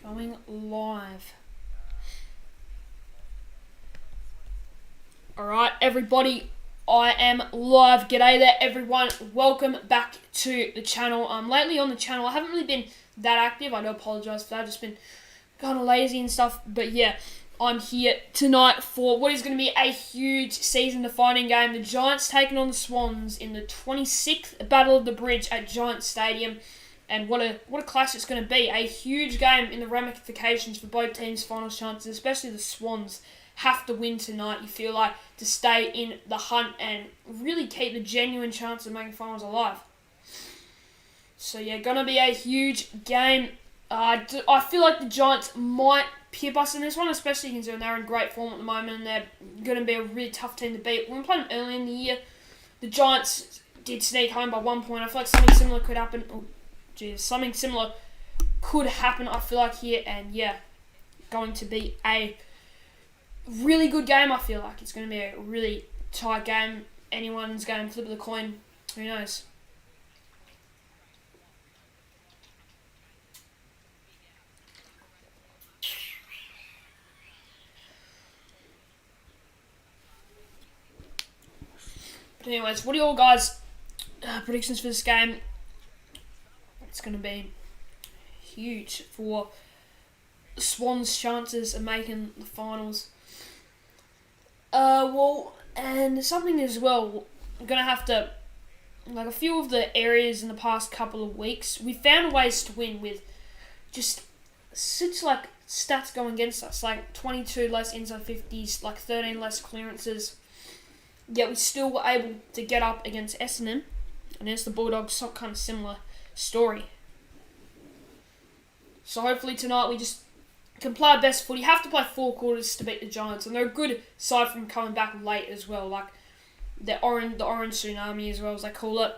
Going live. Alright, everybody, I am live. G'day there, everyone. Welcome back to the channel. Lately on the channel, I haven't really been that active. I do apologise for that. I've just been kind of lazy and stuff. But yeah, I'm here tonight for what is going to be a huge season-defining game. The Giants taking on the Swans in the 26th Battle of the Bridge at Giants Stadium. And what a clash it's going to be. A huge game in the ramifications for both teams' finals chances, especially the Swans have to win tonight, you feel like, to stay in the hunt and really keep the genuine chance of making finals alive. So yeah, going to be a huge game. I feel like the Giants might pip us in this one, especially considering they're in great form at the moment and they're going to be a really tough team to beat. When we played them early in the year, the Giants did sneak home by 1 point. I feel like something similar could happen. Something similar could happen, I feel like, here. And yeah, going to be a really good game, I feel like. It's going to be a really tight game. Anyone's going to flip of the coin. Who knows? But anyways, what are your guys' predictions for this game? It's going to be huge for Swans' chances of making the finals. And something as well, we're going to have to, like a few of the areas in the past couple of weeks, we found ways to win with just such like stats going against us, like 22 less inside 50s, like 13 less clearances. Yet we still were able to get up against Essendon and against the Bulldogs, some kind of similar story. So hopefully tonight we just can play our best footy. You have to play 4 quarters to beat the Giants, and they're a good side from coming back late as well, like the orange tsunami as well as they call it.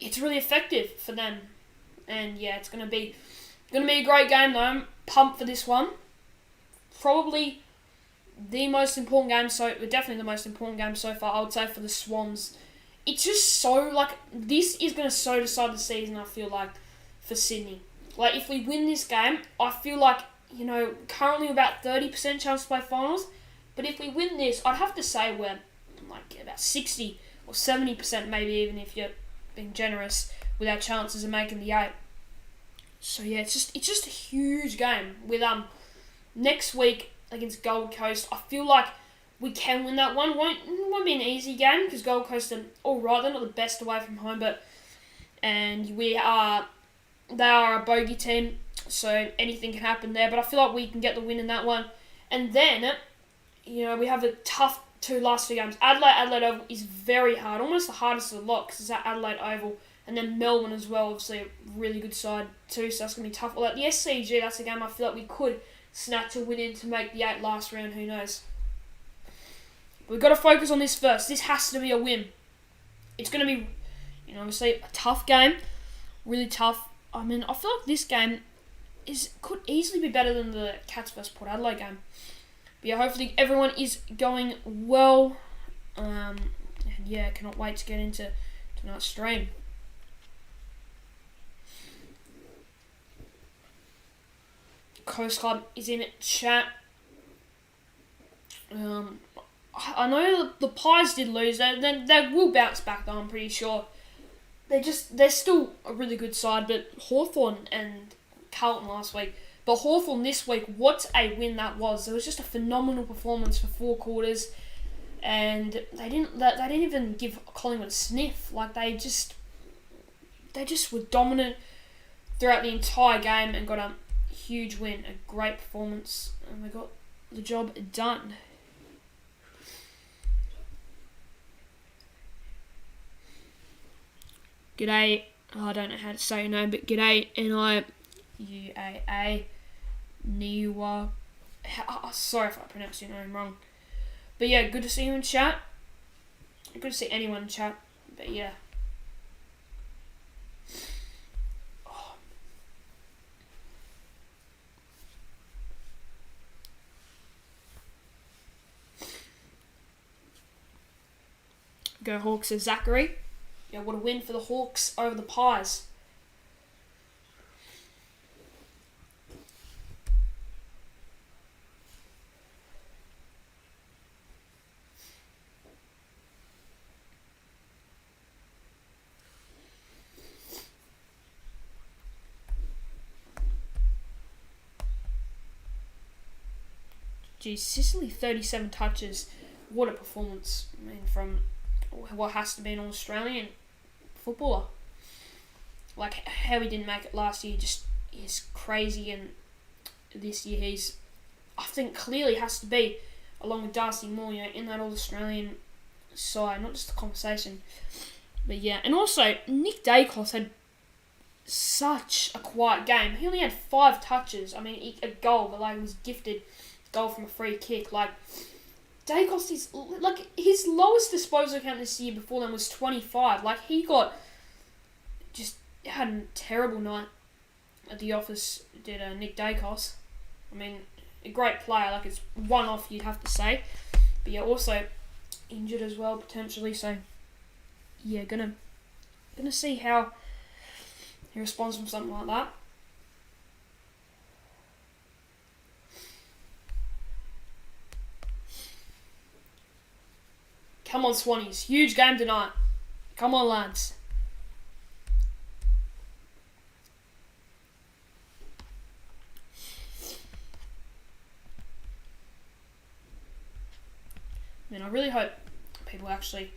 It's really effective for them, and yeah, it's gonna be a great game though. I'm pumped for this one. Probably the most important game definitely the most important game so far, I would say, for the Swans. It's just so, like, this is going to so decide the season, I feel like, for Sydney. Like, if we win this game, I feel like, currently about 30% chance to play finals. But if we win this, I'd have to say we're, like, about 60 or 70% maybe, even if you're being generous, with our chances of making the 8. So, yeah, it's just a huge game. With next week against Gold Coast, I feel like we can win that one. It won't be an easy game because Gold Coast are alright. They're not the best away from home, they are a bogey team, so anything can happen there. But I feel like we can get the win in that one. And then, we have a tough last two games. Adelaide Oval is very hard, almost the hardest of the lot because it's at Adelaide Oval. And then Melbourne as well, obviously a really good side too, so that's going to be tough. Like the SCG, that's a game I feel like we could snatch a win in to make the 8 last round, who knows. We've got to focus on this first. This has to be a win. It's going to be, obviously a tough game. Really tough. I mean, I feel like this game could easily be better than the Cats vs Port Adelaide game. But yeah, hopefully everyone is going well. And yeah, cannot wait to get into tonight's stream. Coast Club is in chat. I know the Pies did lose. They will bounce back though, I'm pretty sure. They're still a really good side, but Hawthorn and Carlton last week. But Hawthorn this week, what a win that was. It was just a phenomenal performance for 4 quarters. And they didn't even give Collingwood a sniff. Like they just were dominant throughout the entire game and got a huge win, a great performance, and they got the job done. G'day, I don't know how to say your name, but g'day, N-I-U-A-A, Niwa. Sorry if I pronounced your name wrong. But yeah, good to see you in chat. Good to see anyone in chat, but yeah. Go Hawks, says Zachary. Yeah, what a win for the Hawks over the Pies. Geez, Sicily 37 touches. What a performance! I mean, from what has to be an Australian footballer. Like how he didn't make it last year, just is crazy, and this year I think clearly has to be, along with Darcy Moore, in that All-Australian side, not just the conversation. But yeah, and also Nick Dacos had such a quiet game. He only had 5 touches. I mean, a goal, but like he was gifted a goal from a free kick. Like Dacos is like his lowest disposal count this year before then was 25. Like he had a terrible night at the office. Did Nick Dacos? I mean, a great player. Like it's one off, you'd have to say. But yeah, also injured as well potentially. So yeah, gonna see how he responds from something like that. Come on, Swannies. Huge game tonight. Come on, lads. I mean, I really hope people actually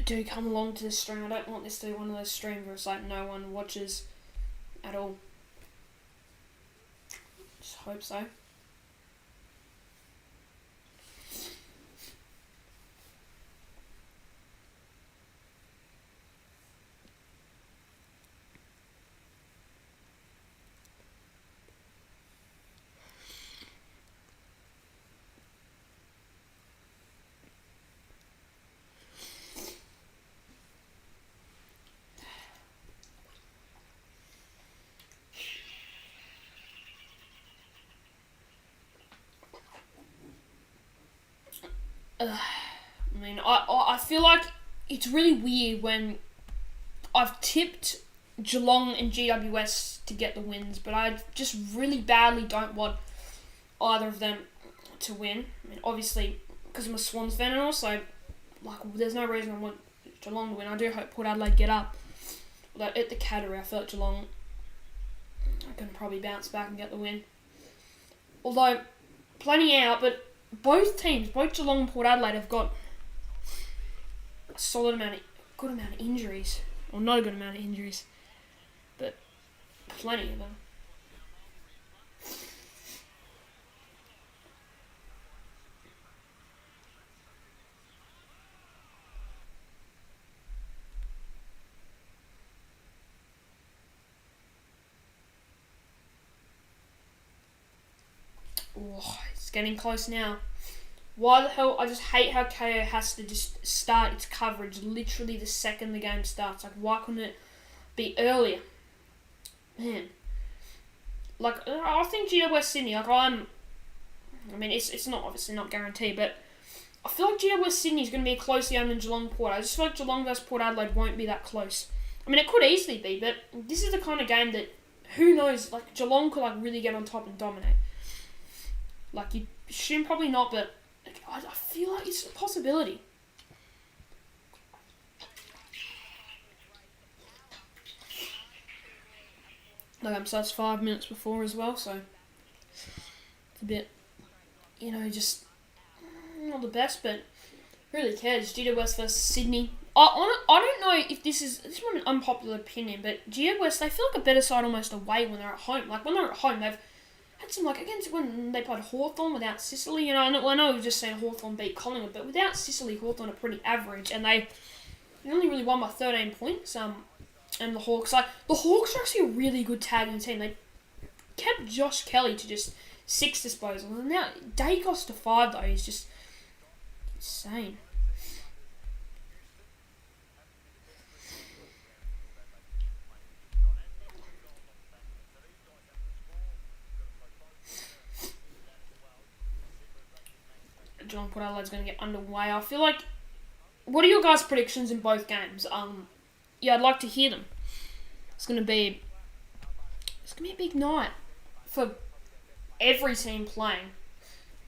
do come along to this stream. I don't want this to be one of those streams where it's like no one watches at all. Just hope so. I mean, I feel like it's really weird when I've tipped Geelong and GWS to get the wins, but I just really badly don't want either of them to win. I mean, obviously, because I'm a Swans fan, and also, like, there's no reason I want Geelong to win. I do hope Port Adelaide get up. Although at the Cattery, I felt Geelong are going to probably bounce back and get the win. Although, plenty out, but both teams, both Geelong and Port Adelaide, have got a good amount of injuries. Or not a good amount of injuries, but plenty of them. Oh, it's getting close now. Why the hell? I just hate how KO has to just start its coverage literally the second the game starts. Like, why couldn't it be earlier? Man. Like, I think GWS Sydney, like, I mean, it's not obviously not guaranteed, but I feel like GWS Sydney is going to be a closer game than Geelong Port. I just feel like Geelong versus Port Adelaide won't be that close. I mean, it could easily be, but this is the kind of game that, who knows, like, Geelong could, like, really get on top and dominate. Like, you assume probably not, but I feel like it's a possibility. Like, so that's 5 minutes before as well, so it's a bit, just not the best, but really cares. GWS versus Sydney. I don't know if this is an unpopular opinion, but GWS, they feel like a better side almost away when they're at home. Like, when they're at home, they've had some, like, against when they played Hawthorn without Sicily, I know we've just seen Hawthorn beat Collingwood, but without Sicily, Hawthorn are pretty average, and they only really won by 13 points, and the Hawks are actually a really good tagging team. They kept Josh Kelly to just 6 disposals, and now Dacos to 5, though, is just insane. Geelong Port Adelaide's going to get underway. I feel like, what are your guys' predictions in both games? I'd like to hear them. It's going to be a big night for every team playing,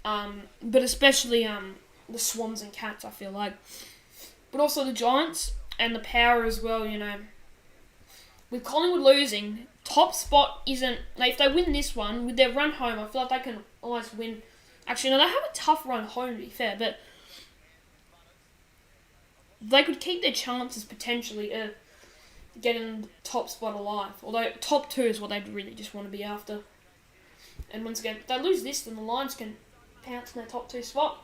but especially the Swans and Cats, I feel like, but also the Giants and the Power as well. With Collingwood losing, top spot isn't. Like, if they win this one with their run home, I feel like they can almost win Actually, no, they have a tough run home, to be fair, but they could keep their chances potentially of getting the top spot alive. Although top 2 is what they'd really just want to be after. And once again, if they lose this, then the Lions can pounce in their top 2 spot.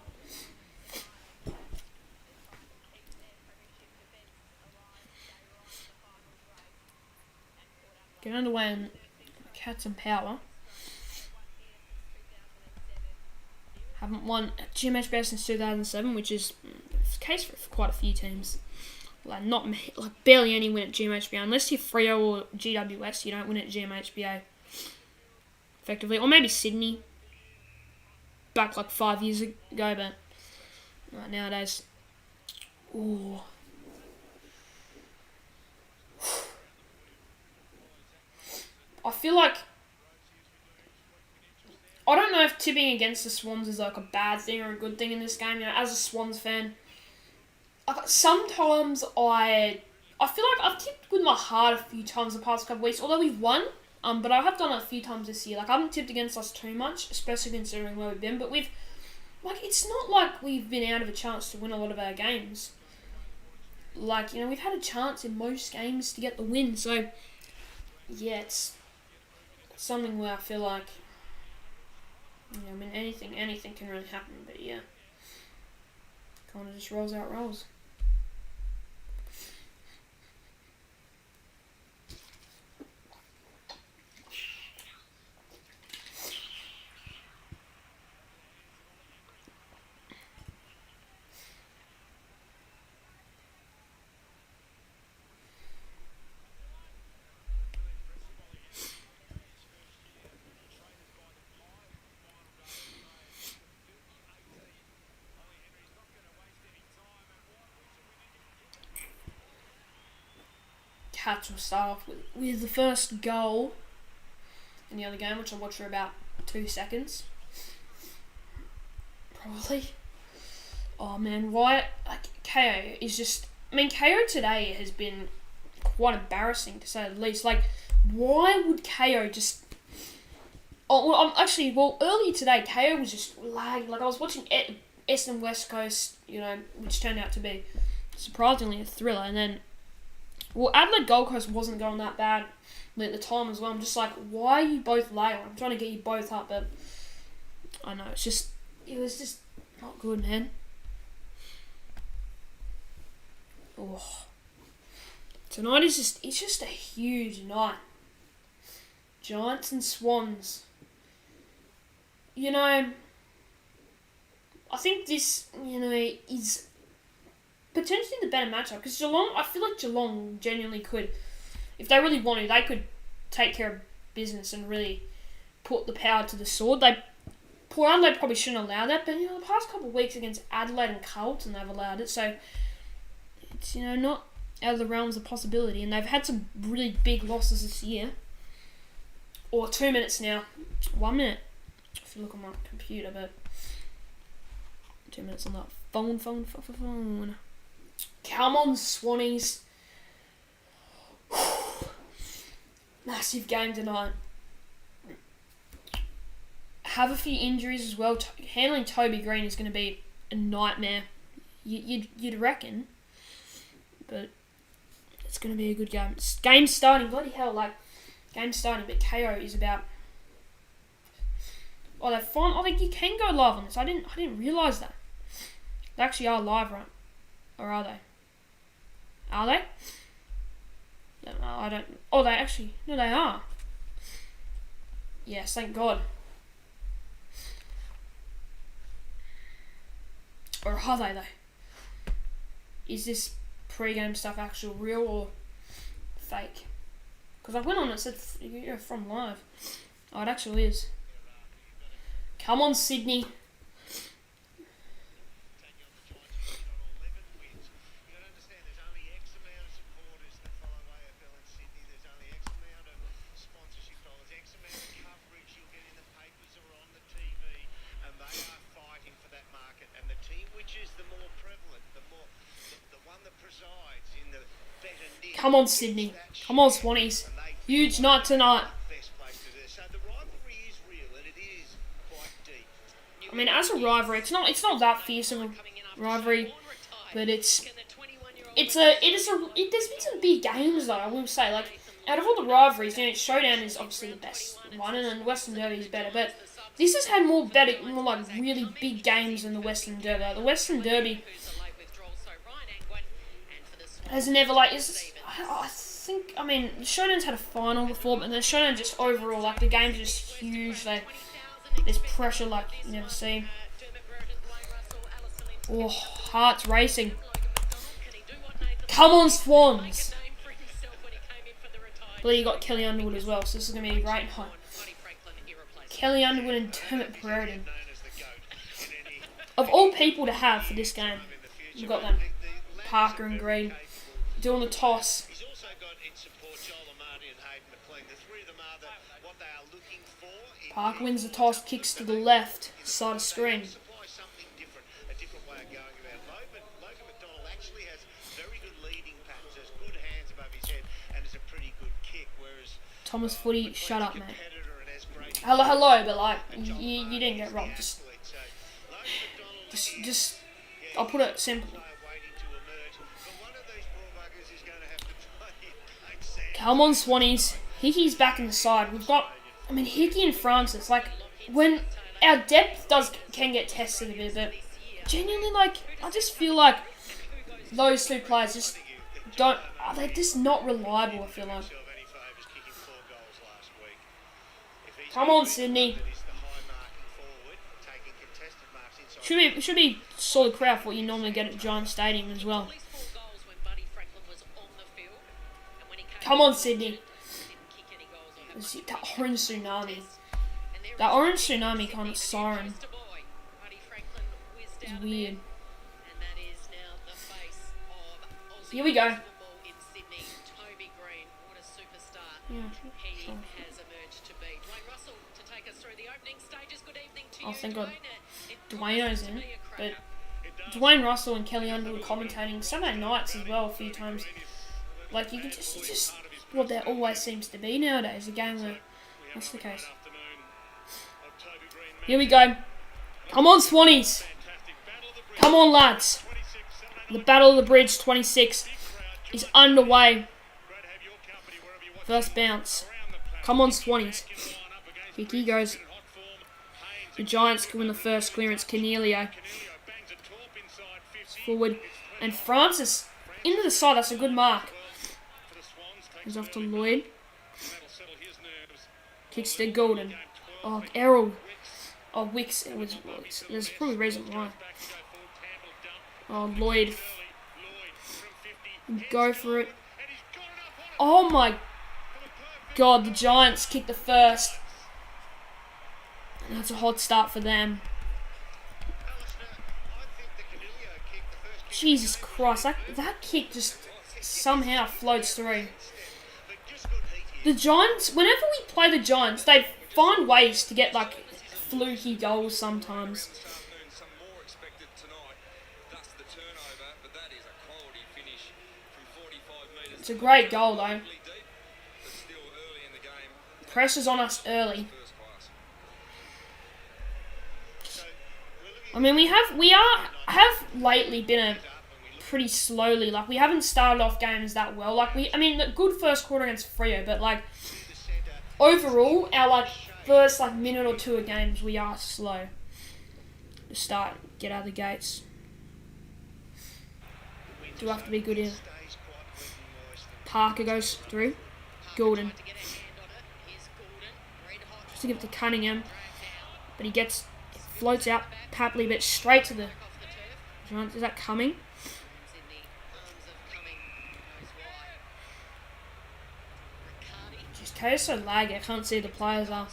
Get underway and Cats and Power. Haven't won GMHBA since 2007, which is the case for quite a few teams. Like barely any win at GMHBA. Unless you're Freo or GWS, you don't win at GMHBA. Effectively. Or maybe Sydney. Back 5 years ago, but nowadays. Ooh. I feel like I don't know if tipping against the Swans is a bad thing or a good thing in this game. As a Swans fan, sometimes I feel like I've tipped with my heart a few times the past couple of weeks. Although we've won, but I have done it a few times this year. I haven't tipped against us too much, especially considering where we've been. But it's not like we've been out of a chance to win a lot of our games. We've had a chance in most games to get the win. So, yeah, it's something where I feel like, anything can really happen, but yeah, kind of just rolls out rolls. Cats will start off with the first goal in the other game, which I'll watch for about 2 seconds. Probably. Oh man, why? KO is just. KO today has been quite embarrassing to say the least. Why would KO just. Earlier today, KO was just lagging. I was watching Essendon West Coast, which turned out to be surprisingly a thriller, and then. Adelaide Gold Coast wasn't going that bad at the time as well. I'm just why are you both late? I'm trying to get you both up, but I know, it was just not good, man. Oh. Tonight it's just a huge night. Giants and Swans. I think this, is potentially the better matchup, because I feel like Geelong genuinely could, if they really wanted, they could take care of business and really put the power to the sword. Port Adelaide probably shouldn't allow that, but the past couple of weeks against Adelaide and Carlton they've allowed it, so it's not out of the realms of possibility, and they've had some really big losses this year. Or 2 minutes now, 1 minute if you look on my computer, but 2 minutes on that phone. Come on, Swannies. Massive game tonight. Have a few injuries as well. Handling Toby Green is going to be a nightmare. You'd reckon. But it's going to be a good game. Game's starting. Bloody hell, game's starting. But KO is about... Oh, they're fine. You can go live on this. I didn't realise that. They actually are live, right? Or are they? Are they? No, I don't... Oh, they actually... No, they are. Yes, thank God. Or are they, though? Is this pre-game stuff actual real or fake? Because I went on and it said you're from live. Oh, it actually is. Come on, Sydney. Come on, Sydney. Come on, Swannies. Huge night tonight. I mean, as a rivalry, it's not that fierce of a rivalry, but there's been some big games though. I will say, like, out of all the rivalries, Showdown is obviously the best one, and then the Western Derby is better. But this has had more like really big games than the Western Derby. Like, the Western Derby has never I mean, Showdown's had a final before, but the Showdown just overall, like, the game's just huge. There's pressure like you never see. Oh, heart's racing. Come on, Swans! I believe you got Kelly Underwood as well, so this is going to be a great night. Kelly Underwood and Dermot Brereton. Of all people to have for this game, we've got them. Parker and Green doing the toss. Parker wins the toss, kicks to the left side of screen. Thomas Footy, shut up, mate. Hello, but like, you didn't get robbed. Just, I'll put it simply. Come on, Swannies. Hickey's back in the side. We've got, I mean, Hickey and Francis. Like, when our depth can get tested a bit, but genuinely, like, I just feel like those two players just they're just not reliable, I feel like. Come on, Sydney. Should be solid crowd for what you normally get at Giant Stadium as well. Come on, Sydney. That orange tsunami. That orange tsunami kind of siren. It's weird. Here we go. Yeah, sure. Oh, thank God. Dwayno's in, but Dwayne Russell and Kelly Underwood commentating Sunday nights as well a few times. Like, you can it's just what there always seems to be nowadays, a game where that's the case. Here we go. Come on, Swannies. Come on, lads. The Battle of the Bridge 26 is underway. First bounce. Come on, Swannies. Hickey goes. The Giants can win the first clearance. Cornelio forward. And Francis into the side. That's a good mark. He's off to Lloyd. Kicks to Golden. Oh, Errol. Oh, Wicks. There's probably a reason why. Oh, Lloyd. Go for it. Oh my God, the Giants kicked the first. And that's a hot start for them. Jesus Christ, that kick just somehow floats through. The Giants, whenever we play the Giants, they find ways to get like fluky goals sometimes. It's a great goal though. Pressure's on us early. I mean, we have lately been a pretty slowly. Like, we haven't started off games that well. Like, the good first quarter against Freo, but like overall, our first minute or two of games, we are slow to get out of the gates. Do have to be good here. Parker goes through. Golden. Just to give it to Cunningham. But he floats out Papley, but straight to the Giants. Is that coming? Just K's so laggy, I can't see the players are.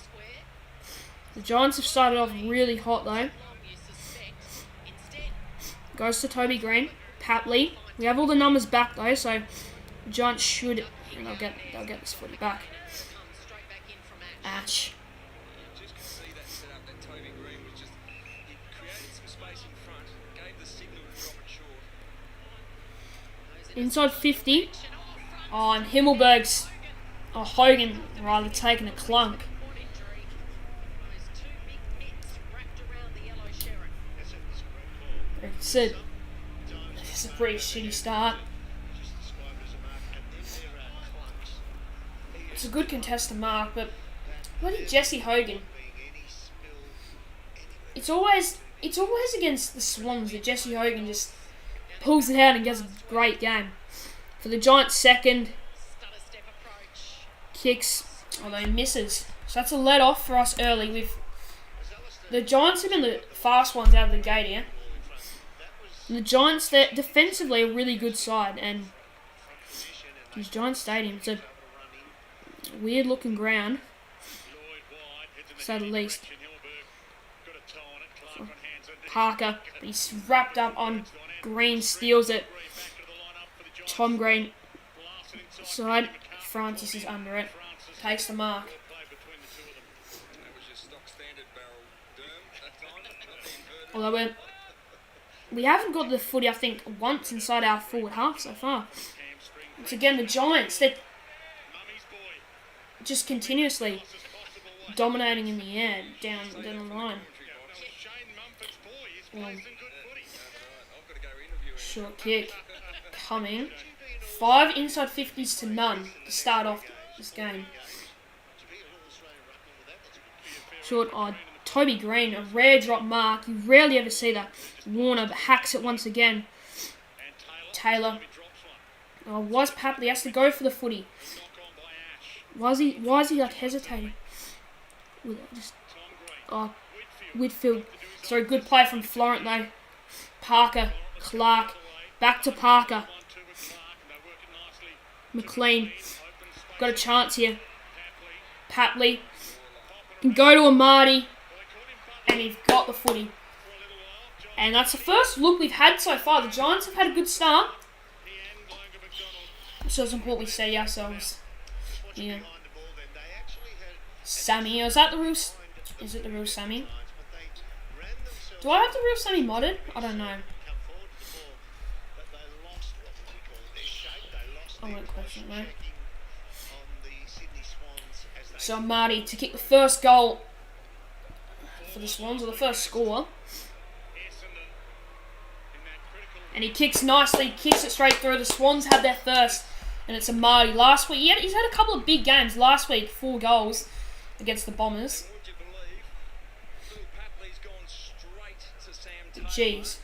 The Giants have started off really hot though. Goes to Toby Green. Papley. We have all the numbers back though, so the Giants should, and they'll get this footy back. Ash. Inside 50. Oh, and Hogan rather taking a clunk. It's a pretty shitty start. It's a good contested mark, but bloody Jesse Hogan. It's always against the Swans that Jesse Hogan just pulls it out and gets a great game. For the Giants, second. Kicks, although he misses. So that's a let off for us early. The Giants have been the fast ones out of the gate here. And the Giants, they're defensively a really good side. And this Giants Stadium, it's a weird looking ground, to say the least. So Parker, he's wrapped up on Green, steals it. Tom Green side. Francis is under it. Takes the mark. Although we haven't got the footy, I think, once inside our forward half so far. It's again the Giants. They're just continuously dominating in the air down the line. Short kick. Coming. 5 inside 50s to none to start off this game. Short on Toby Green, a rare drop mark. You rarely ever see that. Warner hacks it once again. Taylor. Oh, was Papley has to go for the footy. Why is he like hesitating? Whitfield. Sorry, good play from Florent though. Parker, Clark, back to Parker. McLean, got a chance here. Papley can go to Amati, and he's got the footy. And that's the first look we've had so far. The Giants have had a good start. So it's important we say ourselves. Yeah. Sammy, is it the real Sammy? Do I have the real Sammy modded? I don't know. I won't question it, mate. So Marty to kick the first goal for the Swans, or the first score. And he kicks nicely, kicks it straight through. The Swans had their first, and it's a Marty. Last week, he's had a couple of big games. Last week, 4 goals against the Bombers. Jeez.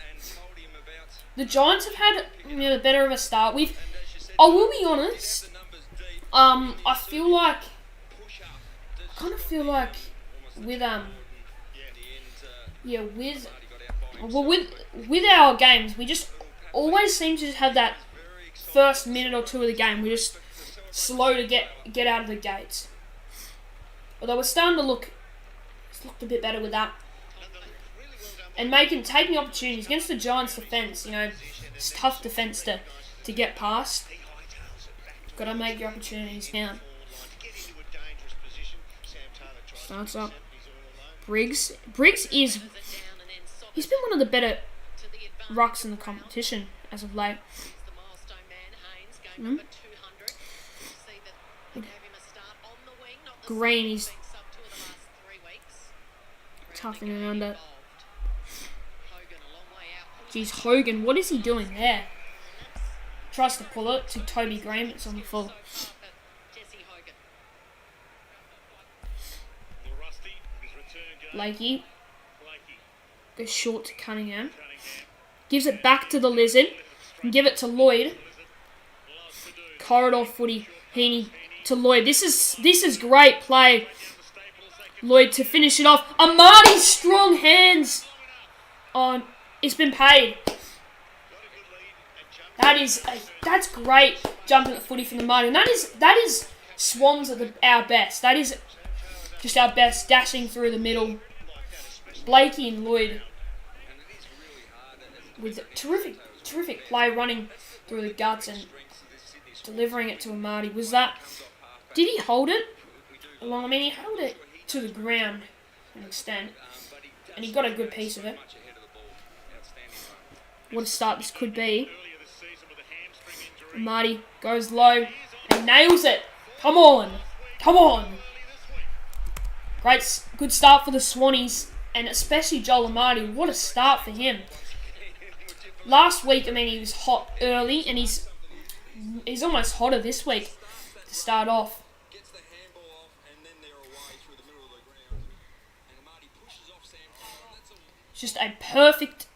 The Giants have had the better of a start. I will be honest. I kind of feel like with our games, we just always seem to just have that first minute or two of the game. We're just slow to get out of the gates. Although we're starting to looked a bit better with that. And taking opportunities against the Giants' defence. It's tough defence to get past. Got to make your opportunities count. Starts up. Briggs he's been one of the better rucks in the competition as of late. Green, he's toughing it under. Jeez, Hogan, what is he doing there? Tries to pull it to Toby Green, it's on the full. Lakey goes short to Cunningham. Gives it back to the Lizard. And give it to Lloyd. Corridor footy. Heaney to Lloyd. This is great play. Lloyd to finish it off. Amati's strong hands on. It's been paid. That's great jumping at the footy from the Marty. And that is Swans at our best. That is just our best, dashing through the middle. Blakey and Lloyd with terrific play, running through the guts and delivering it to Amati. Did he hold it? Well, he held it to the ground to an extent, and he got a good piece of it. What a start this could be. Amati goes low and nails it. Come on. Good start for the Swannies, and especially Joel Amati. What a start for him. last week, I mean, he was hot early, and he's almost hotter this week to start off. Just a perfect,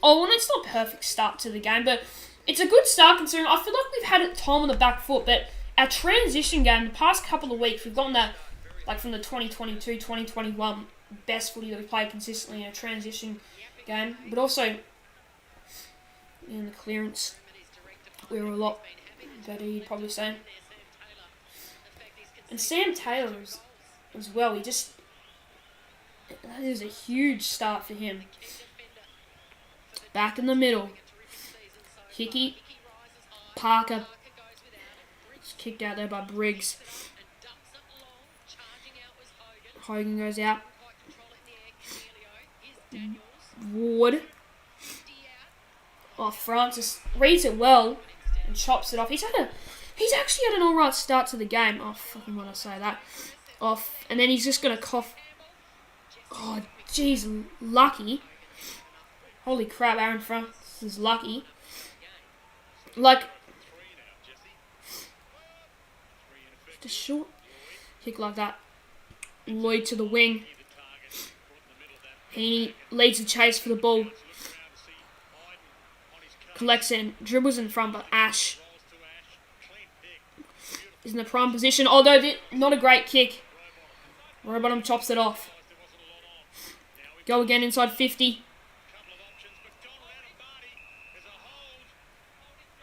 oh, well, it's not perfect start to the game, but it's a good start considering I feel like we've had it time on the back foot, but our transition game, the past couple of weeks, we've gotten that, like from the 2022, 2021 best footy that we played consistently in a transition game, but also in the clearance, we were a lot better, you'd probably say. And Sam Taylor as well, that is a huge start for him. Back in the middle. Hickey. Parker. It's kicked out there by Briggs. Hogan goes out. Ward. Oh, Francis reads it well and chops it off. He's actually had an alright start to the game. Oh, fucking when I say that. Off. And then he's just going to cough. Oh, jeez, lucky. Holy crap, Aaron Francis is lucky. Like, just a short kick like that. Lloyd to the wing. Heaney leads the chase for the ball. Collects it and dribbles in front, but Ash is in the prime position. Although not a great kick. Rowbottom chops it off. Go again inside 50.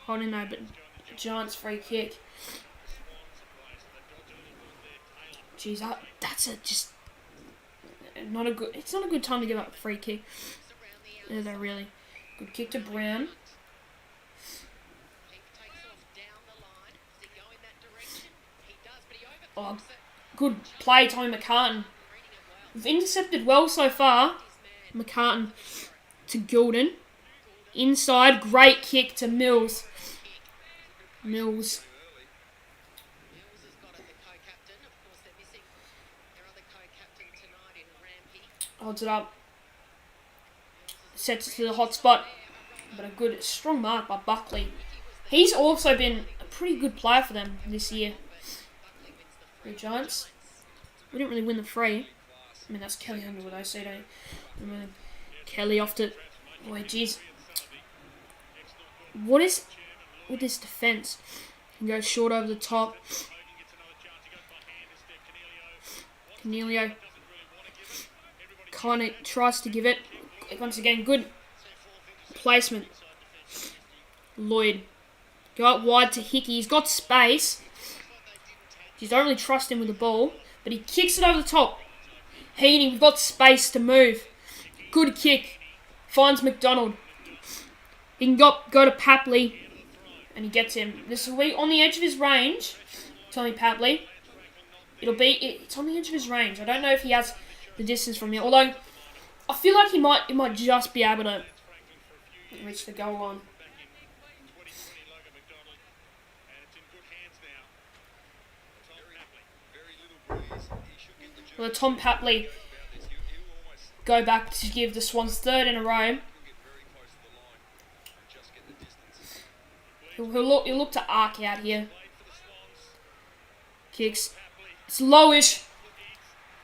Holding though, but Giants free kick. Jeez, that's just not a good. It's not a good time to give up a free kick. Yeah, they're really good kick to Brown. Oh, good play, Tommy McCartan. We've intercepted well so far. McCartan to Gilden. Inside, great kick to Mills. Mills. Holds it up. Sets it to the hot spot. But a good, strong mark by Buckley. He's also been a pretty good player for them this year. The Giants. We didn't really win the free. I mean, that's Kelly Underwood, I see, don't you? Kelly off to... Boy, jeez. What is with this defence? Can go short over the top. Cornelio kind of tries to give it. Once again, good placement. Lloyd. Go out wide to Hickey. He's got space. You don't really trust him with the ball. But he kicks it over the top. Heaney, we've got space to move. Good kick. Finds McDonald. He can go to Papley. And he gets him. This will be on the edge of his range. Tommy Papley. It's on the edge of his range. I don't know if he has the distance from here. Although, I feel like he might just be able to reach the goal line. Well, Tom Papley go back to give the Swans third in a row. He'll look to arc out here. Kicks. It's lowish.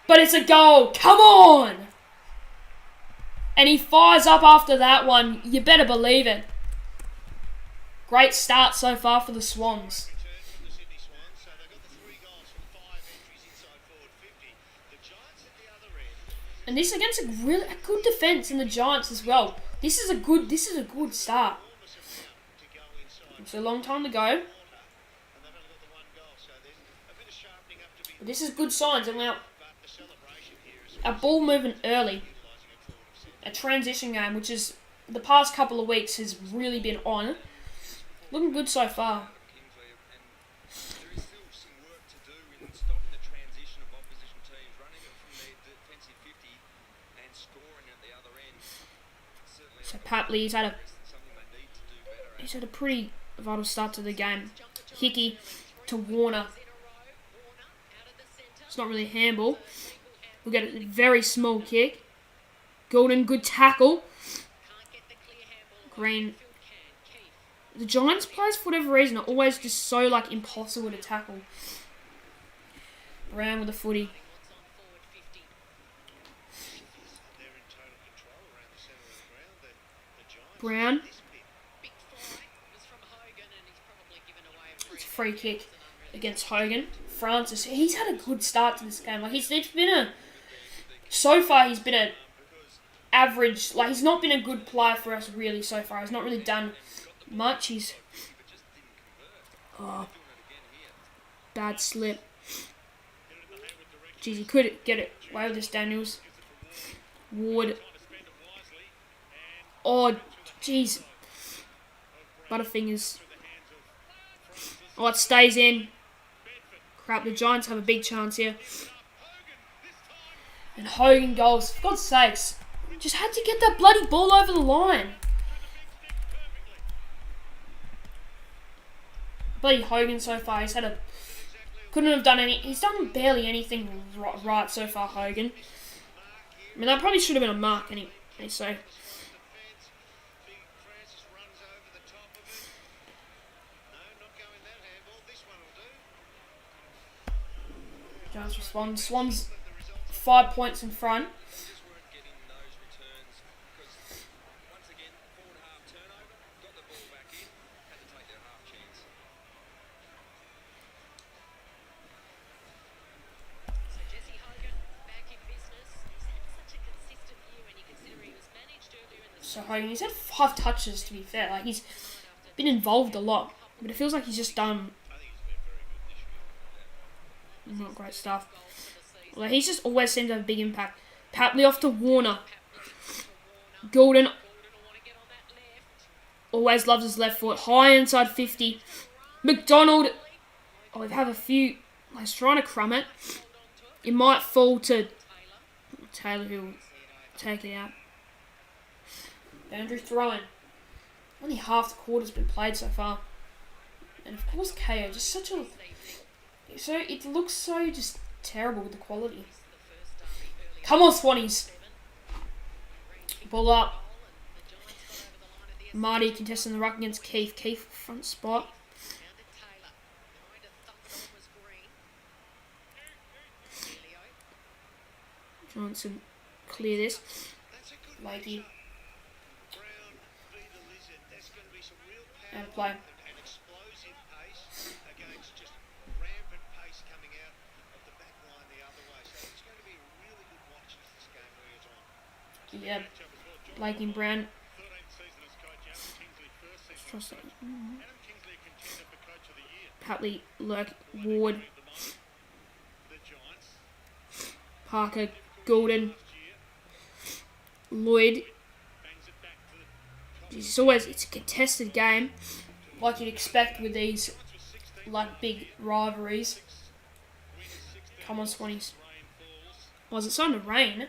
But it's a goal. Come on! And he fires up after that one. You better believe it. Great start so far for the Swans. And this against a good defence in the Giants as well. This is a good start. It's a long time to go. But this is good signs, and now our ball moving early. A transition game, which is the past couple of weeks has really been on. Looking good so far. So Papley, he's had a pretty vital start to the game. Hickey to Warner. It's not really a handball. We'll get a very small kick. Golden, good tackle. Green The Giants players, for whatever reason, are always just so, like, impossible to tackle. Brown with the footy. Brown. It's a free kick against Hogan. Francis, he's had a good start to this game. Like, so far he's been a average, like, he's not been a good player for us really so far. He's not really done much. He's bad slip. Jeez, he could get it away with this, Daniels. Ward. Oh, jeez. Butterfingers. Oh, it stays in. Crap, the Giants have a big chance here. And Hogan goals. For God's sakes. Just had to get that bloody ball over the line. Bloody Hogan so far. Couldn't have done any. He's done barely anything right so far, Hogan. I mean, that probably should have been a mark anyway, so. Giants respond. Swans 5 points in front. So Hogan, he's had 5 touches to be fair. Like, he's been involved a lot, but it feels like he's just done not great stuff. Like, he's just always seemed to have a big impact. Patley off to Warner. Golden always loves his left foot. High inside 50. McDonald. Oh, we have a few. He's trying to crumb it. It might fall to Taylor, who will take it out. Andrew throwing. Only half the quarter's been played so far. And of course KO, just such a... So, it looks so just terrible with the quality. Come on, Swannies. Ball up. Marty contesting the ruck against Keith. Keith, front spot. Johnson, clear this. Lakey. And play. Yeah, Blake and Brown. Patley, Lurk, Ward, Parker, Golden, Lloyd. It's a contested game, like you'd expect with these, like, big rivalries. Come on, Swannies. Was it starting to rain?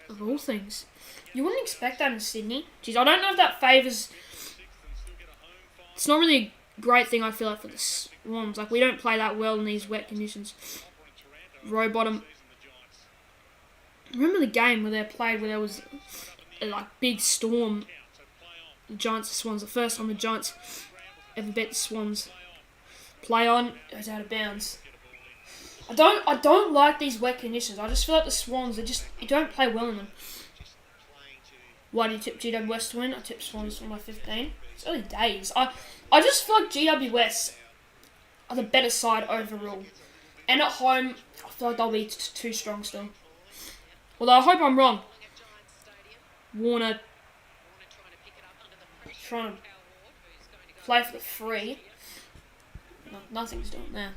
Of all things. You wouldn't expect that in Sydney. Jeez, I don't know if that favours... It's not really a great thing, I feel like, for the Swans. Like, we don't play that well in these wet conditions. Row bottom. Remember the game where they played, where there was a, like, big storm? The Giants, the Swans. The first time the Giants ever bet the Swans. Play on. Goes out of bounds. I don't like these wet conditions. I just feel like the Swans, you don't play well in them. Why do you tip GWS to win? I tip Swans for my 15. It's early days. I just feel like GWS are the better side overall. And at home, I feel like they'll be too strong still. Although I hope I'm wrong. Warner trying to play for the free. No, nothing's doing there.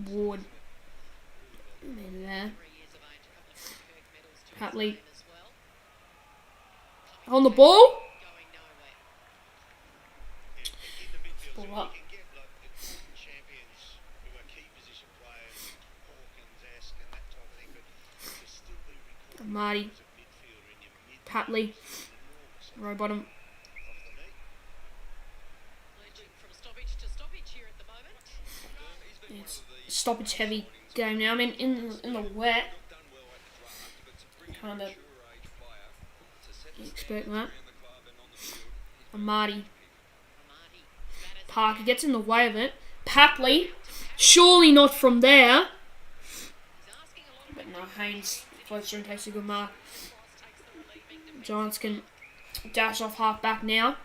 Ward. There. Patley. On the ball. Ball up. Marty. Patley. Row bottom. It's a stoppage heavy game now. I mean, in the wet, kind of expect that. Amati. Parker gets in the way of it. Papley, surely not from there. But no, Haynes floats through and takes a good mark. Giants can dash off half back now.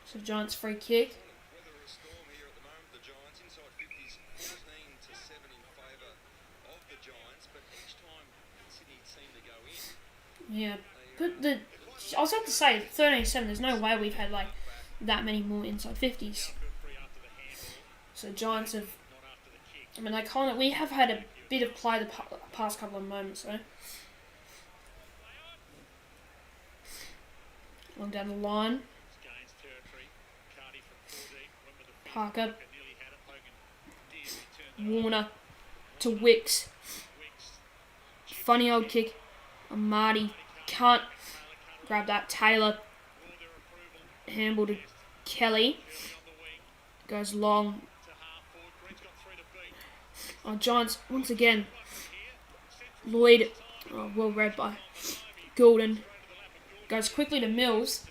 So Giants free kick. Yeah, but I was about to say 13-7. There's no way we've had like that many more inside 50s. So Giants have. I mean, we have had a bit of play the past couple of moments, though. Long down the line. Parker. Warner to Wicks. Funny old kick. Amati can't grab that. Taylor. Handball to Kelly. Goes long. Oh, Giants, once again. Lloyd, well read by Goulden. Goes quickly to Mills.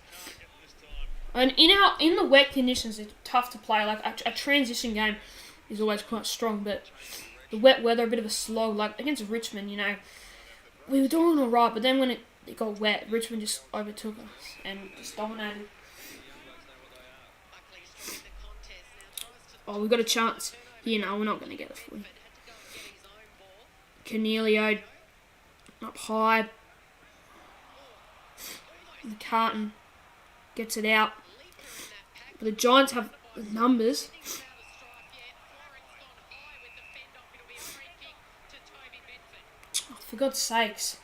And in the wet conditions, it's tough to play. Like a transition game is always quite strong, but the wet weather, a bit of a slog. Like against Richmond, we were doing all right, but then when it got wet, Richmond just overtook us and just dominated. Oh, we've got a chance here. No, we're not going to get a footy. Cornelio up high. McCartan gets it out. But the Giants have the numbers. Oh, for God's sakes.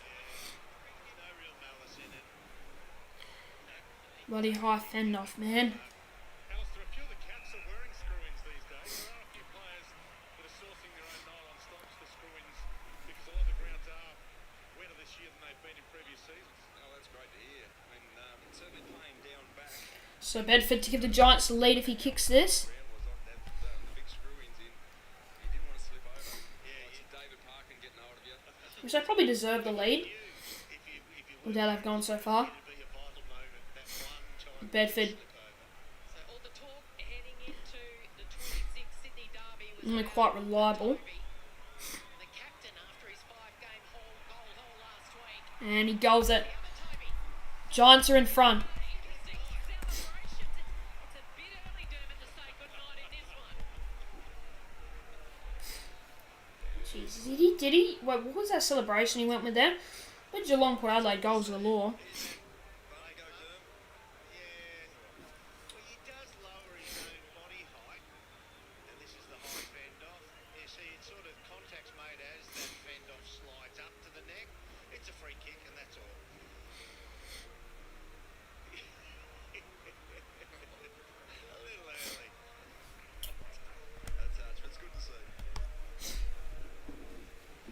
Bloody high fend off, man. So Bedford to give the Giants the lead if he kicks this. Which they probably deserve the lead. With how they've gone so far. Bedford. Only quite reliable. And he goals it. Giants are in front. Jesus, did he? Wait, what was that celebration he went with there? But Geelong Port Adelaide goals galore.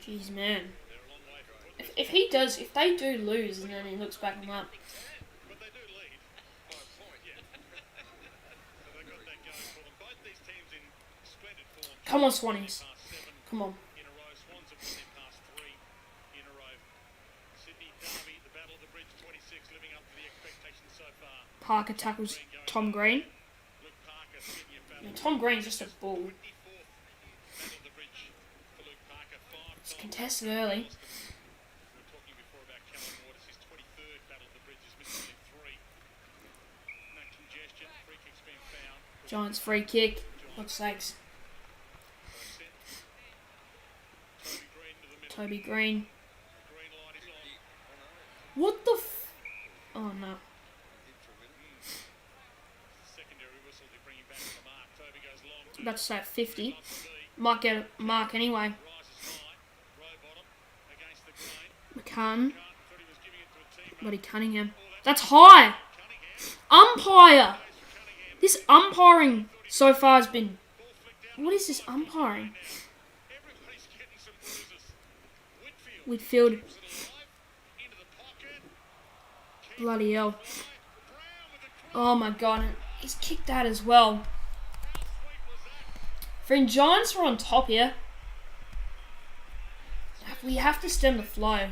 Jeez, man. If they do lose, and then he looks back and up. Come on, Swannies. Come on. Parker tackles Tom Green. I mean, Tom Green's just a bull. It's contested early. Giants free kick. God's sakes. Toby Green. What the oh no. About to say 50. Might get a mark anyway. McCann. Bloody Cunningham. That's high! Umpire! This umpiring so far has been... What is this umpiring? Whitfield. Bloody hell. Oh my god. He's kicked that as well. For Giants are on top here. We have to stem the flow.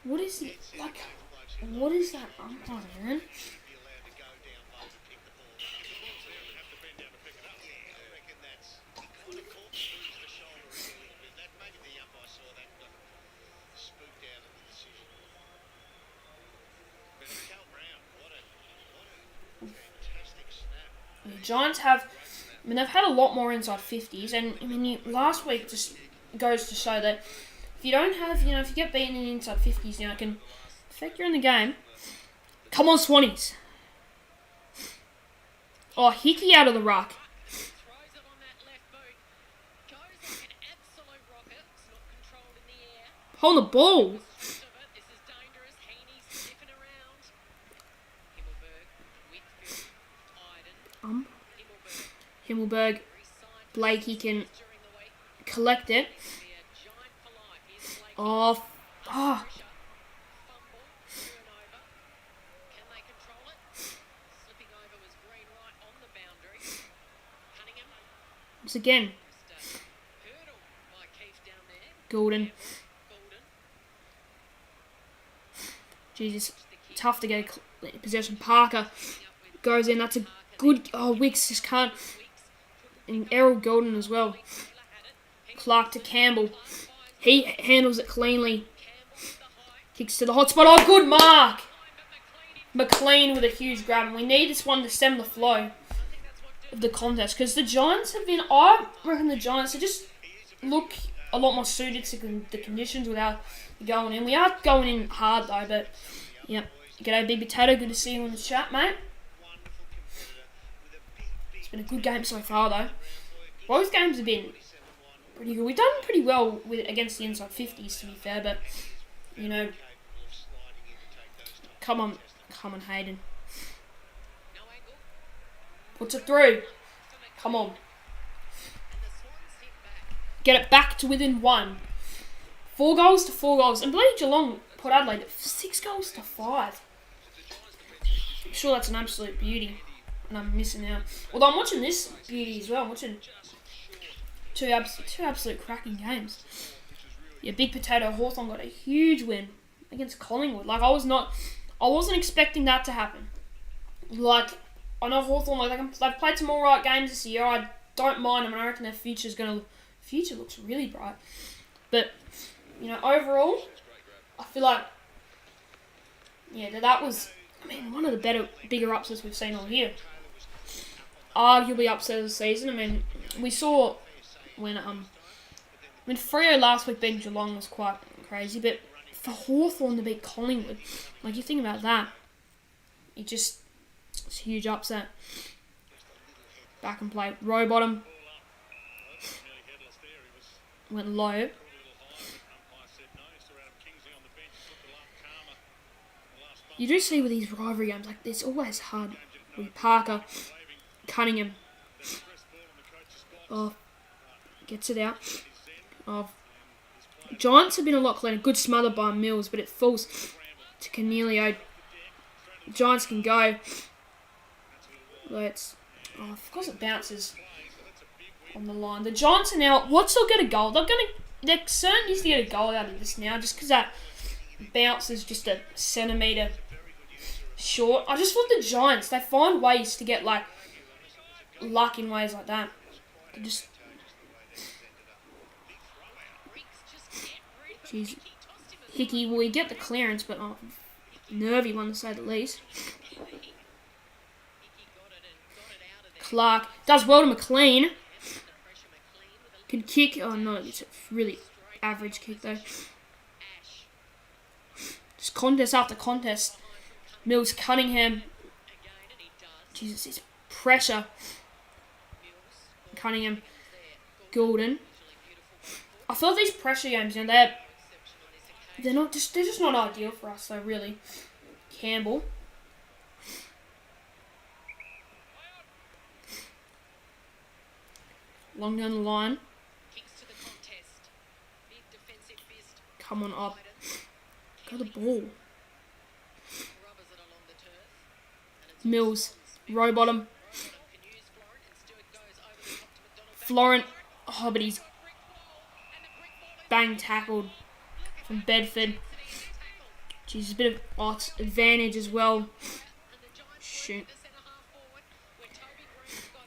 What is he like? What is that umpire, man? The Giants have, I mean, they've had a lot more inside 50s, and I mean, last week just goes to show that if you don't have, if you get beaten in inside 50s, it can affect you in the game. Come on, Swannies. Oh, Hickey out of the ruck. Hold the ball. Himmelberg. Blakey can collect it. Oh, fuck. Once again. Golden. Jesus. Tough to get possession. Parker goes in. That's a good... Oh, Wicks just can't... And Errol Golden as well. Clark to Campbell. He handles it cleanly. Kicks to the hot spot. Oh, good mark! McLean with a huge grab. And we need this one to stem the flow of the contest. Because the Giants have been... I reckon the Giants just look a lot more suited to the conditions without going in. We are going in hard though, but... Yep. G'day, Big Potato. Good to see you in the chat, mate. It's been a good game so far, though. Both games have been pretty good. We've done pretty well against the inside 50s, to be fair, but, come on, Hayden. Puts it through. Come on. Get it back to within 1. 4 goals to 4 goals. And bloody Geelong put Adelaide 6 goals to 5. I'm sure that's an absolute beauty. And I'm missing out. Although I'm watching this beauty as well. I'm watching two absolute cracking games. Yeah, Big Potato Hawthorn got a huge win against Collingwood. Like, I wasn't expecting that to happen. Like, I know Hawthorn, they've played some alright games this year. I don't mind them, and I reckon their future looks really bright. But, overall, I feel like, that was, one of the bigger upsets we've seen all year. Arguably upset of the season. We saw when Freo last week beating Geelong was quite crazy, but for Hawthorn to beat Collingwood, you think about that, it's a huge upset. Back and play. Row bottom. Went low. You do see with these rivalry games, it's always hard. With Parker, Cunningham. Oh, gets it out. Oh, Giants have been a lot cleaner. Good smother by Mills, but it falls to Cornelio. Giants can go. Of course it bounces on the line. The Giants are now... They'll get a goal. They're certain to get a goal out of this now, just because that bounce is just a centimetre short. I just thought the Giants, they find ways to get, luck in ways like that. They just... Jeez. Hickey, well, you get the clearance, but nervy one to say the least. Clark does well to McLean. Can kick. Oh no, it's a really average kick though. Just contest after contest. Mills, Cunningham. Jesus, it's pressure. Cunningham, Golden. I feel these pressure games, they're just not ideal for us though, really. Campbell. Long down the line. Come on up. Go the ball. Mills. Row bottom. Florent. Oh, but he's bang tackled from Bedford. Jeez, a bit of advantage as well. Shoot.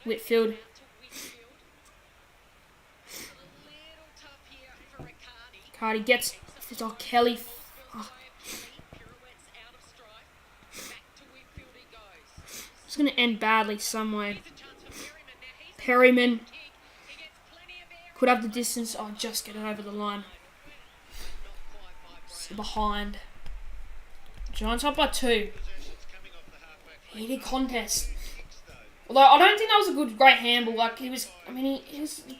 Whitfield. Cardi gets... Oh, Kelly. Oh. It's going to end badly some way. Perryman. Could have the distance. Oh, just get it over the line. It's behind. Giants up by 2. Heated contest. Although I don't think that was a great handball. Like he was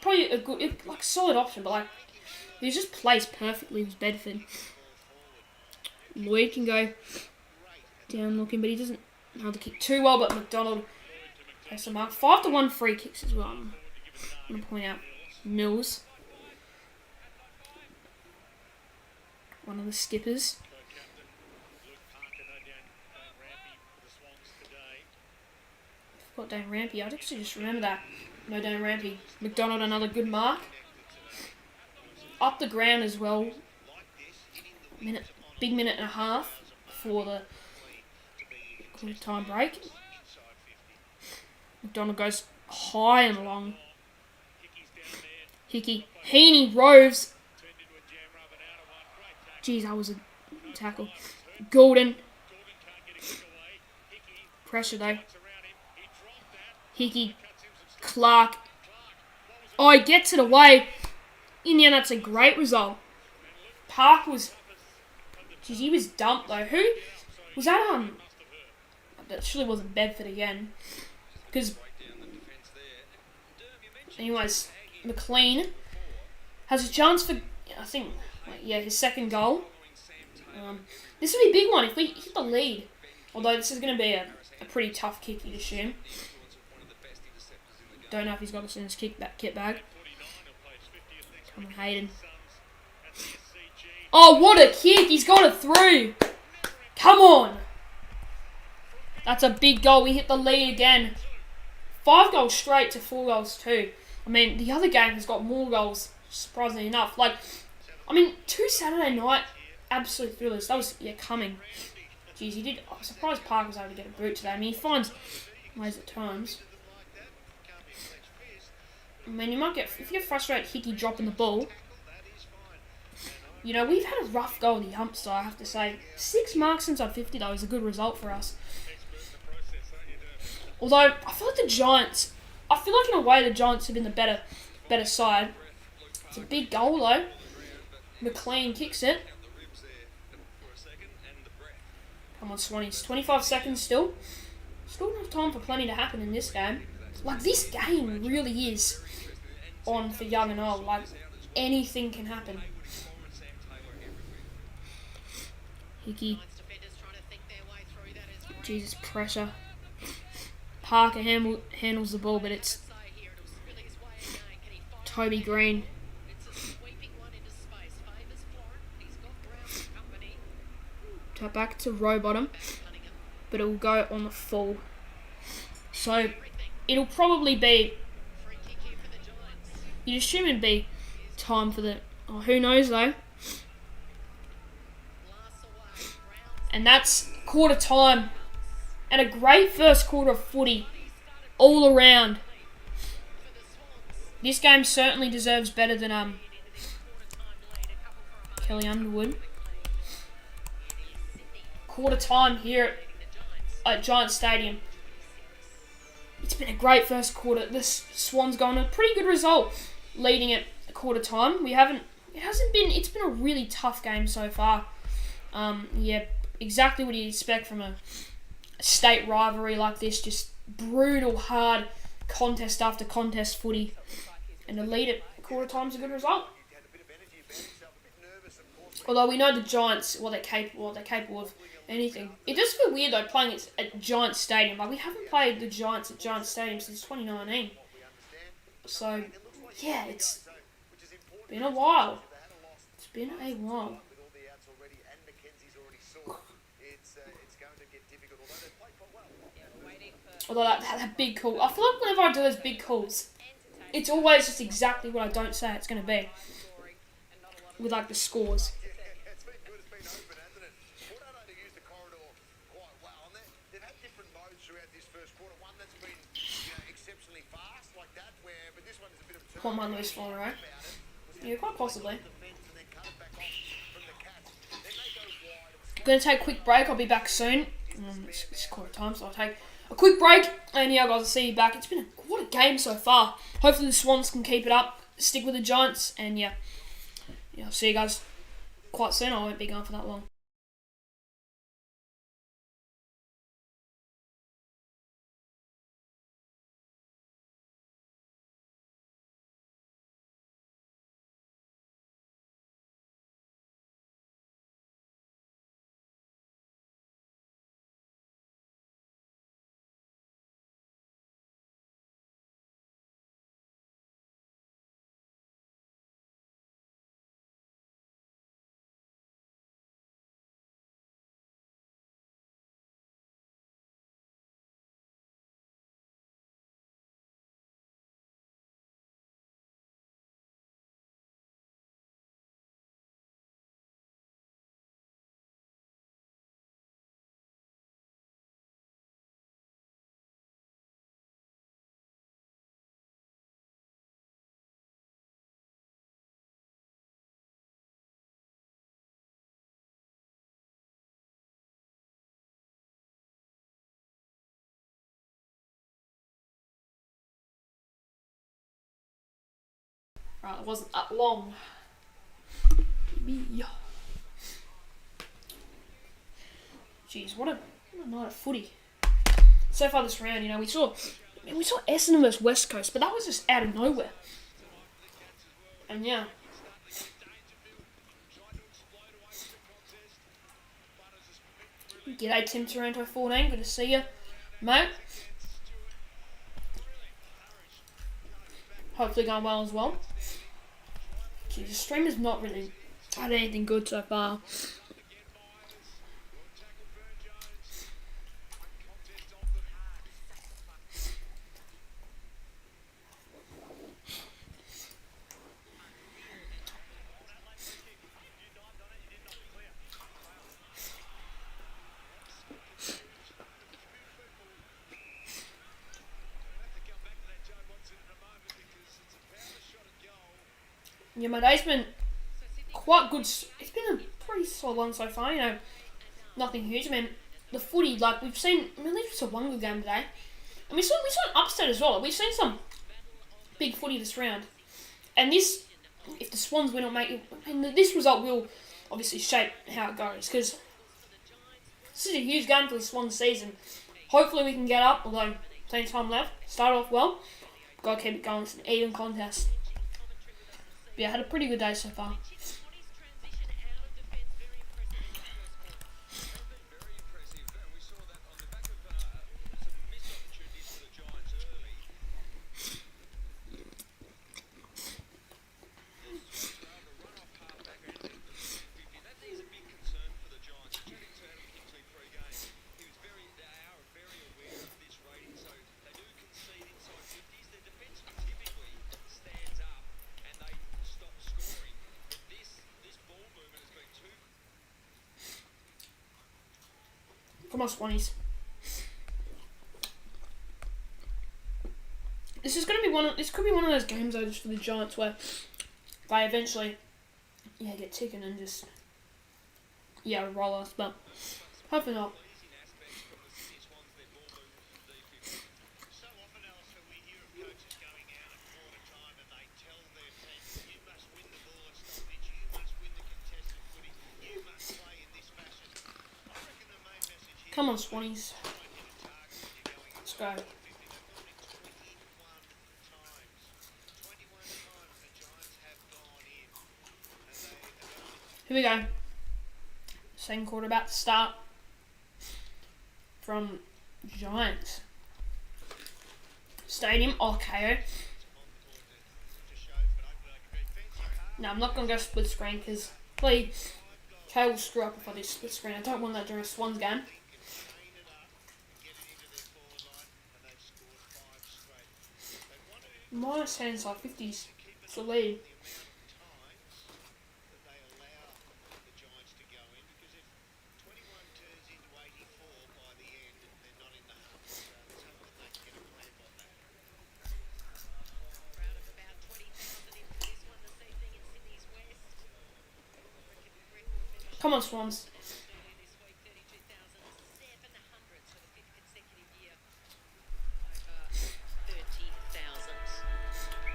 probably a good, solid option, but like he was just placed perfectly with Bedford. Lloyd can go down looking, but he doesn't know the kick too well. But McDonald has the mark. 5-1 free kicks as well. I'm going to point out Mills, one of the skippers. Got Dan Rampy. I'd actually just remember that. No Dan Rampy. McDonald, another good mark. Up the ground as well. Big minute and a half before the quarter time break. McDonald goes high and long. Hickey. Heaney roves. Jeez, that was a tackle. Golden. Pressure though. Hickey, Clark. Oh, he gets it away. In the end, that's a great result. Park was... Jeez, he was dumped, though. Who... Was that, That surely wasn't Bedford again. Because... Anyways, McLean has a chance for... I think... his second goal. This will be a big one if we hit the lead. Although this is going to be a pretty tough kick, you'd assume. Don't know if he's got this in his kit bag. Come on, Hayden. Oh, what a kick! He's got it through! Come on! That's a big goal. We hit the lead again. 5 goals straight to 4 goals too. I mean, the other game has got more goals, surprisingly enough. 2 Saturday night absolute thrillers. That was, coming. Jeez, he did. I'm surprised Park was able to get a boot today. I mean, he finds ways at times. I mean, if you get frustrated, Hickey dropping the ball. We've had a rough go of the Humpster, I have to say. 6 marks inside 50, though, is a good result for us. Although, I feel like in a way the Giants have been the better side. It's a big goal, though. McLean kicks it. Come on, Swannies. 25 seconds still. Still enough time for plenty to happen in this game. This game really is on for young and old. Anything can happen. Hickey. Jesus, pressure. Parker handles the ball, but it's Toby Green. Tap back to row bottom, but it will go on the full. So it'll probably be... You'd assume it'd be time for the... Oh, who knows though? And that's quarter time. And a great first quarter of footy all around. This game certainly deserves better than Kelly Underwood. Quarter time here at Giant Stadium. It's been a great first quarter. The Swans going a pretty good result leading at quarter time. It's been a really tough game so far. Exactly what you'd expect from a state rivalry like this. Just brutal, hard contest after contest footy. And to lead at quarter time is a good result. Although we know the Giants, they're capable of anything. It does feel weird though playing it at Giant Stadium. We haven't played the Giants at Giant Stadium since 2019. So Yeah, it's been a while. It's been a while. Although that big call, I feel like whenever I do those big calls, it's always just exactly what I don't say it's going to be. With like the scores. One might lose 4 in a row. Yeah, quite possibly. Gonna take a quick break. I'll be back soon. It's quarter time, so I'll take a quick break. And yeah, guys, I'll see you back. It's been what a game so far. Hopefully the Swans can keep it up, stick with the Giants, and yeah, I'll see you guys quite soon. I won't be gone for that long. Right, it wasn't that long. Jeez, what a night of footy. So far this round, we saw Essendon versus West Coast, but that was just out of nowhere. And yeah. G'day Tim Toronto 14, good to see you, mate. Hopefully going well as well. Jeez, the stream has not really had anything good so far. Yeah, my day's been quite good. It's been a pretty solid one so far, nothing huge. I mean, the footy, like, we've seen, at least we saw one good game today. And we saw an upset as well. We've seen some big footy this round. And this, if the Swans win or make it, this result will obviously shape how it goes. Because this is a huge game for the Swans season. Hopefully we can get up, although plenty of time left. Start off well. Got to keep it going. It's an even contest. But yeah, I had a pretty good day so far. Come on, Swannies. This is gonna be this could be one of those games though, just for the Giants where they eventually, get taken and just, roll us. But hopefully not. Come on, Swannies. Let's go. Here we go. Second quarter about to start. From Giants Stadium, KO. No, I'm not going to go split screen because play Kay will screw up if I do split screen. I don't want that during a Swans game. Minus 10 inside 50s. It's a lead. Come on, Swans.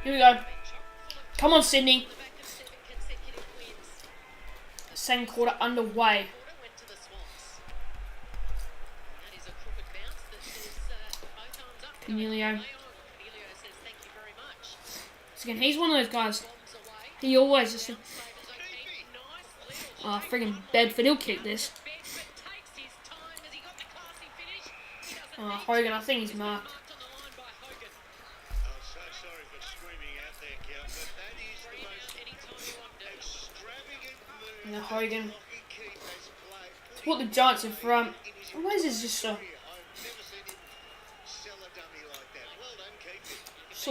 Here we go. Come on, Sydney. Second quarter underway. Cornelio. So again, he's one of those guys. He always just... Oh, friggin' Bedford, he'll kick this. Oh, Hogan, I think he's marked. Yeah, Hogan. To put the Giants in front. Where's this just so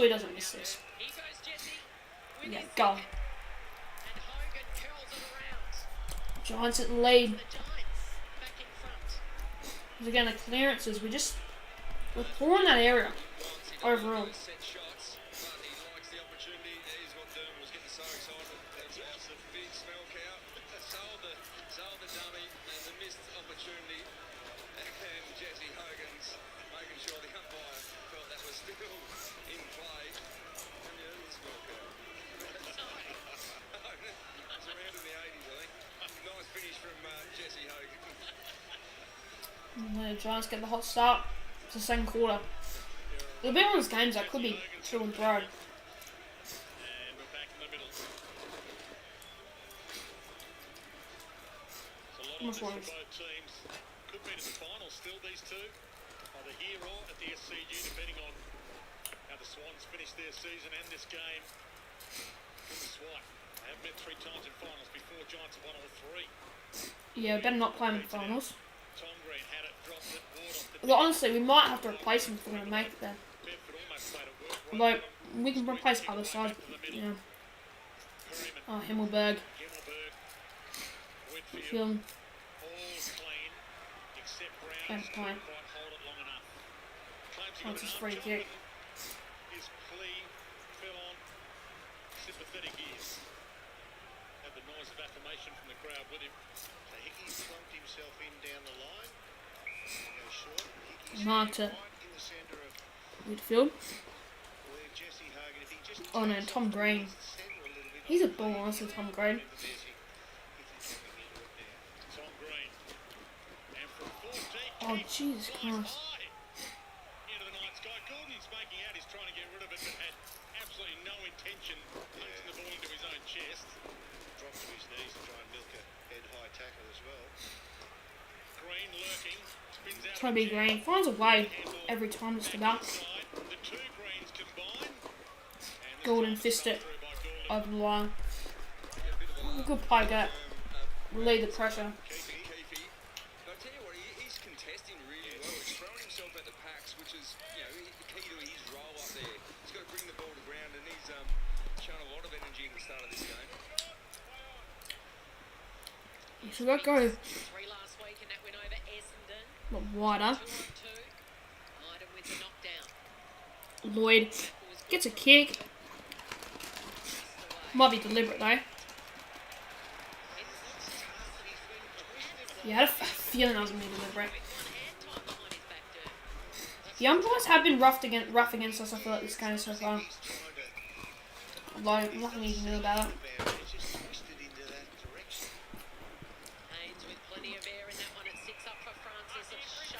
he doesn't miss this. Yeah, go. Giants at the lead. Again, the clearances, we're poor in that area overall. The Giants get the hot start. It's the second quarter. There'll be one of those games that could be to and fro. Almost one. Could be to the final still, these two. Either here or at the SCG, depending on how the Swans finish their season and this game. In the SWAT. They have met 3 times in finals before. Giants have won all 3. Yeah, better not play them in finals. Well, honestly, we might have to replace him if we're going to make it there. Like, we can replace other sides, yeah. Oh, Himmelberg. Whitfield. That's fine. Oh, it's a free kick. Had the noise of affirmation from the crowd with him. So Hickey slumped himself in down the line. Marked it. Whitfield. Oh no, Tom Green. He's a ball, honestly, Tom Green. Oh, Jesus Christ. Try to be Green. Finds a way every time just about. Golden fist it over the line. Good play, get. Relieve the pressure. So that go not wider. Lloyd gets a kick. Might be deliberate though. Yeah, I had a feeling I was going to be deliberate. The umpires have been rough against us, I feel like, this game so far. Like, nothing you can do about it.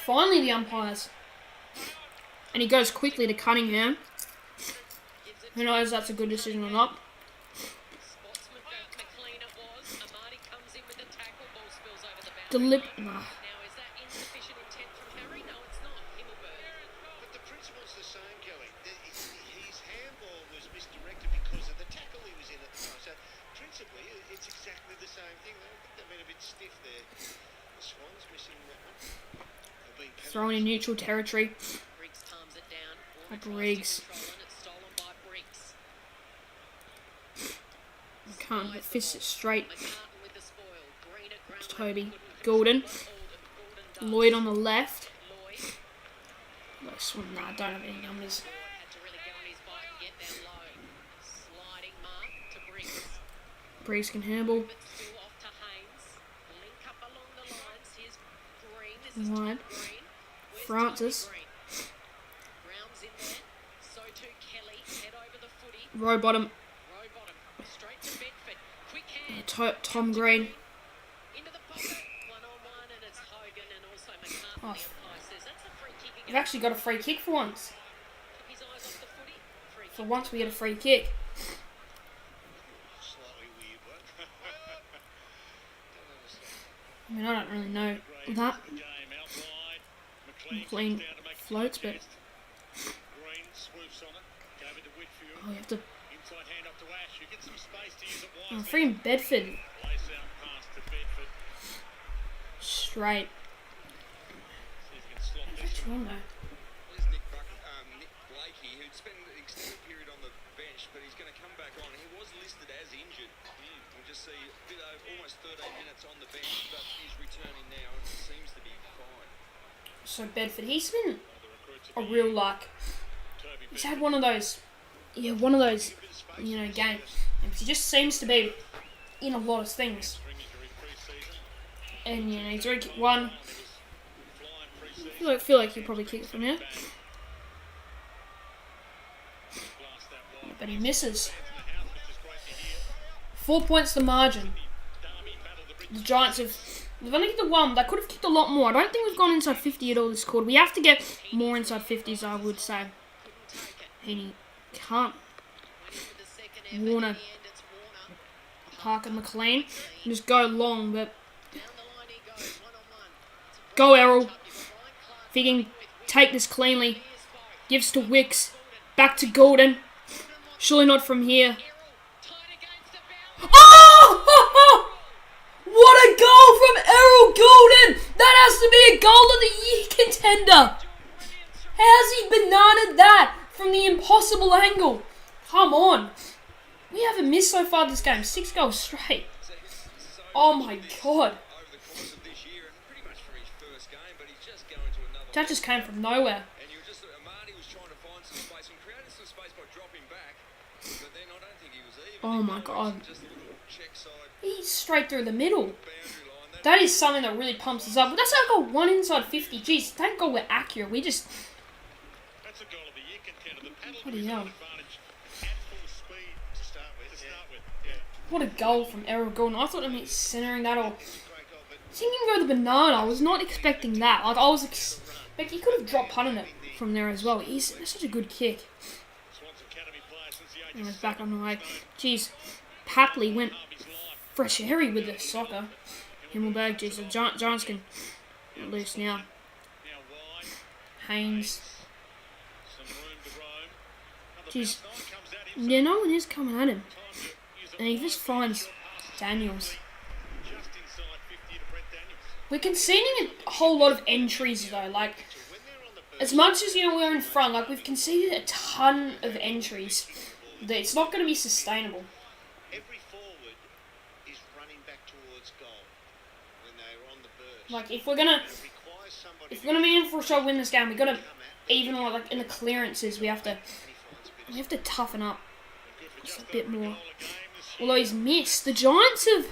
Finally, the umpires. And he goes quickly to Cunningham. Who knows if that's a good decision or not. Nah. Thrown in neutral territory. Briggs. Can't fist it straight. Toby. Gordon. Lloyd on the left. Nah, I don't have any numbers. Briggs can handle. Wide. Francis. Row bottom. Tom Green. Oh. We've actually got a free kick for once. For once we get a free kick. I mean, I don't really know that. McLean floats, but... Oh, you have to... Oh, freaking Bedford. Straight. What's wrong though? Who'd spent an extended period on the bench, but he's going to come back on. He was listed as injured. We'll just see a bit over almost 13 minutes on the bench, but he's returning now and seems to be fine. So Bedford, he's been a real he's had one of those, games. He just seems to be in a lot of things. And he's already kicked one. I feel like he'll probably kick it from here. But he misses. 4 points the margin. The Giants they've only kicked the one. They could have kicked a lot more. I don't think we've gone inside 50 at all this quarter. We have to get more inside 50s, I would say. He can't. Warner. Parker, McLean. Just go long, but... Go, Errol. If he can take this cleanly. Gives to Wicks. Back to Gordon. Surely not from here. Oh! What a goal from Errol Gordon! That has to be a goal of the year contender. How's he bananaed that from the impossible angle? Come on. We haven't missed so far this game. 6 goals straight. Oh my god. That just came from nowhere. Oh my god. He's straight through the middle. That is something that really pumps us up. But that's how I got 1 inside 50. Jeez, thank God we're accurate. We just... Bloody hell. What a goal from Errol Gordon. I thought him centering that or... Seeing him go the banana, I was not expecting that. Like, I was he could have dropped punted it from there as well. That's such a good kick. And it's back on the way. Jeez. Papley went fresh hairy with the soccer. Himmelberg, jeez, the Giants can get loose now. Haynes. Jeez. Yeah, no one is coming at him. And he just finds Daniels. We're conceding a whole lot of entries though. Like, as much as we're in front, like we've conceded a ton of entries. That it's not going to be sustainable. Every forward is running back towards goal when they're on the burst. Like if we're gonna be in for a shot win this game, we got to even like in the clearances we have to toughen up just a bit more. Although he's missed, the Giants have.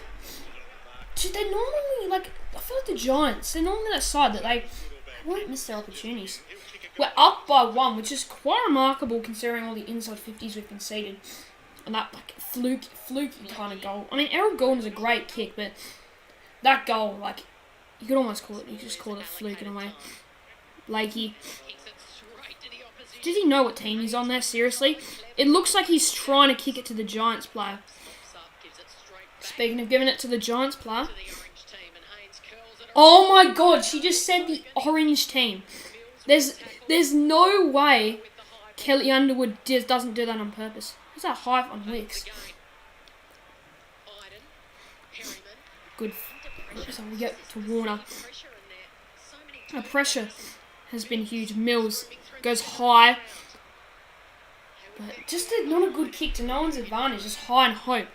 They normally like. I feel like the Giants. They're normally that side that they won't miss their opportunities. We're up by 1, which is quite remarkable considering all the inside 50s we've conceded. And that like fluky kind of goal. I mean, Errol Gordon's a great kick, but that goal, like, you could almost call it, you just call it a fluke in a way. Blakey. Does he know what team he's on there? Seriously? It looks like he's trying to kick it to the Giants player. Speaking of giving it to the Giants player. Oh my god, she just said the orange team. There's no way Kelly Underwood doesn't do that on purpose. What's that hype on Wicks? Good. So we get to Warner. The pressure has been huge. Mills goes high. But just not a good kick to no one's advantage. Just high and hope.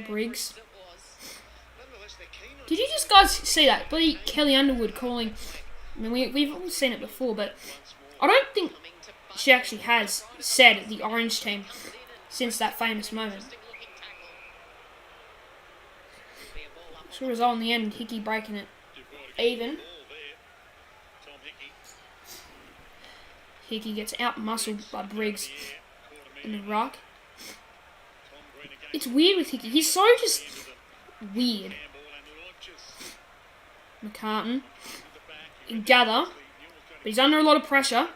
Briggs. Did you just guys see that? Bloody Kelly Underwood calling. I mean, we've all seen it before, but I don't think she actually has said the Orange team since that famous moment. So result in the end, Hickey breaking it even. Hickey gets out-muscled by Briggs in the ruck. It's weird with Hickey. He's so just weird. McCartan. Gather. But he's under a lot of pressure.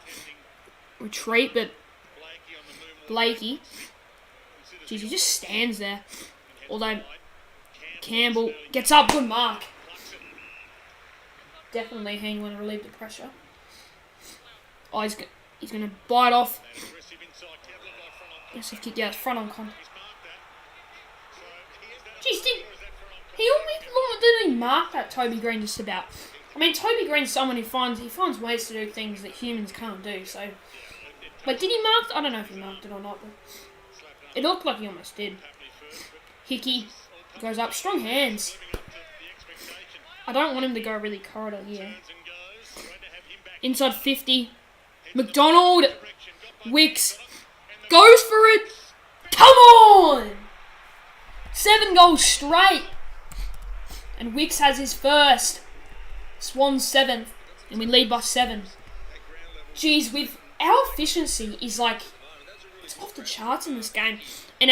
Retreat, but Blakey. Geez, he just stands there. Although Campbell gets up. Good mark. Definitely he want to relieve the pressure. Oh, he's going to bite off. Yes, yeah, it's front on contact. Jeez, he didn't mark that Toby Green just about. I mean, Toby Green's someone who finds ways to do things that humans can't do. So, but did he mark? I don't know if he marked it or not, but it looked like he almost did. Hickey goes up, strong hands. I don't want him to go really corridor here. Inside 50, McDonald, Wicks goes for it. Come on! 7 goals straight. And Wicks has his first. Swans 7th. And we lead by 7. Jeez, with our efficiency is like, it's off the charts in this game. And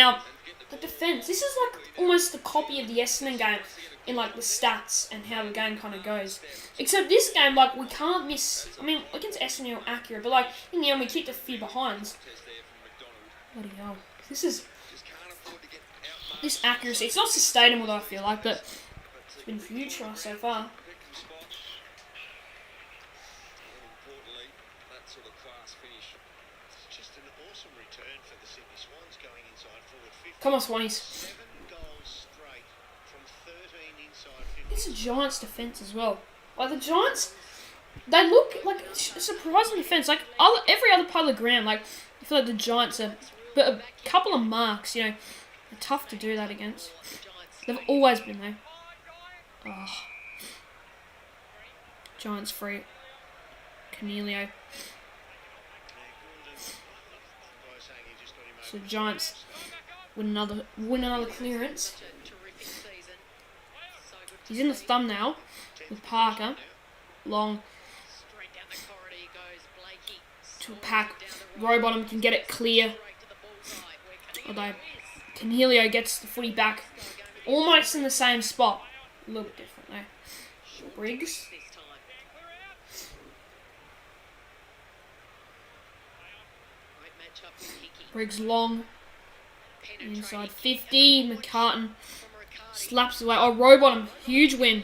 the defence, this is like almost a copy of the Essendon game in like the stats and how the game kind of goes. Except this game, like, we can't miss. I mean, against Essendon, you're accurate, but like in the end, we kicked a few behinds. Bloody hell. This accuracy, it's not sustainable though, I feel like, but it's been huge for us so far. Come on, Swannies. It's a Giants defence as well. Like, the Giants, they look like a surprising defence. Like, every other part of the ground, like, I feel like the Giants are, but a couple of marks, you know, are tough to do that against. They've always been there. Oh. Giants free. Cornelio. So Giants win another clearance. He's in the thumbnail with Parker. Long to a pack. Rowbottom can get it clear. Although Cornelio gets the footy back almost in the same spot. A little bit different though. Briggs. Briggs long. Inside 50. McCartan slaps away. Oh, Rowbottom. Huge win.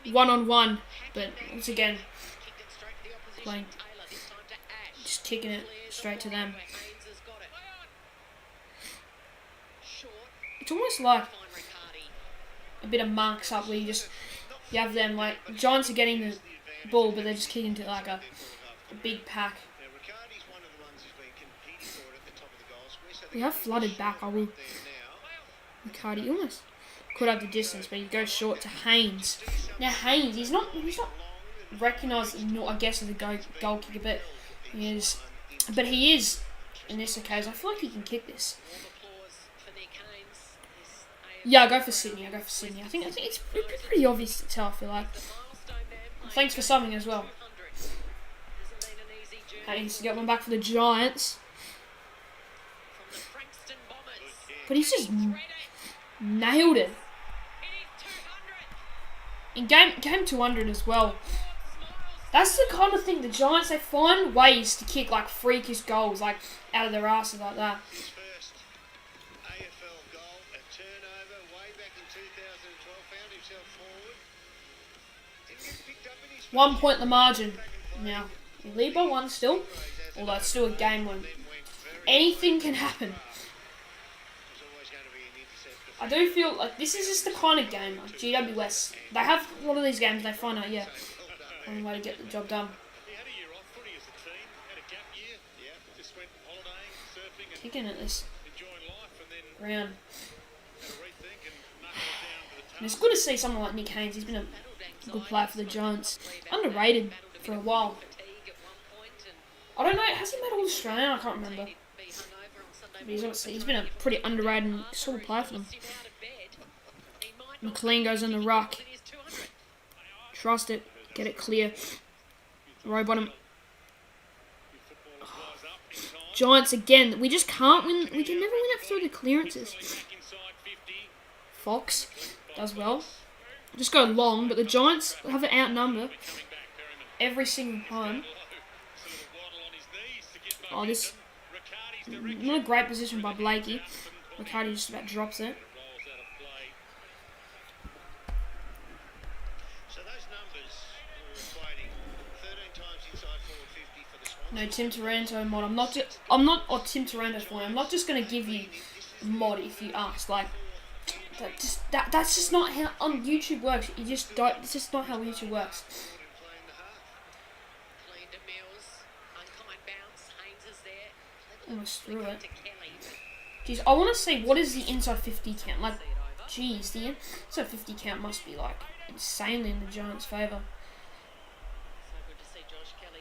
1-on-1. But once again, playing. Just kicking it straight to them. It's almost like a bit of marks up where you have them like Giants are getting the ball, but they're just kicking to like a big pack. We have flooded back. McCarty almost could have the distance, but he goes short to Haynes. Now Haynes, he's not recognised, I guess, as a goal kicker, but he is in this occasion. I feel like he can kick this. Yeah, I go for Sydney. I think it's pretty obvious to tell. I feel like. Thanks for subbing as well. Haynes to get one back for the Giants. But he's just nailed it. In game 200 as well. That's the kind of thing the Giants, they find ways to kick like freakish goals, like out of their asses like that. His first AFL goal, a turnover way back in 2012, found himself forward. Didn't get picked up in his 1 point in the margin. Now, we lead by 1 still, although it's still a game when anything can happen. There's always going to be I do feel like this is just the kind of game, like GWS. They have a lot of these games, they find out, one way to get the job done. He had a year off footy as a team, had a gap year. Yeah, just went holidaying, surfing, and Kicking at this enjoying life, and then ground. had a rethink and knuckled it down to the And it's task. good to see someone like Nick Haynes. He's been a good player for the Giants. Underrated for a while. I don't know, has he made All Australian? I can't remember. But he's been a pretty underrated sort of player for them. McLean goes on the ruck. Trust it. Get it clear. Row bottom. Giants again. We just can't win. We can never win it through the clearances. Fox does well. Just go long, but the Giants have an outnumber every single time. Oh, this not a great position by Blakey. Riccardi just about drops it. So those numbers were equating 13 times inside forward 50 for the Swans. No, Tim Taranto mod. Or Tim Taranto for you. I'm not just gonna give you mod if you ask. Like that's just not how on YouTube works. You just don't. It's just not how YouTube works. Almost threw it. Jeez, I want to see what is the inside 50 count. Like, jeez, the inside 50 count must be like insanely in the Giants' favour.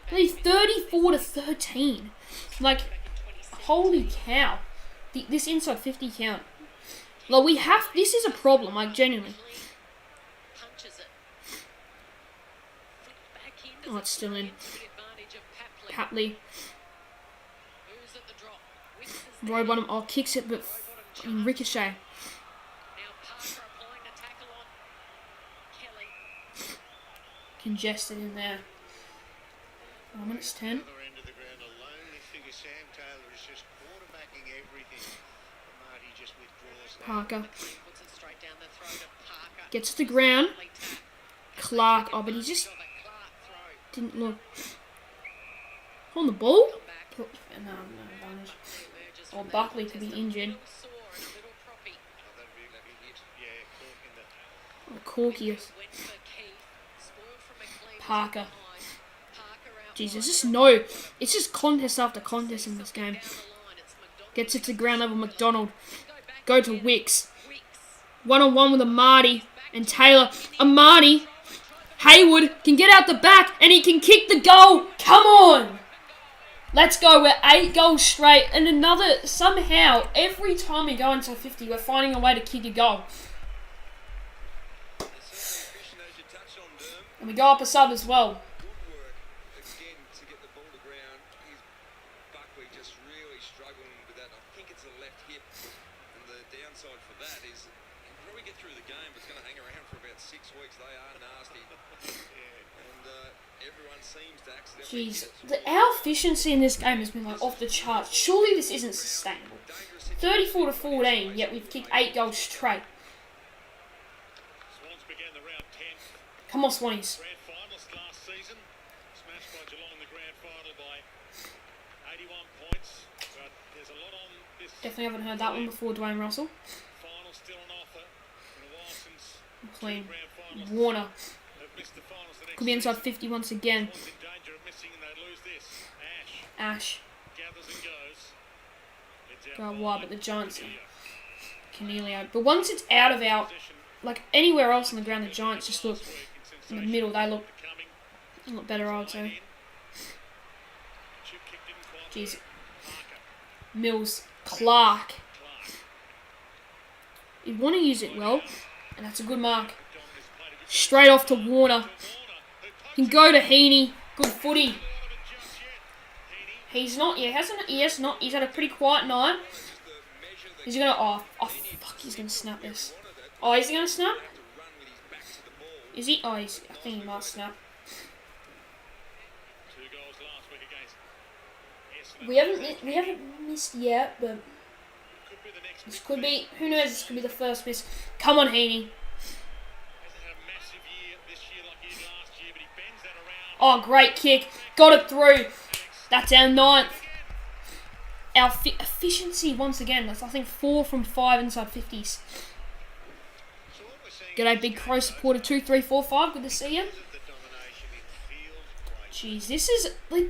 Hey, 34-13. Like, holy cow. This inside 50 count. Like, this is a problem, like, genuinely. Oh, it's still in. Patley. Row bottom. Oh, kicks it, but ricochet. Congested in there. 1 minute 10. Parker. Gets to the ground. Clark. Oh, but he just didn't look. On the ball? No advantage. Or Buckley could be injured. Oh, Corkius. Parker. Jesus, it's just contest after contest in this game. Gets it to ground level, McDonald. Go to Wicks. 1-on-1 with Amati and Taylor. Amati. Hayward can get out the back and he can kick the goal. Come on. Let's go. We're 8 goals straight. And somehow, every time we go into 50, we're finding a way to kick a goal. And we go up a sub as well. Jeez, our efficiency in this game has been like off the charts. Surely this isn't sustainable. 34-14, yet we've kicked 8 goals straight. Swans began the round 10. Come on, Swannies. Grand finalist last season. Smashed by Geelong in the grand final by 81 points. But there's a lot on this. Definitely haven't heard that one before, Dwayne Russell. Final still on offer. In a while since McLean. grand finalists Warner. have missed the finals the next Could be inside 50 once again. Swans in danger of missing and they lose this. Ash. Gathers and goes. It's Go out wide, but the Giants. Canelio. But once it's out of our, like anywhere else on the ground, the Giants just look in the middle. They look a lot better, I would say. Jeez. Mills. Clark. You want to use it well, and that's a good mark. Straight off to Warner. Can go to Heaney. Good footy. He's not. Yeah, hasn't. He has not. He's had a pretty quiet night. He's gonna. Oh, fuck! He's gonna snap this. Oh, is he gonna snap? Is he? Oh, I think he might snap. We haven't missed yet, but this could be. Who knows? This could be the first miss. Come on, Heaney. Oh, great kick. Got it through. That's our 9th. Our efficiency, once again, that's I think 4 from 5 inside 50s. G'day, Big Crow supporter 2345. Good to see you. The domination in field play. Jeez,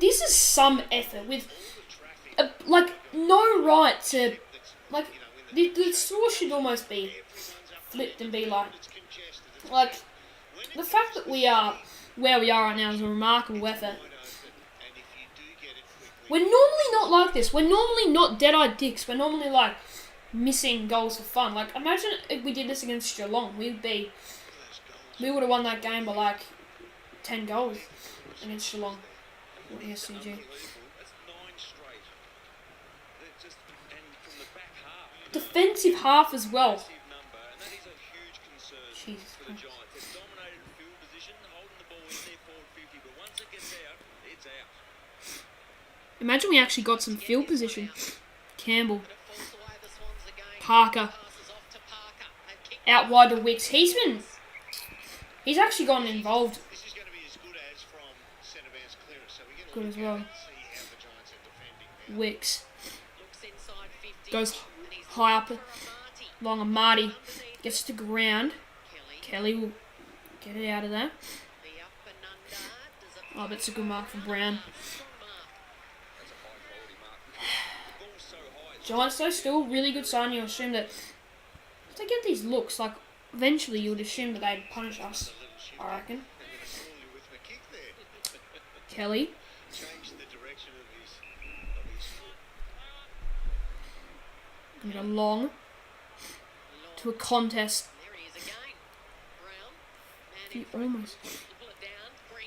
this is some effort with no right to the score should almost be flipped and be like the fact that we are where we are right now is a remarkable effort. We're normally not like this. We're normally not dead-eyed dicks. We're normally like missing goals for fun. Like imagine if we did this against Geelong, we would have won that game by like 10 goals against Geelong or SCG. Defensive half as well. Jesus Christ. Imagine we actually got some field position. Campbell. Parker. Out wide to Wicks. He's actually gotten involved. This is going to be as good as from centre bounce clearance. So we're Good going as to well. see how the Giants are defending now. Wicks. Goes high up along a Marty. Gets to ground. Kelly will get it out of there. Oh, but it's a good mark for Brown. Giants though, still really good sign. You assume that if they get these looks, like eventually you would assume that they'd punish us. I reckon. Kelly. Change the direction of his And a long to a contest.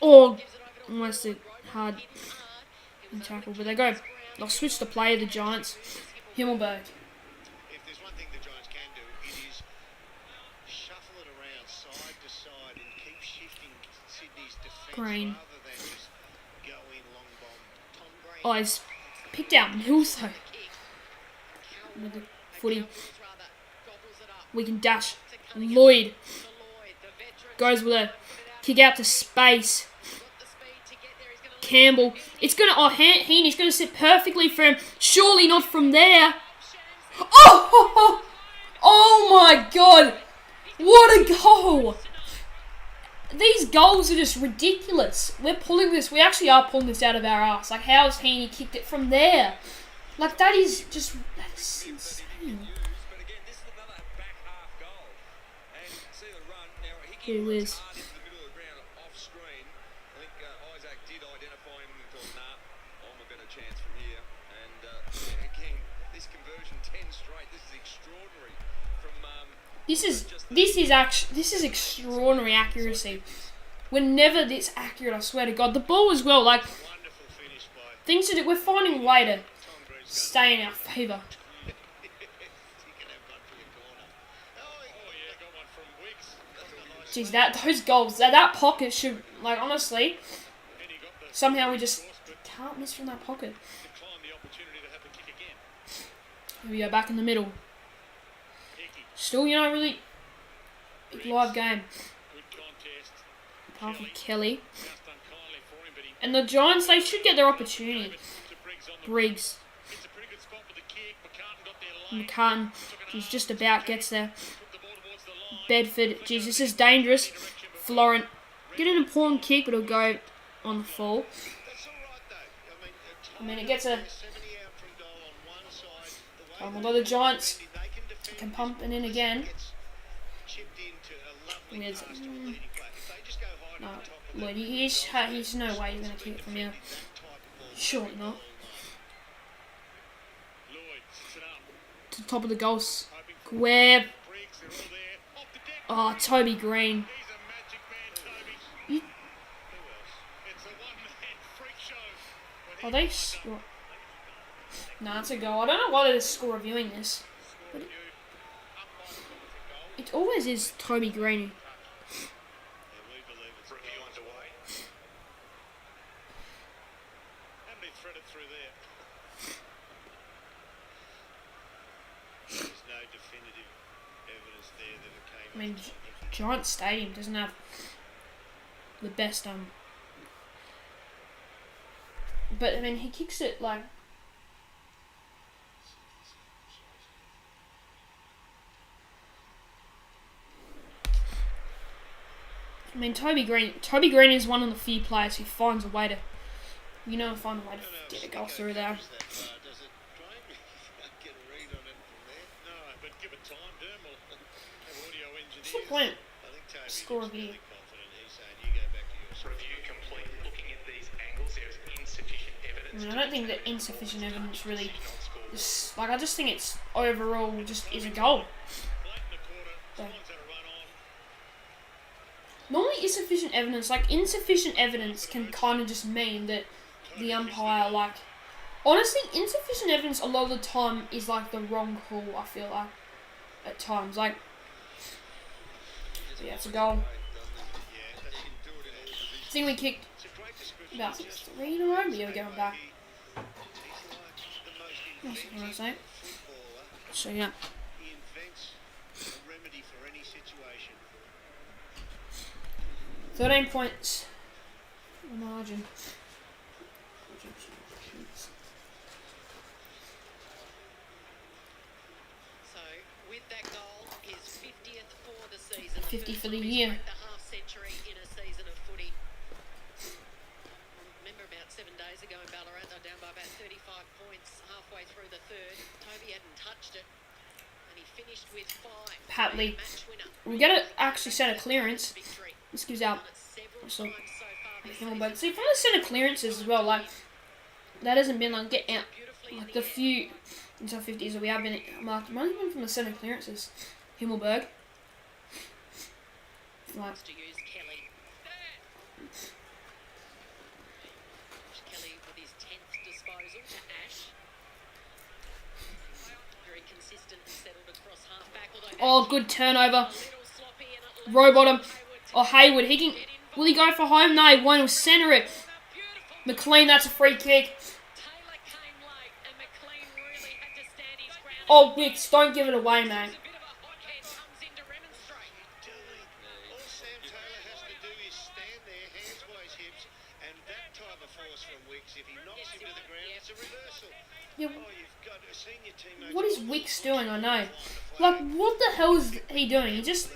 Almost a hard tackle, but they go. They'll switch the play of the Giants. Himmelberg. If there's one thing the Giants can do, it is shuffle it around side to side and keep shifting Sydney's defence Green. rather than just go in long bomb. Tom Green. Oh, he's picked out Mills though. With the footy. We can dash. Lloyd goes with a kick out to space. Campbell. It's going to... Oh, Heaney's going to sit perfectly for him. Surely not from there. Oh! Oh my God. What a goal. These goals are just ridiculous. We're pulling this... We actually are pulling this out of our ass. Like, how has Heaney kicked it from there? Like, that is just... That is insane. Here it is. This is extraordinary accuracy. We're never this accurate, I swear to God. The ball as well, like things to do. We're finding a way to stay in our favour. Jeez, those goals, that pocket should, like, honestly, somehow we just can't miss from that pocket. Here we go, back in the middle. Still, really big live game. Apart from Kelly. And the Giants, they should get their opportunity. Briggs. McCartan, he's just about gets there. Bedford, jeez, this is dangerous. Florent, get an important kick, but it'll go on the fall. I mean, it gets a... although the Giants can pump it in again. No, Lloyd, he's no way he's going to kick it from here. Surely not. To the top of the goals. Webb. Oh, Toby Green. Are they score? No, it's a goal. I don't know why they're score reviewing this. But it always is Toby Green. I mean, Giant Stadium doesn't have the best but I mean, he kicks it like I mean, Toby Green is one of the few players who finds a way to, find a way to get a goal through there. What's the point? Score of here. I don't think that insufficient evidence really. I just think it's overall just is a goal. So. Normally, insufficient evidence can kind of just mean that the umpire, honestly, insufficient evidence a lot of the time is the wrong call. I feel like at times, so yeah, it's a goal. I think we kicked about 3 in a row. Yeah, we're going back. That's what I say. So yeah. 13 points. The margin. So with that goal, his 50th for the season. 50 for the year. The half century in a season of footy. Remember about 7 days ago in Ballarat, they were down by about 35 points halfway through the third. Toby hadn't touched it. And he finished with 5. Patley. We're going to actually set a clearance. This gives out so Himmelberg. See, from the centre clearances as well, that hasn't been get out the few into 50s that we have been marked. Only been from the centre clearances. Himmelberg. To use Kelly. Kelly with his 10th disposal to Ash. Very consistent and settled across half back. Oh, good turnover. Row bottom. Oh, Hayward. Will he go for home? No, he won't. He'll centre it. McLean, that's a free kick. Oh, Wicks, don't give it away, man. Yeah, what is Wicks doing? I know. What the hell is he doing? He just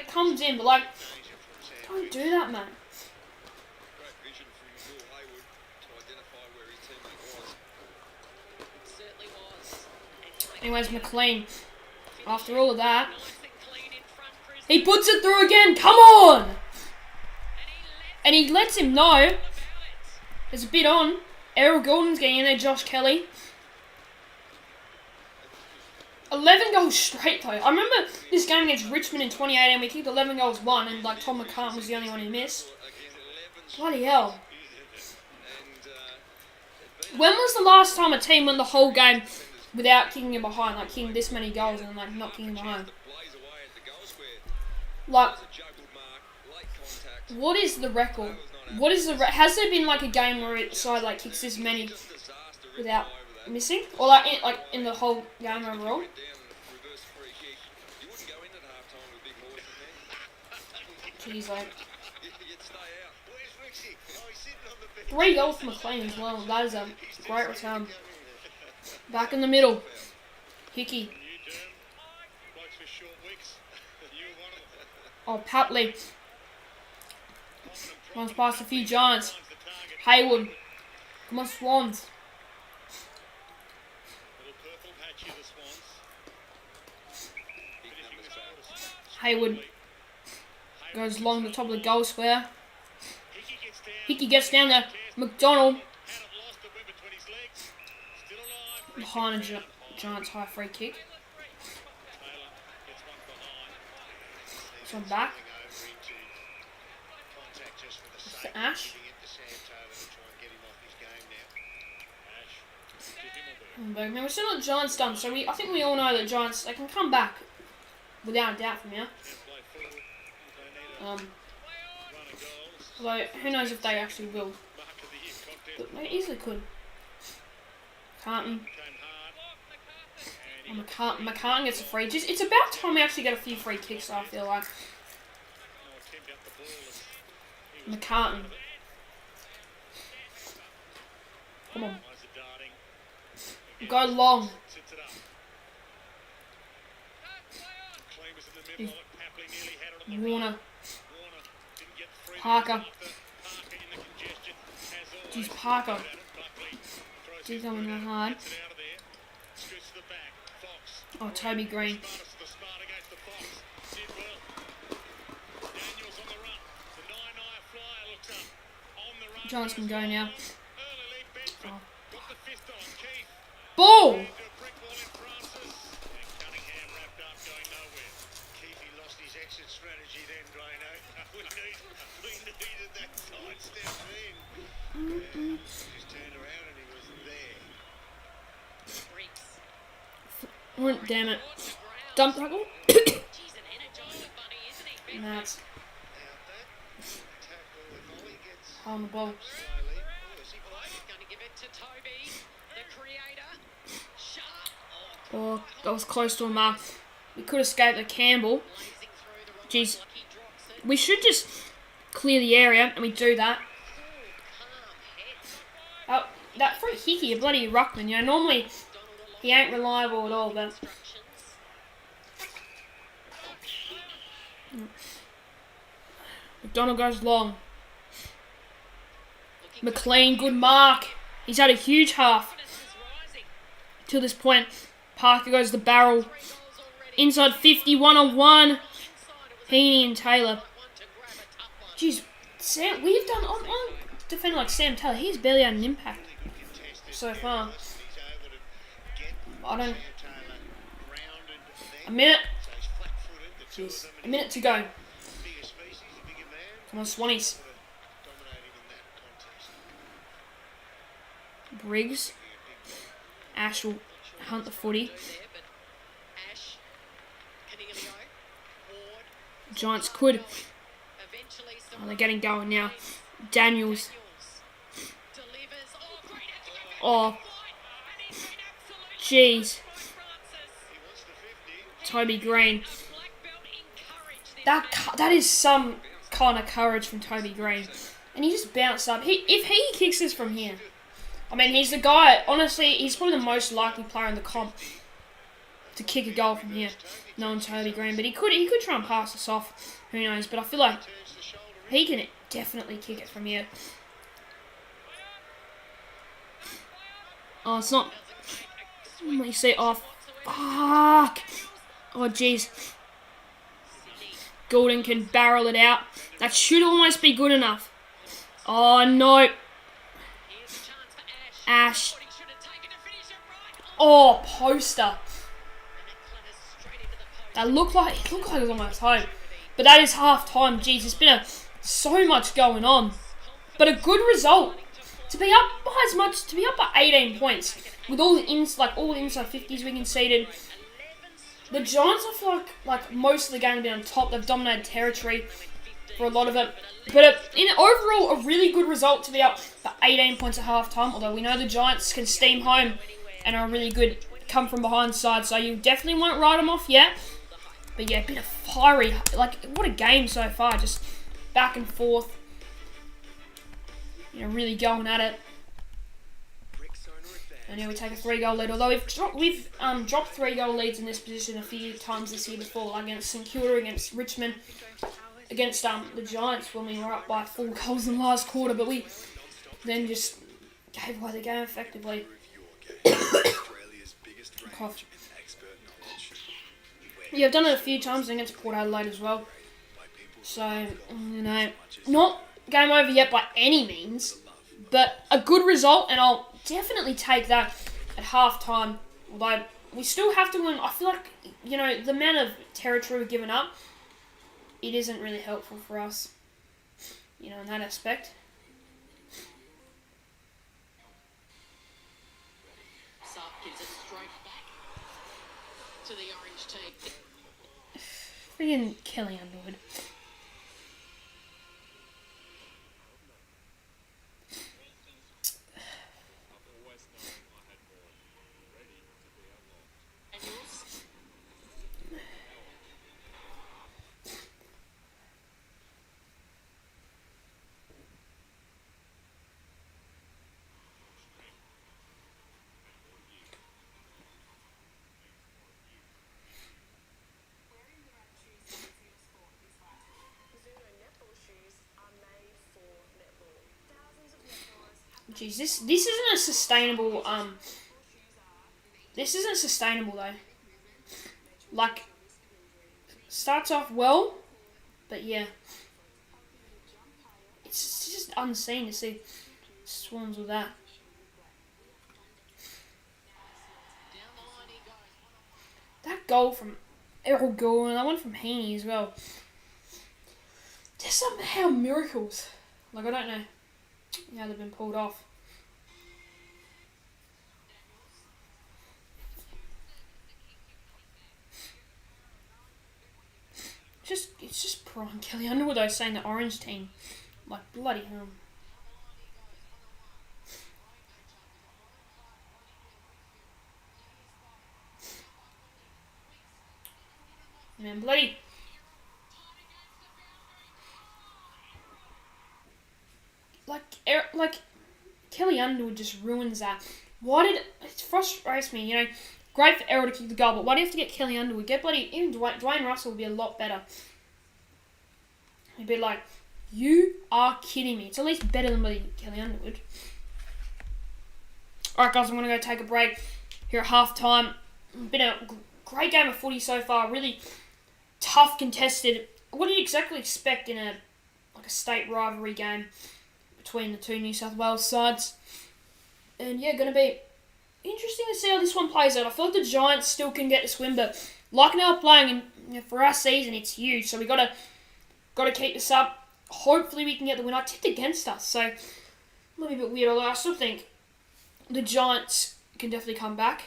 comes in, but don't do that, man. Anyways, McLean, after all of that, he puts it through again. Come on! And he lets him know there's a bit on. Errol Gordon's getting in there, Josh Kelly. 11 goals straight, though. I remember this game against Richmond in 2018. We kicked 11 goals, 1, and Tom McCartan was the only one who missed. Bloody hell. When was the last time a team won the whole game without kicking it behind, kicking this many goals and not kicking behind? What is the record? Has there been a game where a side kicks this many without missing, or in the whole game overall? Jeez, 3 goals for McLean as well. That is a great return. Back in the middle, Hickey. Oh, Patley. Runs past a few Giants. Hayward. Come on, Swans. Hayward goes along the top of the goal square. Hickey gets down there. McDonald behind a Giants high free kick. So back. It's to Ash. But we're still not Giants done, so I think we all know that Giants, they can come back without a doubt from here. Although, who knows if they actually will. But they easily could. Carton. Oh, McCartan gets a free. It's about time we actually get a few free kicks, I feel like. McCartan. Come on. Go long. Warner. Parker. Jeez, Parker. He's going that hard. Oh, Toby Green. Giants can go now. Oh. Ball! Damn it. Dump tackle? That's on the ball. Oh, that was close to a mark. We could escape the Campbell. Jeez. We should just clear the area, and we do that. Oh, that free Hickey, a bloody ruckman. You know, normally he ain't reliable at all, but... McDonald goes long. McLean, good mark. He's had a huge half. To this point, Parker goes the barrel. Inside 50, 1-on-1. Heaney and Taylor. Jeez, Sam, we've done on defender like Sam Taylor. He's barely had an impact so far. I don't. A minute. Jeez, a minute to go. Come on, Swannies. Briggs. Ash will hunt the footy. Giants could. Oh, they're getting going now. Daniels. Oh. Jeez. Toby Green. That is some kind of courage from Toby Green. And he just bounced up. If he kicks this from here, I mean, he's the guy, honestly, he's probably the most likely player in the comp to kick a goal from here, knowing Toby Green. But he could try and pass this off. Who knows? But I feel like he can definitely kick it from here. Oh, it's not. Let me see. Oh, fuck. Oh, jeez. Goulden can barrel it out. That should almost be good enough. Oh, no. Ash. Oh, poster. That looked like it was almost home. But that is half time. Jeez, there's been so much going on. But a good result. To be up by as much, to be up by 18 points with all the inside 50s we conceded. The Giants, I feel like most of the game have been on top. They've dominated territory for a lot of it. But in overall, a really good result to be up by 18 points at half time. Although we know the Giants can steam home and are a really good come from behind side. So you definitely won't write them off yet. But yeah, been a fiery, what a game so far. Just back and forth. You know, really going at it. And yeah, we take a 3-goal lead. Although we've dropped 3-goal leads in this position a few times this year before, like against St Kilda, against Richmond, against the Giants when we were up by 4 goals in the last quarter. But we then just gave away the game effectively. Cough. Yeah, I've done it a few times against Port Adelaide as well. So, you know, not game over yet by any means, but a good result, and I'll definitely take that at half time. Although we still have to win. I feel like, you know, the amount of territory we've given up, it isn't really helpful for us, you know, in that aspect. Gives it straight back to the orange team. Friggin' Kelly Underwood. Jeez, this isn't a sustainable. This isn't sustainable though. Like, starts off well, but yeah, it's just unseen to see Swans with that. That goal from Errol Gould and that one from Heaney as well. Just somehow miracles. Like, I don't know how they've been pulled off. It's just prime Kelly Underwood though saying the orange team. Like, bloody hell. Man, bloody. Like Kelly Underwood just ruins that. Why did it frustrates me? Great for Errol to kick the goal, but why do you have to get Kelly Underwood? Get bloody even Dwayne Russell would be a lot better. He'd be like, you are kidding me. It's at least better than bloody Kelly Underwood. Alright guys, I'm going to go take a break here at half time. Been a great game of footy so far. Really tough, contested. What do you exactly expect in a state rivalry game between the two New South Wales sides? And yeah, going to be interesting to see how this one plays out. I feel like the Giants still can get this win, but like now playing, and for our season, it's huge. So we got to keep this up. Hopefully we can get the win. I tipped against us, so it might be a bit weird. Although I still think the Giants can definitely come back.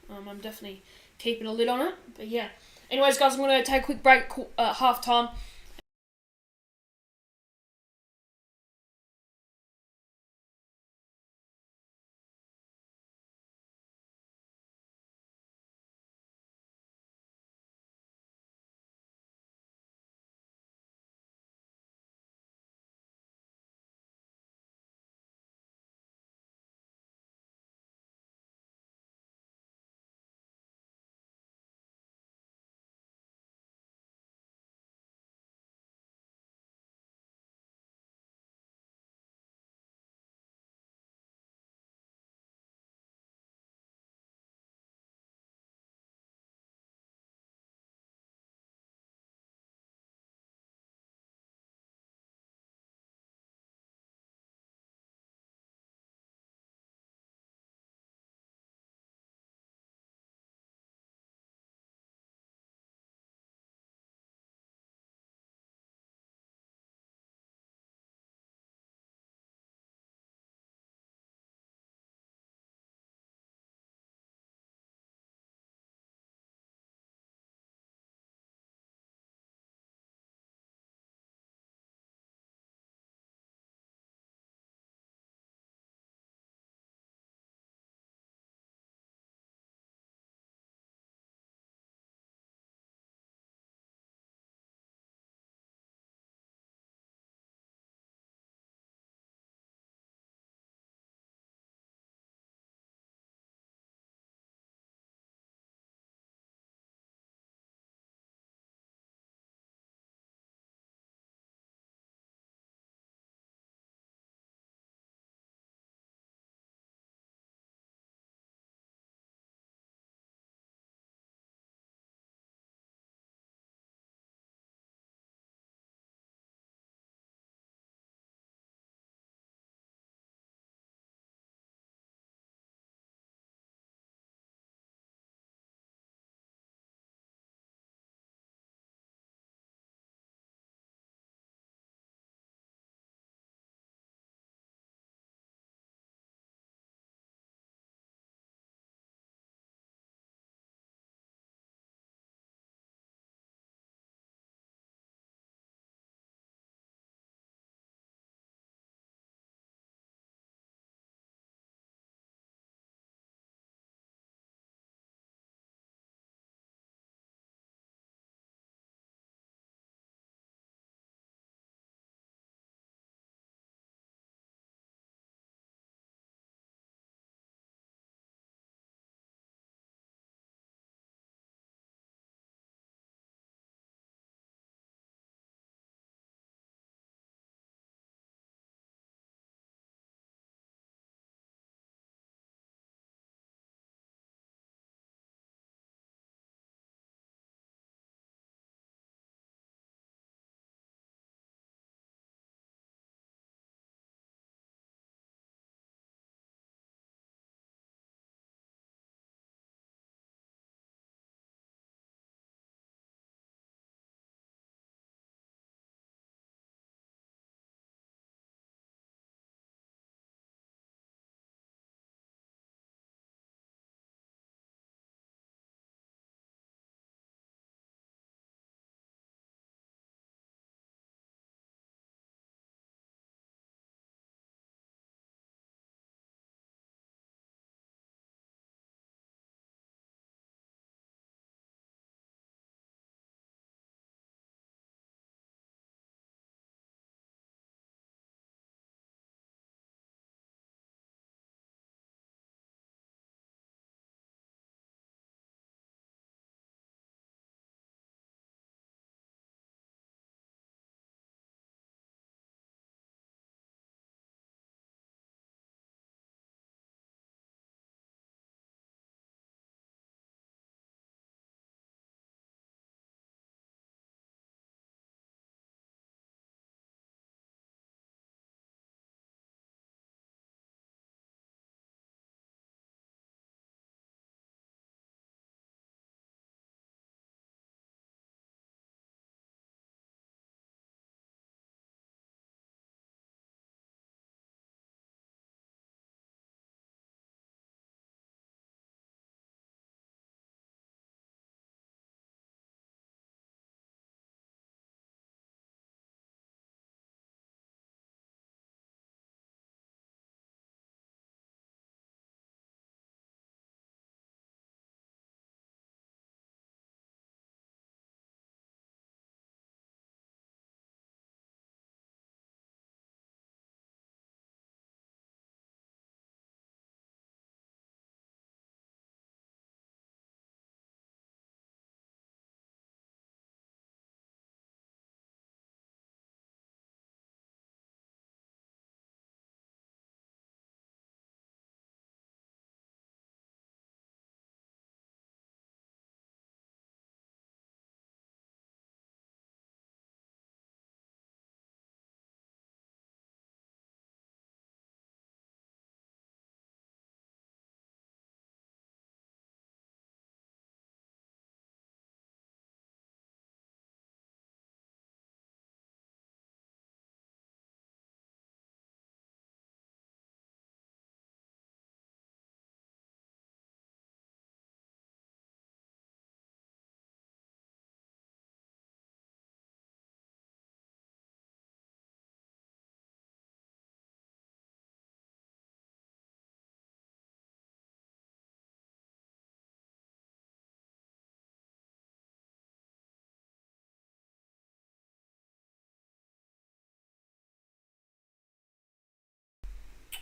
I'm definitely keeping a lid on it. But yeah. Anyways, guys, I'm going to take a quick break at half time.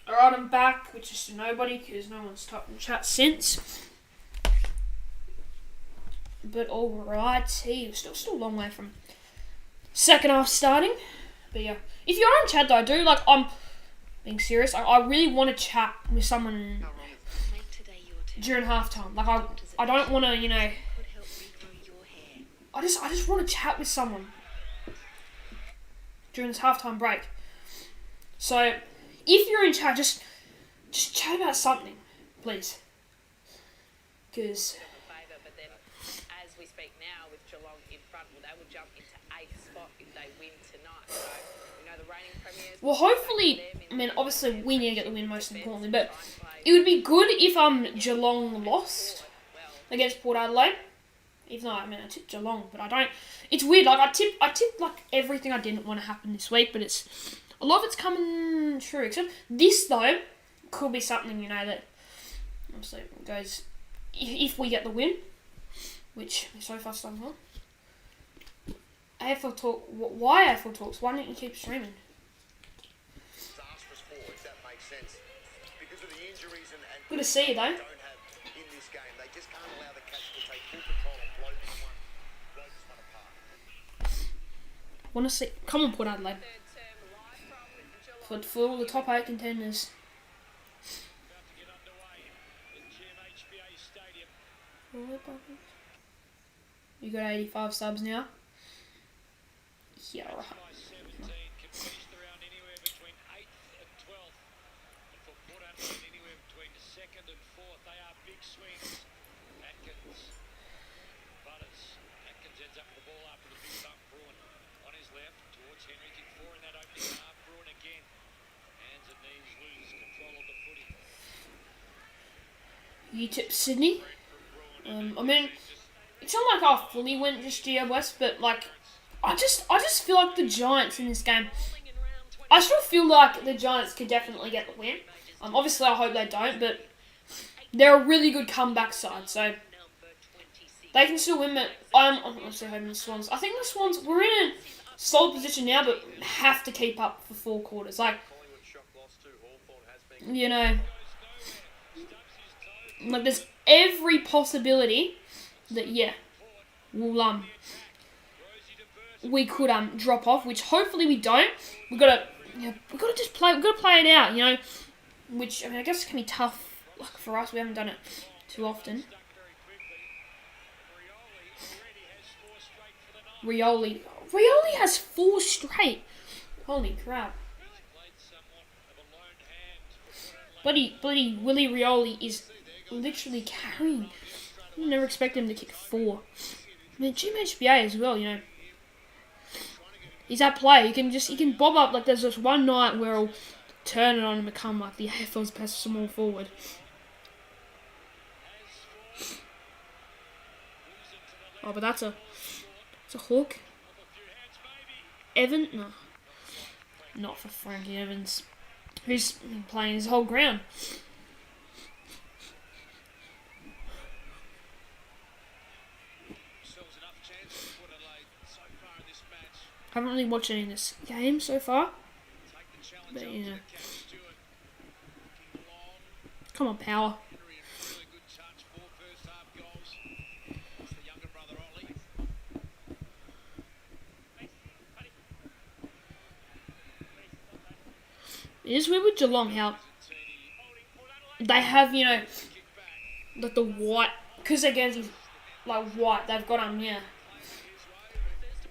Alright, I'm back, which is to nobody because no one's typed in the chat since. But alrighty, we're still a long way from second half starting. But yeah, if you are in chat though, I'm being serious. I really want to chat with someone during halftime. Like I don't want to, I just want to chat with someone during this halftime break. So if you're in chat, just chat about something, please. Because But then, as we speak now, with Geelong in front, they will jump into 8th spot if they win tonight. So, the reigning premiers. well, hopefully, I mean, obviously we need to get the win most importantly, but it would be good if Geelong lost against Port Adelaide. Even though, I tipped Geelong, but I don't. It's weird. Like I tipped like everything I didn't want to happen this week, but a lot of it's coming true. Except this though could be something that obviously goes if we get the win, which so far so well. AFL talk. Why AFL talks? Why don't you keep streaming? Disastrous forwards, that makes sense. Because of the injuries and Good to see you though. don't have in this game, they just can't allow the Cats to take full control and blow this one apart. Want to see? Come on, Port Adelaide. For all the top 8 contenders. About to get underway at GMHBA Stadium. You got 85 subs now. Yeah, right. By 17 can finish the round anywhere between 8th and 12th. And for Port Adelaide, anywhere between 2nd and 4th. They are big swings. Atkins, Butters. Atkins ends up with the ball after the big bump. Bruin on his left towards Henry. Kick 4 in that opening half. Bruin again. Hands and knees loose. Control of the footy. You tipped Sydney. It's not like I fully went just GWS, but I just feel like the Giants in this game. I still feel like the Giants could definitely get the win. Obviously, I hope they don't, but they're a really good comeback side, so they can still win. But I'm obviously hoping the Swans. I think the Swans, we're in a solid position now, but have to keep up for 4 quarters. There's every possibility that we could drop off, which hopefully we don't. We gotta just play. We gotta play it out, Which I guess can be tough for us. We haven't done it too often. Rioli has 4 straight. Holy crap! Bloody Willie Rioli is literally carrying. I never expect him to kick 4. GMHBA as well, He's that player. He can bob up. There's this one night where he'll turn it on and become the AFL's best small forward. Oh, but that's a hook. Evan? No. Not for Frankie Evans, who's been playing his whole ground. I haven't really watched any of this game so far. But, Come on, power. It is weird with Geelong how they have, the white, because they're Guernsey, white, they've got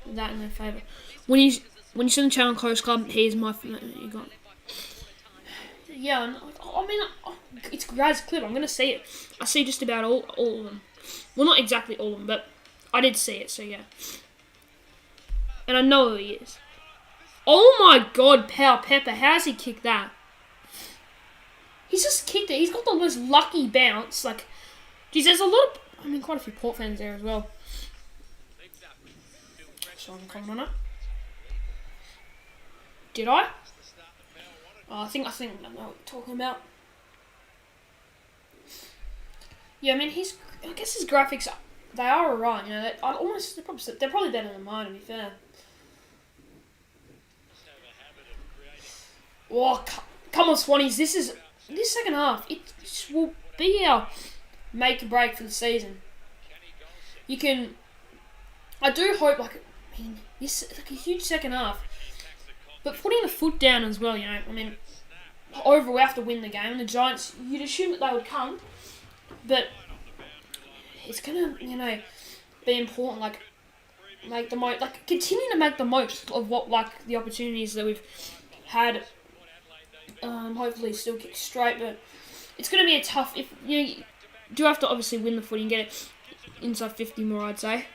that in their favour. When you see the Channel Coast Club, he's my you got. Yeah, it's Grad's clip. I'm gonna see it. I see just about all of them. Well, not exactly all of them, but I did see it. So yeah, and I know who he is. Oh my God, Power Pepper! How's he kicked that? He's just kicked it. He's got the most lucky bounce. Geez, there's a lot of, quite a few Port fans there as well. So I'm coming on it. Did I? Oh, I think I know what you're talking about. Yeah, I guess his graphics, they are alright. They're probably better than mine, to be fair. Oh, Come on, Swannies. This second half. It will be our make or break for the season. You can. I do hope, like, I mean, this like a huge second half, but putting the foot down as well. You know, I mean, overall we have to win the game. And the Giants, you'd assume that they would come, but it's gonna, be important. Like, make the most, like, continue to make the most of what, like, the opportunities that we've had. Hopefully still kick straight, but it's gonna be a tough. If you do have to obviously win the footy and get it inside 50 more, I'd say.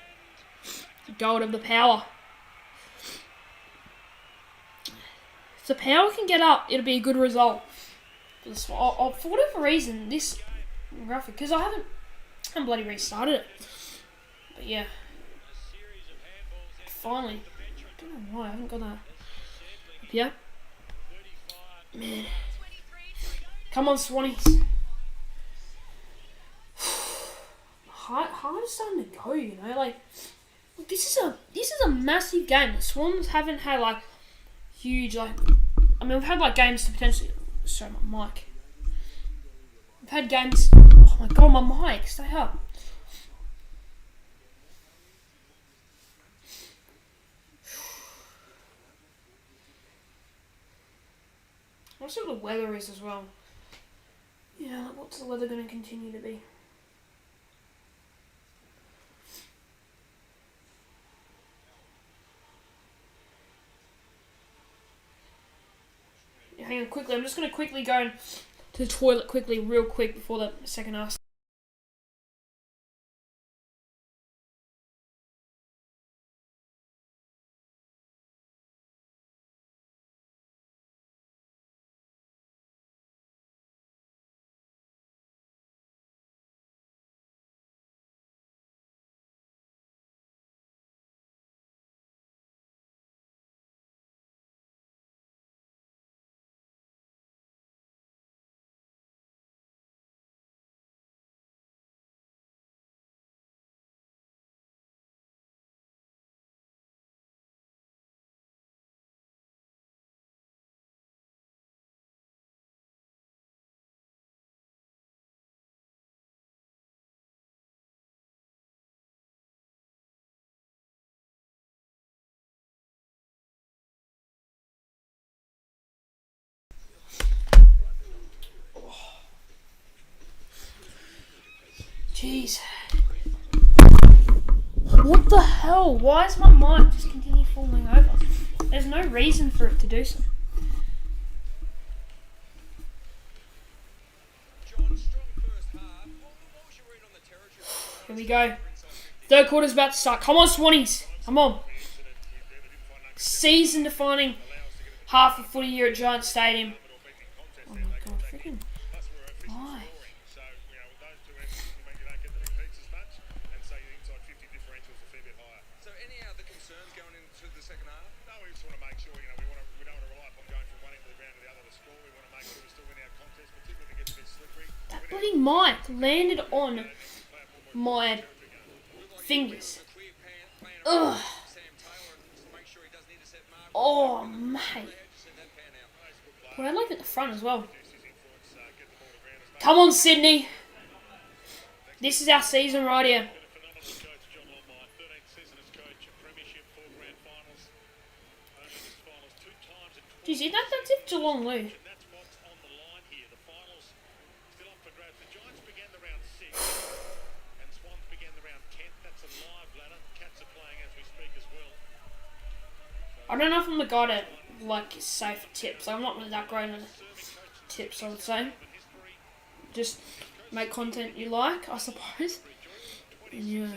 Gold of the power. If the power can get up, it'll be a good result. For whatever reason, this graphic, because I haven't bloody restarted it. But yeah. Finally. I don't know why I haven't got that up here. Man. Come on, Swannies. Heart is starting to go, like this is a massive game. The Swans haven't had like huge, like, I mean, we've had like games to potentially, sorry, my mic. We've had games, oh my god, my mic, stay up. I want to see what the weather is as well. Yeah, like, what's the weather going to continue to be? Hang on quickly, I'm just going to quickly go to the toilet real quick before the second half. Jeez. What the hell? Why is my mic just continue falling over? There's no reason for it to do so. Here we go. Third quarter's about to start. Come on, Swannies. Come on. Season defining half a footy here at Giant Stadium. Oh my god, freaking. Why? That bloody mic landed on my fingers. Ugh. Oh, mate. Well, I like it at the front as well. Come on, Sydney. This is our season right here. Geez, that's if Geelong lose. I don't know if I'm the guy to like safe tips. I'm not really that great at tips, I would say. Just make content you like, I suppose. Yeah.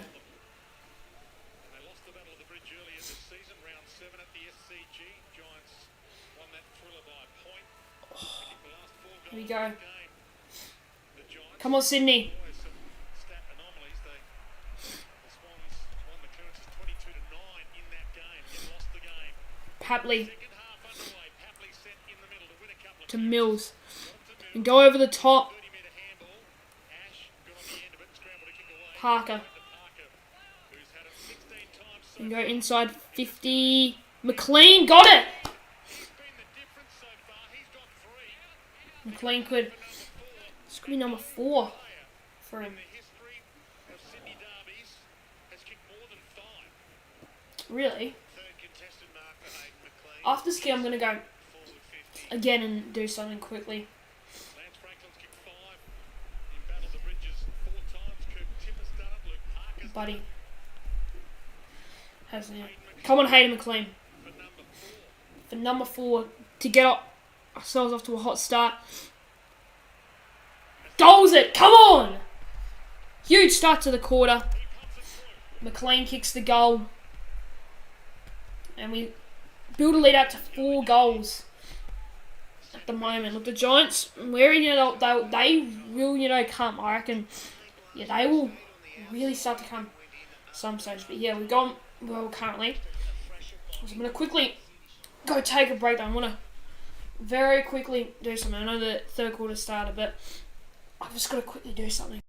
Here we go. Come on, Sydney. Papley to Mills and go over the top. Parker and go inside 50. McLean got it. McLean could. This could be number 4 for him. The history of Sydney derbies has kicked more than 5. Really? Third contested mark for Hayden McLean. After ski, I'm going to go Forward 50. again and do something quickly. Lance Franklin's kicked 5. In Battle of the Bridges 4 times. Kirk Tipper's done it. Luke Parker's Buddy. done Hasn't it. it? Hayden McLean Come on, Hayden McLean. for number 4. For number 4 to get ourselves off to a hot start. Goals it! Come on! Huge start to the quarter. McLean kicks the goal. And we build a lead out to 4 goals at the moment. Look, the Giants, they will, come. I reckon, they will really start to come some stage. But yeah, we've gone well currently. So I'm going to quickly go take a break. I want to very quickly do something. I know the third quarter started, but I've just got to quickly do something.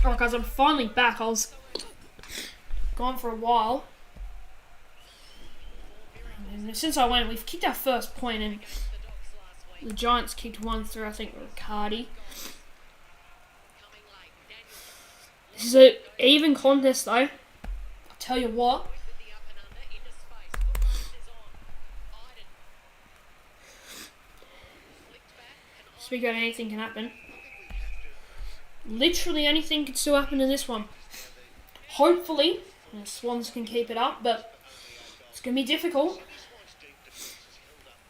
Alright guys, I'm finally back. I was gone for a while. And since I went, we've kicked our first point, and the Giants kicked one through, I think, Riccardi. This is an even contest though. I'll tell you what. Speaking of anything can happen. Literally anything could still happen in this one. Hopefully, the Swans can keep it up, but it's going to be difficult.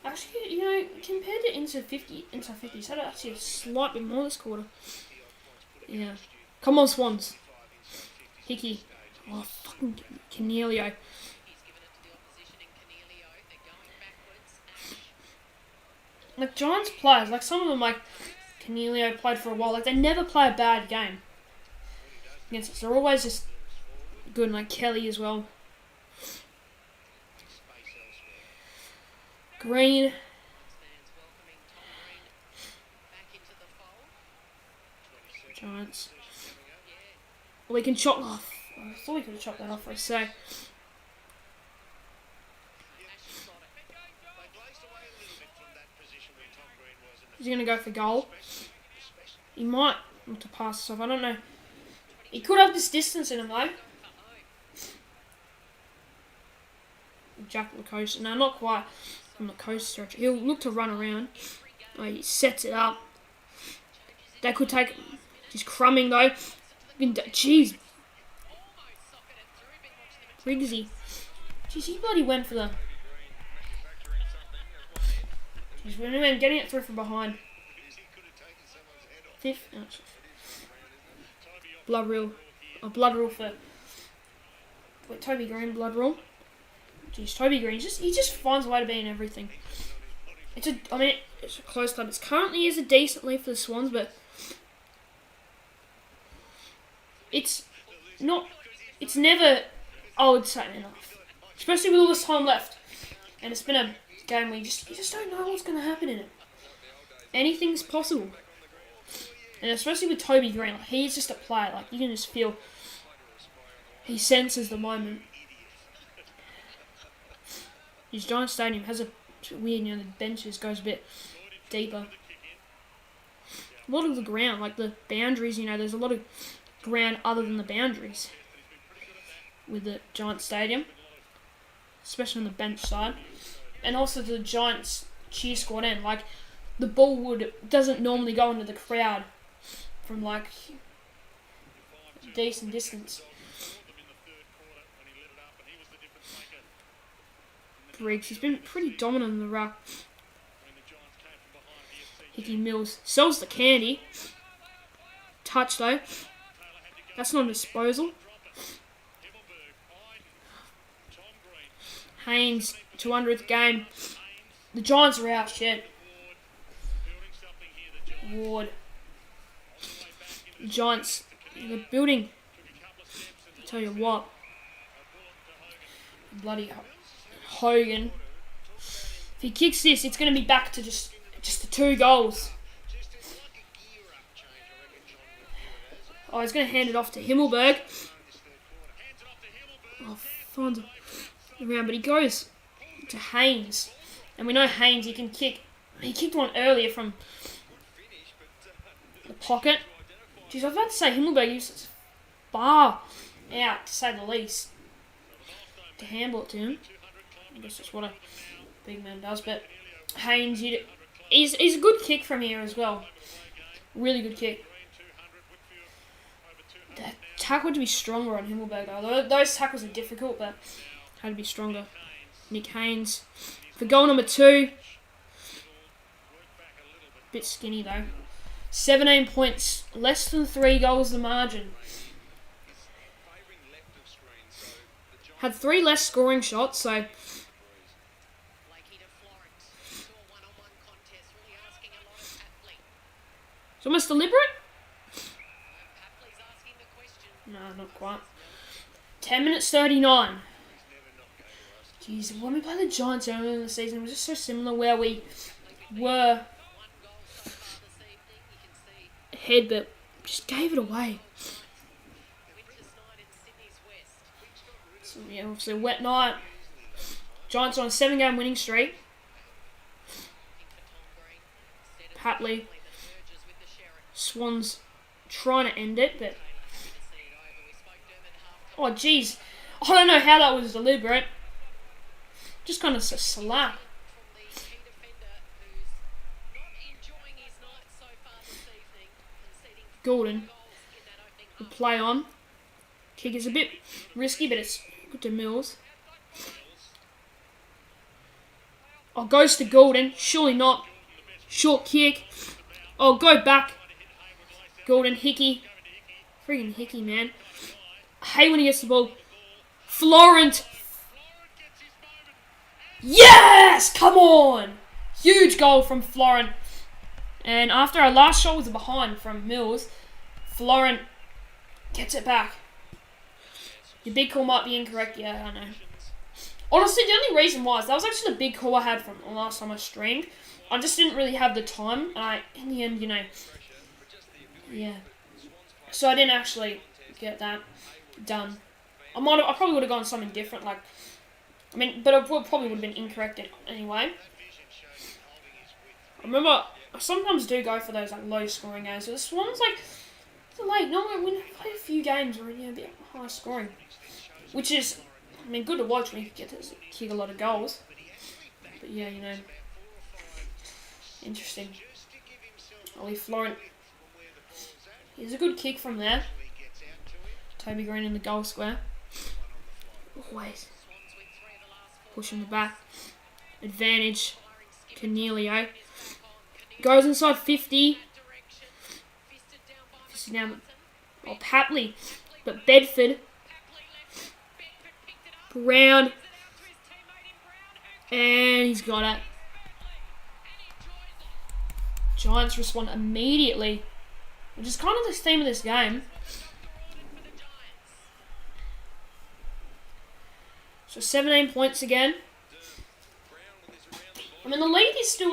Actually, you know, compared to inside 50, so actually a slight bit more this quarter. Yeah. Come on, Swans. Hickey. Oh, fucking Canelio. Like, Giants players, like some of them, like Canelio played for a while, like they never play a bad game against us. They're always just good, and like Kelly as well. Green. Giants. We can chop off. I thought we could have chopped that off for a sec. He's going to go for goal. He might want to pass this off. I don't know. He could have this distance in him though. Jack Lacoste. No, not quite from the coast stretch. He'll look to run around. Oh, he sets it up. That could take... He's crumbing though. Jeez. Riggsy. Jeez, he bloody went for the... Jeez, we're getting it through from behind. Fifth. Oh, blood rule. Oh, blood rule for... Wait, Toby Green, blood rule. Jeez, Toby Green, he just finds a way to be in everything. It's a close club. It's currently is a decent lead for the Swans, but it's never, I would say, enough. Especially with all this time left. And it's been a game where you just don't know what's going to happen in it. Anything's possible. And especially with Toby Green, like, he's just a player. Like, you can just feel he senses the moment. His Giant Stadium has a weird, you know, the benches goes a bit deeper. A lot of the ground, like the boundaries, you know, there's a lot of ground other than the boundaries with the Giant Stadium, especially on the bench side, and also the Giants cheer squad end. Like the ball doesn't normally go into the crowd from like a decent distance. Briggs, he's been pretty dominant in the ruck. Hickey Mills sells the candy. Touch though. That's not a disposal. Haynes, 200th game. The Giants are out, shit. Ward. The Giants, they're building. I'll tell you what. Bloody Hogan. If he kicks this, it's going to be back to just the 2 goals. Oh, he's going to hand it off to Himmelberg. Oh, finds around, but he goes to Haynes. And we know Haynes, he can kick. He kicked one earlier from the pocket. Jeez, I was about to say Himmelberg is far out, to say the least, to handball it to him. I guess that's what a big man does, but Haynes, he's a good kick from here as well. Really good kick. The tackle had to be stronger on Himmelberg though. Those tackles are difficult, but had to be stronger. Nick Haynes for goal number 2. Bit skinny though. 17 points, less than 3 goals the margin. Had 3 less scoring shots, so it's almost deliberate? No, not quite. 10 minutes 39. Jeez, when we played the Giants earlier in the season, it was just so similar where we were ahead, but just gave it away. yeah, obviously a wet night. Giants are on a 7-game winning streak. Hatley. Swans trying to end it, but... Oh, jeez. I don't know how that was deliberate. Just kind of a slap. Gordon will play on. Kick is a bit risky, but it's good to Mills. Oh, goes to Gordon. Surely not. Short kick. Oh, go back. Gordon, Hickey. Friggin' Hickey, man. I hate when he gets the ball. Florent. Yes! Come on! Huge goal from Florent. And after our last shot was a behind from Mills, Florent gets it back. Your big call might be incorrect. Yeah, I know. Honestly, the only reason was that was actually the big call I had from the last time I streamed. I just didn't really have the time, and in the end, yeah. So I didn't actually get that done. I probably would have gone something different, but it probably would have been incorrect anyway. I remember I sometimes do go for those low scoring games. So the Swans it's late. Normally we play a few games where a bit high scoring, which is good to watch when you get to kick a lot of goals. But yeah, interesting. Ollie Florent. Here's a good kick from there. Toby Green in the goal square. Always pushing the back. Advantage. Cornelio. Goes inside 50. 50 down. Oh, Papley. But Bedford. Brown. And he's got it. Giants respond immediately. Which is kind of the theme of this game. So 17 points again. The lead is still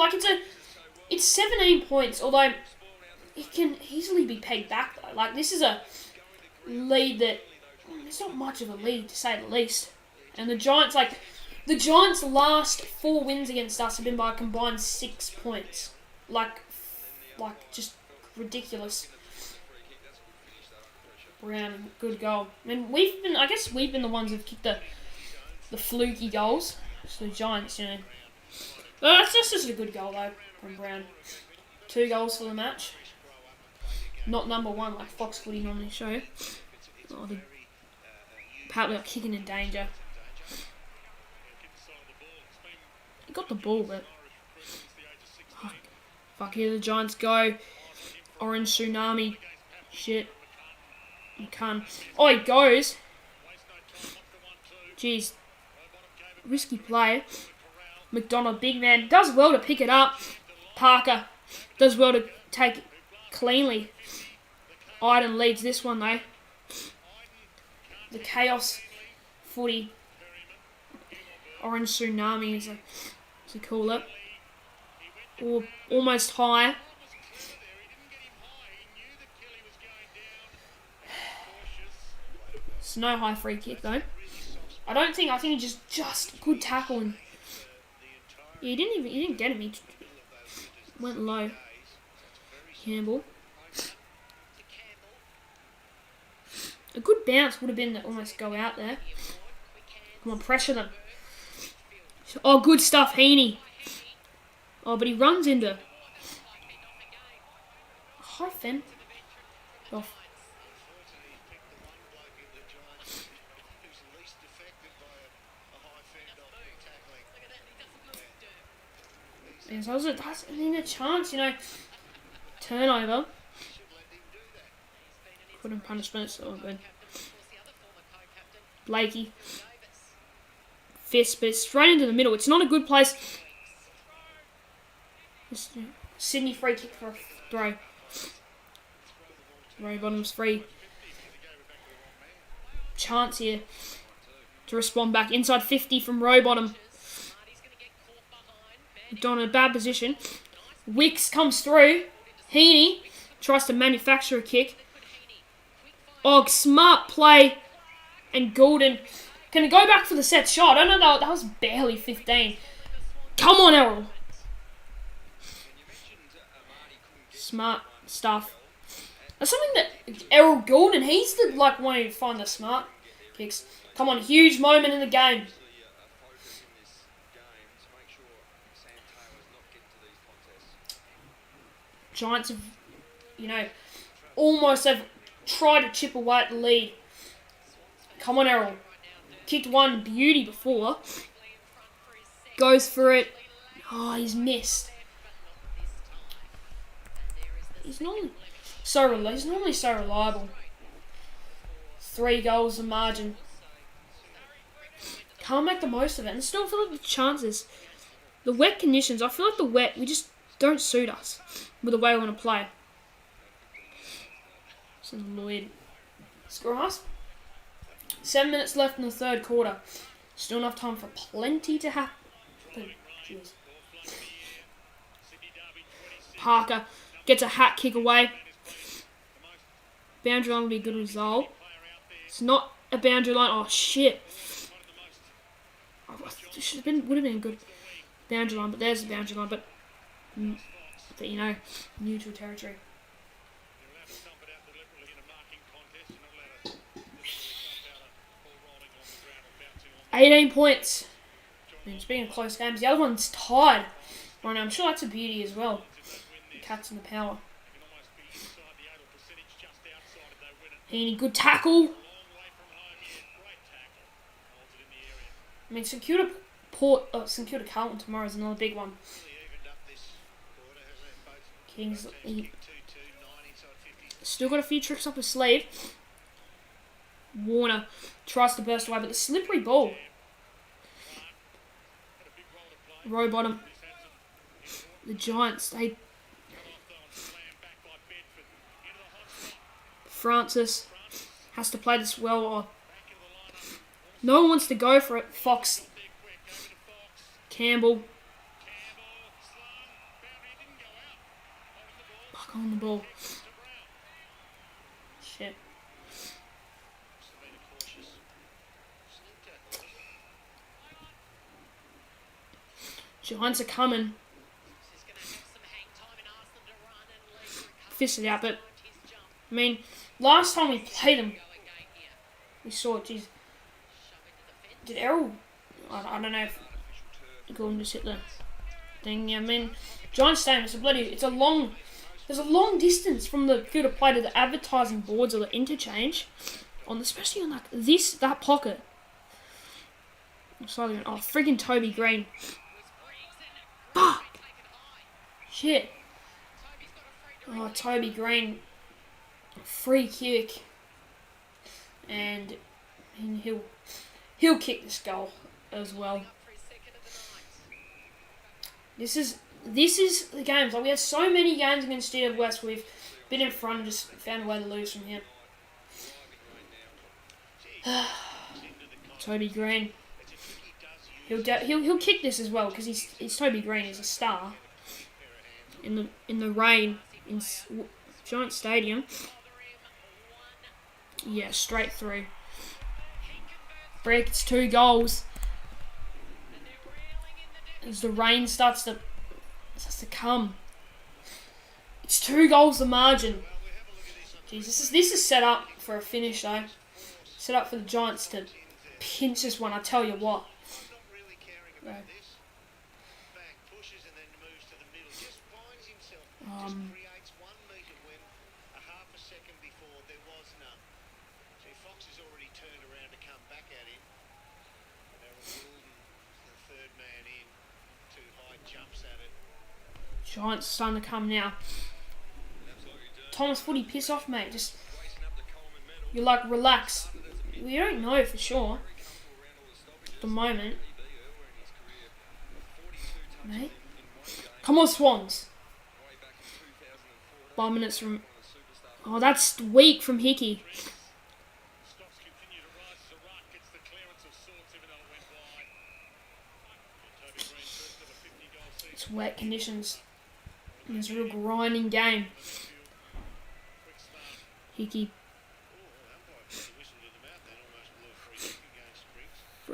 it's 17 points, although it can easily be pegged back though. This is a lead that it's not much of a lead to say the least. And the Giants last 4 wins against us have been by a combined 6 points. Just ridiculous. Brown, good goal. I guess we've been the ones who've kicked the fluky goals. So the Giants, That's just a good goal though from Brown. 2 goals for the match. Not number 1 like Fox Footy normally show. Oh, apparently kicking in danger. He got the ball, but fuck, here the Giants go. Orange tsunami. Shit. You can't. Oh, he goes. Jeez. Risky play. McDonald, big man, does well to pick it up. Parker does well to take it cleanly. Iden leads this one though. The chaos footy. Orange tsunami is to call it. Or almost high. It's no high free kick though. I think he just good tackling. Yeah, he didn't get him. He went low. Campbell. A good bounce would have been to almost go out there. Come on, pressure them. Oh, good stuff, Heaney. Oh, but he runs into high fence. Off. Yeah, so that's a chance, turnover. Couldn't punishment, it's all good. Blakey. Fist, but it's straight into the middle. It's not a good place. Sydney free kick for a throw. Row bottom's free. Chance here to respond back. Inside 50 from row bottom. Don in a bad position. Wicks comes through. Heaney tries to manufacture a kick. Oh, smart play. And Gordon Can he go back for the set shot? I don't know, that was barely 15. Come on, Errol. Smart stuff. That's something that Errol Goulden, he's the one who find the smart kicks. Come on, huge moment in the game. Giants have, almost have tried to chip away at the lead. Come on, Errol. Kicked one beauty before. Goes for it. Oh, he's missed. He's normally so reliable. 3 goals the margin. Can't make the most of it. And still feel like the chances. The wet conditions, I feel like the wet, we just don't suit us with the way we want to play. It's annoyed. Grass. 7 minutes left in the third quarter. Still enough time for plenty to happen. Jeez. Parker gets a hat kick away. Boundary line will be a good result. It's not a boundary line. Oh shit! Would have been a good boundary line, but there's the boundary line. But neutral territory. 18 points. Speaking of close games, the other one's tied. Right now, I'm sure that's a beauty as well. The Cats and the Power. Heaney, good tackle. I mean, St Kilda Carlton tomorrow is another big one. Kings still got a few tricks up his sleeve. Warner tries to burst away, but the slippery ball. Row bottom. The Giants, Francis has to play this well. Or no one wants to go for it. Fox. Campbell. Fuck on the ball. Shit. Giants are coming. Fisted out, but I mean, last time we played them, we saw it. Jeez, did Errol? I don't know if Gordon just hit the thing. Yeah, I mean, Giants Stadium. There's a long distance from the field of play to the advertising boards or the interchange, especially on that pocket. Friggin' Toby Green. Fuck! Shit. Oh, Toby Green. Free kick. And he'll kick this goal as well. This is the games. We have so many games against GWS. We've been in front and just found a way to lose from here. Toby Green. He'll kick this as well because he's Toby Green. He's a star in the rain in Giant Stadium. Yeah, straight through. Breaks 2 goals as the rain starts to come. It's 2 goals the margin. Jesus, this is set up for a finish though. Set up for the Giants to pinch this one. I tell you what. Right. Giants starting to come now. Thomas Footy, piss off, mate. Just you're relax. We don't know for sure at the moment. Mate. Come on, Swans. 5 minutes from... Oh, that's weak from Hickey. It's wet conditions. It's a real grinding game. Hickey.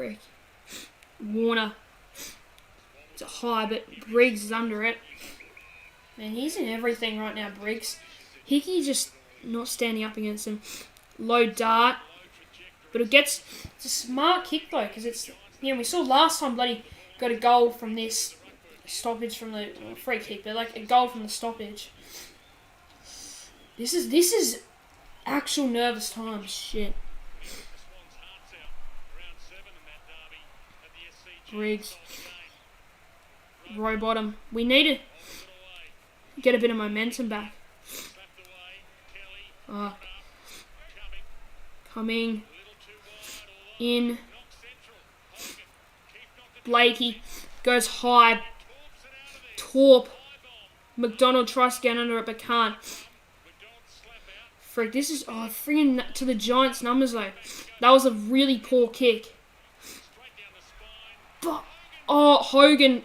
frick. Warner. It's a high, but Briggs is under it. Man, he's in everything right now, Briggs. Hickey just not standing up against him. Low dart. But it's a smart kick, though, because it's... we saw last time Bloody got a goal from this stoppage from the free kick, but like a goal from the stoppage. This is actual nervous times. Shit. Briggs. Row bottom. We need to get a bit of momentum back. Coming in. Blakey goes high. Torp. McDonald tries to get under it but can't. Frick, this is freaking to the Giants numbers though. That was a really poor kick. But Hogan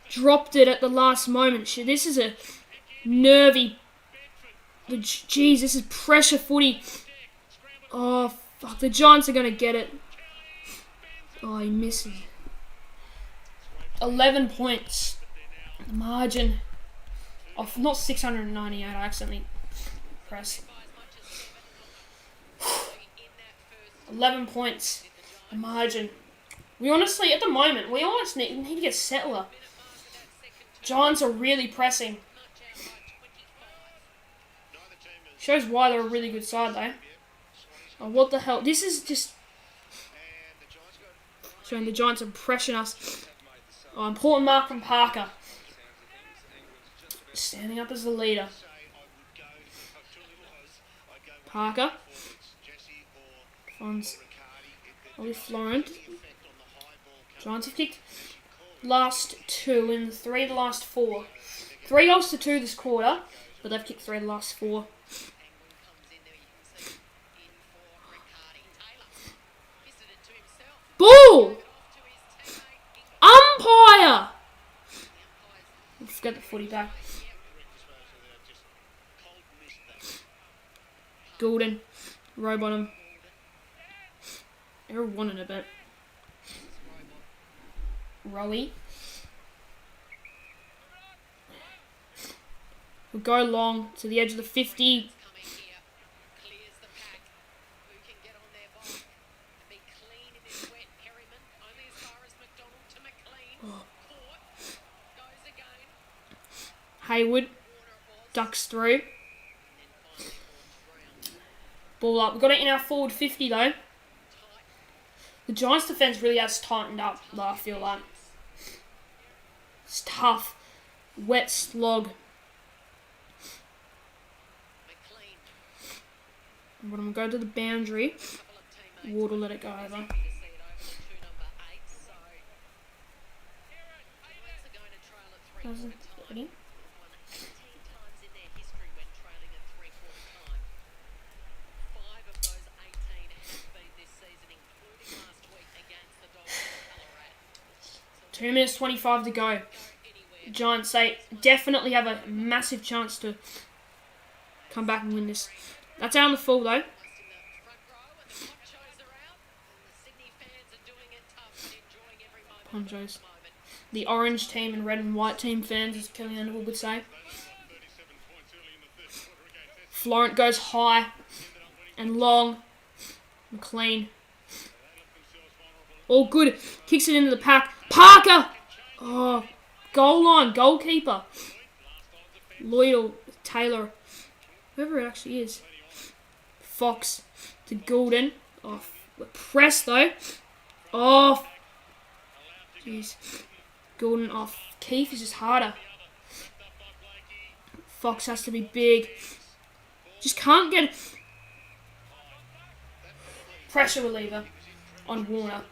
dropped it at the last moment. Shit, this is a nervy. Jeez, this is pressure footy. Oh fuck, the Giants are gonna get it. Oh, he misses. 11 points. Margin of not 698. I accidentally pressed. 11 points. Margin. We honestly, at the moment, we almost need to get Settler. Giants are really pressing. Shows why they're a really good side, though. Oh, what the hell? This is just showing the Giants are pressuring us. Oh, important mark from Parker. Standing up as the leader. Parker. Swans. Ollie Florent. Giants have kicked last 2 and 3 of the last 4. 3 goals to 2 this quarter, but they've kicked 3 of the last 4. Ball! Umpire! Let's get the footy back. Goulden. Row bottom. They're wanting a bit. Rowie. We'll go long to the edge of the 50. Hayward ducks through. Ball up. We've got it in our forward 50 though. The Giants' defence really has tightened up, though, I feel like. It's tough. Wet slog. I'm going to go to the boundary. Ward will let it go over. Two minutes 25 to go. The Giants definitely have a massive chance to come back and win this. That's out on the full though. Ponchos. The orange team and red and white team fans, as Kelly Underwood would say. Florent goes high and long. McLean. All good. Kicks it into the pack. Parker! Oh, goal line. Goalkeeper. Lloyd or Taylor. Whoever it actually is. Fox to Goulden. Oh, press though. Oh, jeez. Goulden off. Keith is just harder. Fox has to be big. Just can't get pressure reliever on Warner.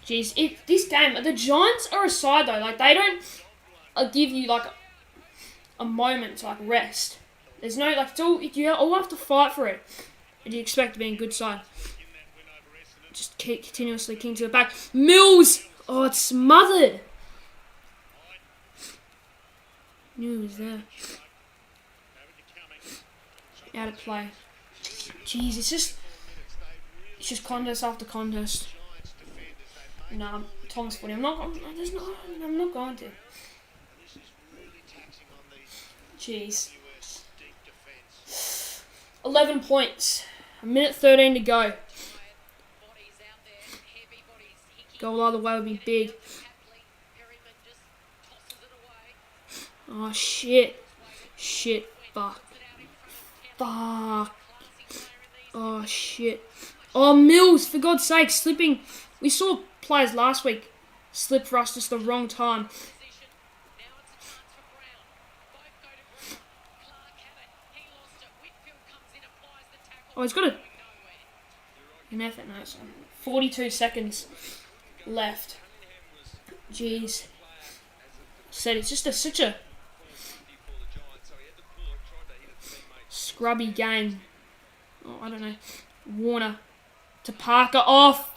Jeez, if this game, the Giants are a side though. Like they don't give you like a moment to like rest. There's no like it's all you all have to fight for it. And you expect to be a good side. Just keep continuously king to the back. Mills! Oh, it's smothered. Knew he was there. Out of play. Jeez, it's just contest after contest. Nah, Tom's footy. I'm not going to. This is really taxing on the Jeez. GWS deep defence. 11 points. A minute 13 to go. Bodies out there, heavy bodies. Hickey, Goal either way would be big. Hapley, Perryman just tosses it away. Oh, shit. Shit. Fuck. Fuck. Oh, shit. Oh, Mills, for God's sake, slipping. We saw players last week slip for us just the wrong time. Position. Now it's a chance for Brown. Both go to Brown. Clark had it. He lost it. Whitfield comes in, applies the tackle. Oh, he's got a... Nowhere. An effort, no, so 42 seconds left. Jeez. Said it's just such a scrubby game. Oh, I don't know. Warner to Parker. Off.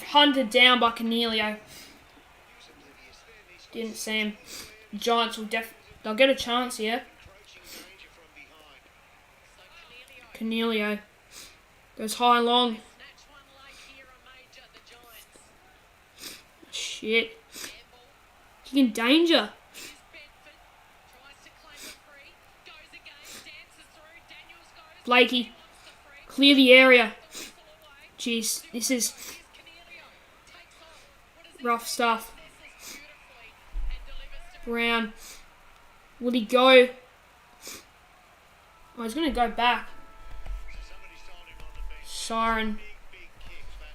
Hunted down by Cornelio. Didn't see him. Giants will they'll get a chance here. Cornelio goes high and long. Snatch one late here, a major. The Giants. Shit. He's in danger. Here's Bedford. Tries to claim the free. Goes again. Dances through. Daniels goes. Blakey. Wants the free. Clear the area. The whistle away. Jeez, this is Here's Cornelio. Takes off. What is he rough doing? stuff. This beautifully and delivers to Brown. Will he go? Oh, he's going to go back. Somebody's told him on the bench. Siren. Big kick, but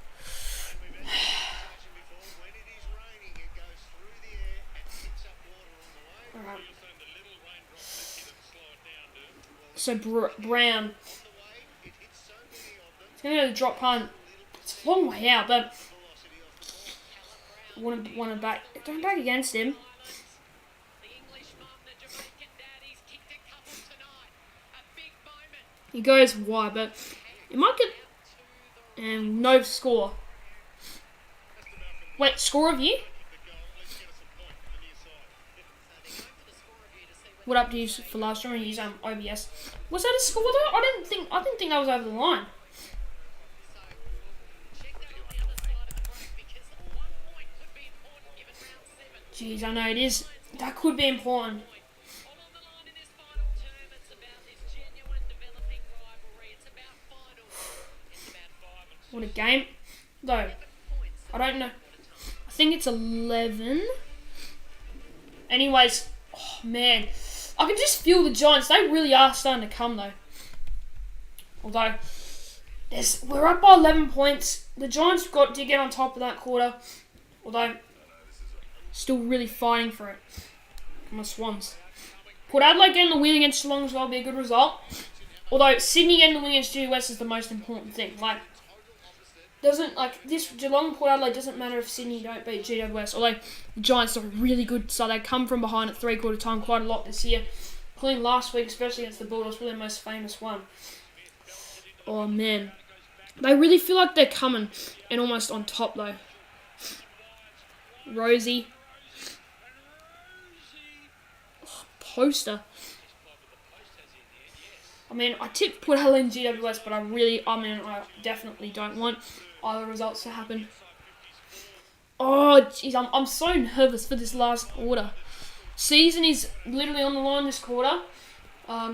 we've had this conversation before. When it is raining, it goes through the air and picks up water on the way. Alright. The little raindrops that hit them slow it down, dude. So Brown. On the way, it hits so many of them. He's going to go to the drop punt. It's a long way out, but Velocity off the ball. want to back. Don't back against him. the English mum, the Jamaican daddies kicked a couple tonight. A big moment. He goes wide, but it might get and no score. Wait, score review? What up to you for last time? Use OBS. Was that a score though? I didn't think that was over the line. Check that on the other side of the break because 1 point could be important given round 7. Jeez, I know it is. That could be important. All on the line in this final term. It's about this genuine developing rivalry. It's about finals. It's about 5 and What a game. Though, 7 points. I don't know. I think it's 11. Anyways, oh man. I can just feel the Giants. They really are starting to come though. Although, we're up by 11 points. The Giants did get on top of that quarter. Although, still really fighting for it. Come on, Swans. Port Adelaide getting the win against Geelong as well would be a good result. Although, Sydney getting the win against GWS is the most important thing. This Geelong Port Adelaide doesn't matter if Sydney don't beat GWS. Although the Giants are really good, so they come from behind at 3/4 time quite a lot this year. Including last week, especially against the Bulldogs, probably the most famous one. Oh man, they really feel like they're coming and almost on top though. Rosie, poster. I mean, I tipped Port Adelaide and GWS, but I definitely don't want either results to happen. Oh, jeez, I'm so nervous for this last quarter. Season is literally on the line this quarter. For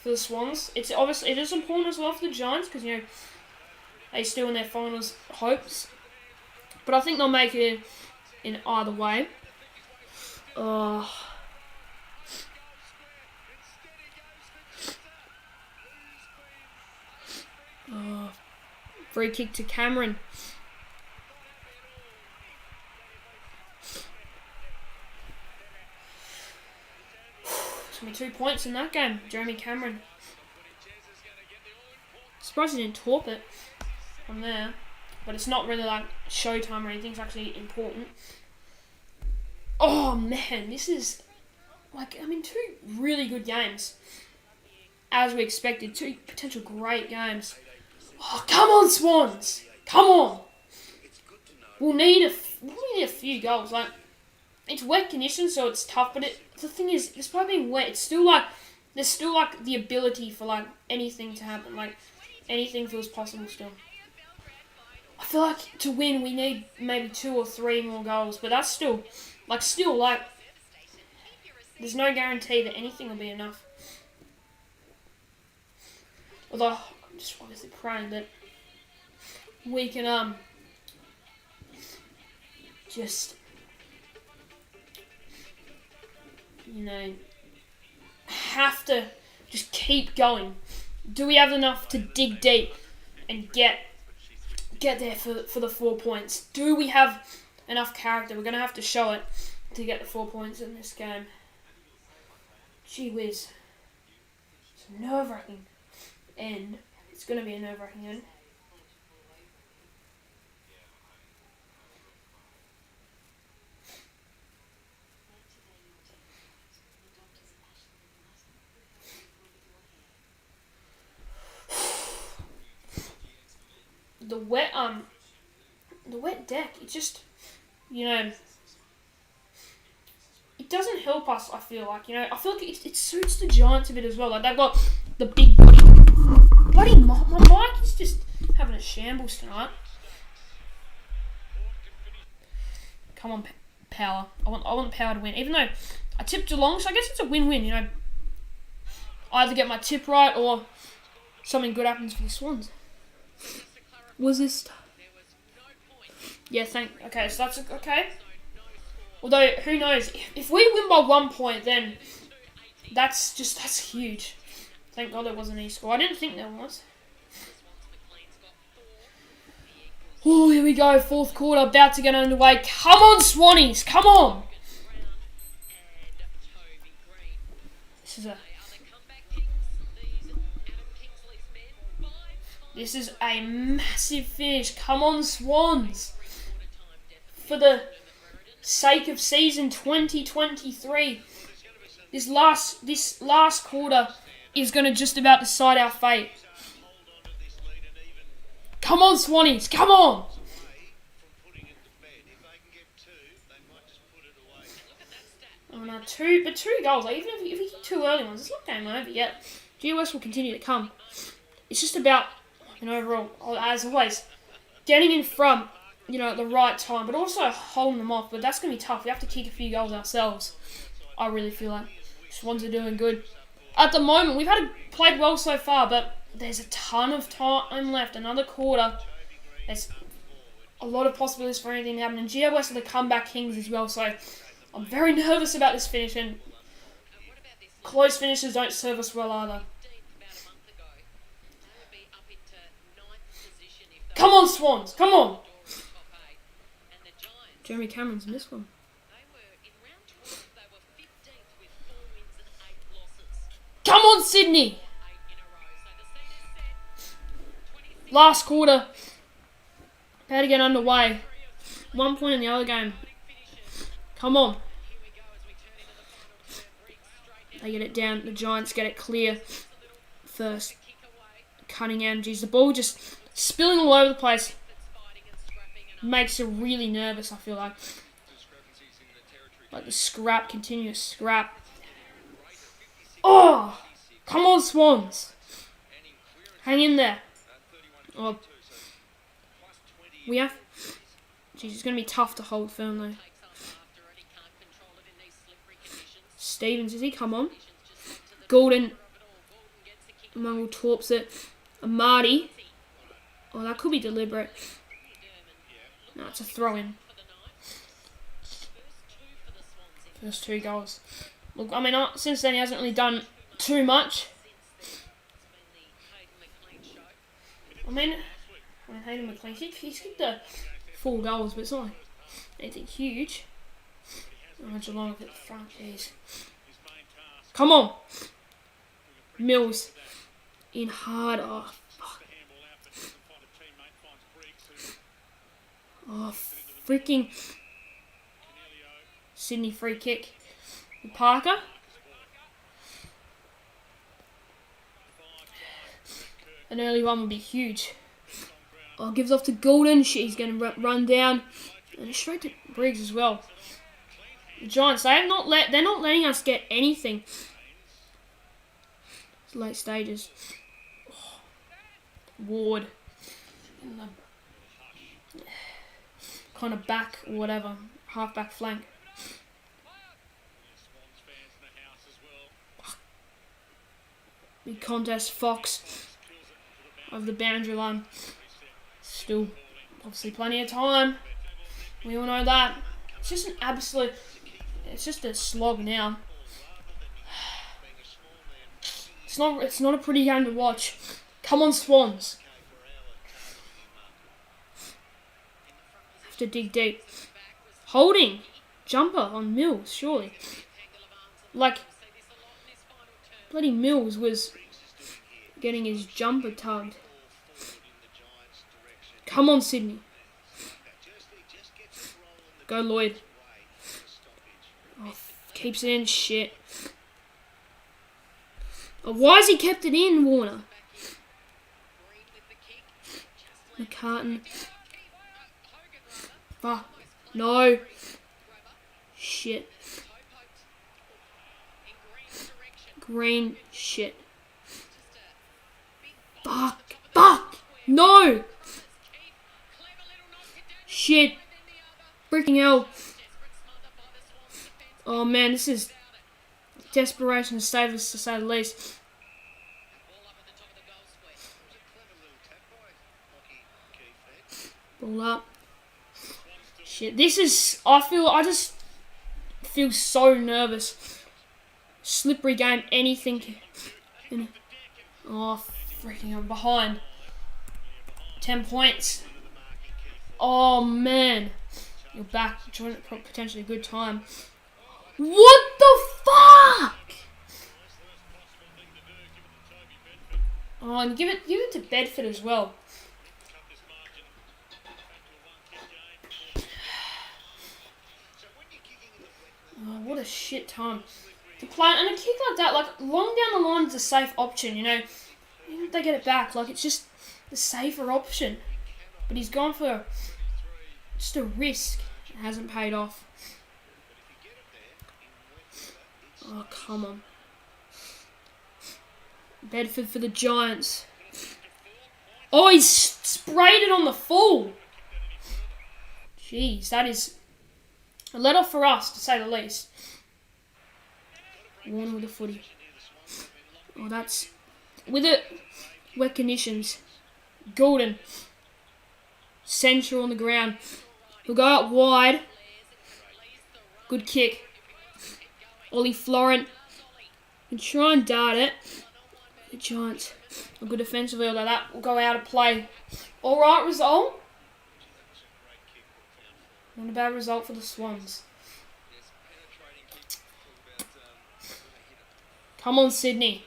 the Swans, it is important as well for the Giants because they still in their finals hopes. But I think they'll make it in either way. Free kick to Cameron. There's going to be 2 points in that game. Jeremy Cameron. Surprised he didn't torp it from there. But it's not really like showtime or anything. It's actually important. Oh man, this is 2 really good games. As we expected. 2 potential great games. Oh, come on, Swans! Come on! We'll need a few goals. It's wet conditions, so it's tough. But the thing is, despite being wet, it's still there's still the ability for anything to happen. Anything feels possible still. I feel like to win we need maybe 2 or 3 more goals, but that's still there's no guarantee that anything will be enough. Although I'm just obviously praying that we can just have to just keep going. Do we have enough to dig deep and get there for the 4 points? Do we have enough character? We're going to have to show it to get the 4 points in this game. Gee whiz. It's a nerve-wracking end. It's going to be a nerve-wracking end. The wet deck, it just, it doesn't help us, I feel like, I feel like it suits the Giants a bit as well. Like, they've got the big bloody my mic is just having a shambles tonight. Come on, Power. I want Power to win, even though I tipped Geelong, so I guess it's a win-win, either get my tip right or something good happens for the Swans. Was this? Yeah, okay, so that's okay. Although, who knows? If we win by 1 point, then that's huge. Thank God there wasn't any score. I didn't think there was. Oh, here we go. 4th quarter, about to get underway. Come on, Swannies, come on. This is a massive finish. Come on, Swans. For the sake of season 2023, this last quarter is going to just about decide our fate. Come on, Swannies. Come on. Oh no, two goals. Like, even if we get 2 early ones, it's not game over yet. GWS will continue to come. It's just about, overall, as always, getting in front, at the right time, but also holding them off. But that's going to be tough. We have to kick a few goals ourselves. I really feel like Swans are doing good. At the moment, we've played well so far, but there's a ton of time left. Another quarter. There's a lot of possibilities for anything to happen. And GWS are the comeback kings as well, so I'm very nervous about this finish. And close finishes don't serve us well either. Come on, Swans. Come on. Jeremy Cameron's missed one. Come on, Sydney. Last quarter. About to get underway. 1 point in the other game. Come on. They get it down. The Giants get it clear first. Cunningham. Geez, the ball just spilling all over the place. Makes you really nervous, I feel like. Like the scrap, continuous scrap. Oh! Come on, Swans. Hang in there. Oh. We have... Jeez, it's going to be tough to hold firm, though. Stevens, does he come on? Golden. Mungle torps it. Marty. Oh, that could be deliberate. No, it's a throw-in. First 2 goals. Look, I mean, since then he hasn't really done too much. I mean Hayden McLean, he's kicked the 4 goals, but it's not anything huge. Oh, Geelong at the front, jeez. Come on! Mills. In hard. Oh, fuck. Oh, freaking. Sydney free kick. Parker. An early one would be huge. Oh, gives off to Golden. He's going to run down. And straight to Briggs as well. The Giants, they're not letting us get anything. It's late stages. Oh. Ward. kind of back or whatever, half-back flank. Swans fans in the house as well. Big contest, Fox over the boundary line. Still, obviously, plenty of time. We all know that. It's just an absolute. It's just a slog now. It's not a pretty game to watch. Come on, Swans. Have to dig deep. Holding jumper on Mills, surely. Like, bloody Mills was getting his jumper tugged. Come on, Sydney. Go, Lloyd. Oh, keeps it in. Shit. Oh, why has he kept it in, Warner? McCartan. Fuck. No. Shit. Green. Shit. Fuck. Fuck. No. Shit. Freaking hell. Oh man, this is desperation to save us, to say the least. Ball up. Shit, this is. I just feel so nervous. Slippery game, anything. Oh, freaking, I'm behind. 10 points. Oh man. You're back. Potentially a good time. What the fuck? Oh, and give it to Bedford as well. Oh, what a shit time to play. And a kick like that, like long down the line, is a safe option. You know, even if they get it back, like it's just the safer option. But he's gone for just a risk. It hasn't paid off. Oh, come on. Bedford for the Giants. Oh, he's sprayed it on the full. Jeez, that is a let off for us, to say the least. Warner with the footy. Oh, that's with it. Wet conditions. Golden. Central on the ground. He'll go out wide. Good kick. Ollie Florent can try and dart it. The Giants are good defensively, although that will go out of play. Alright result. Not a bad result for the Swans. Come on, Sydney.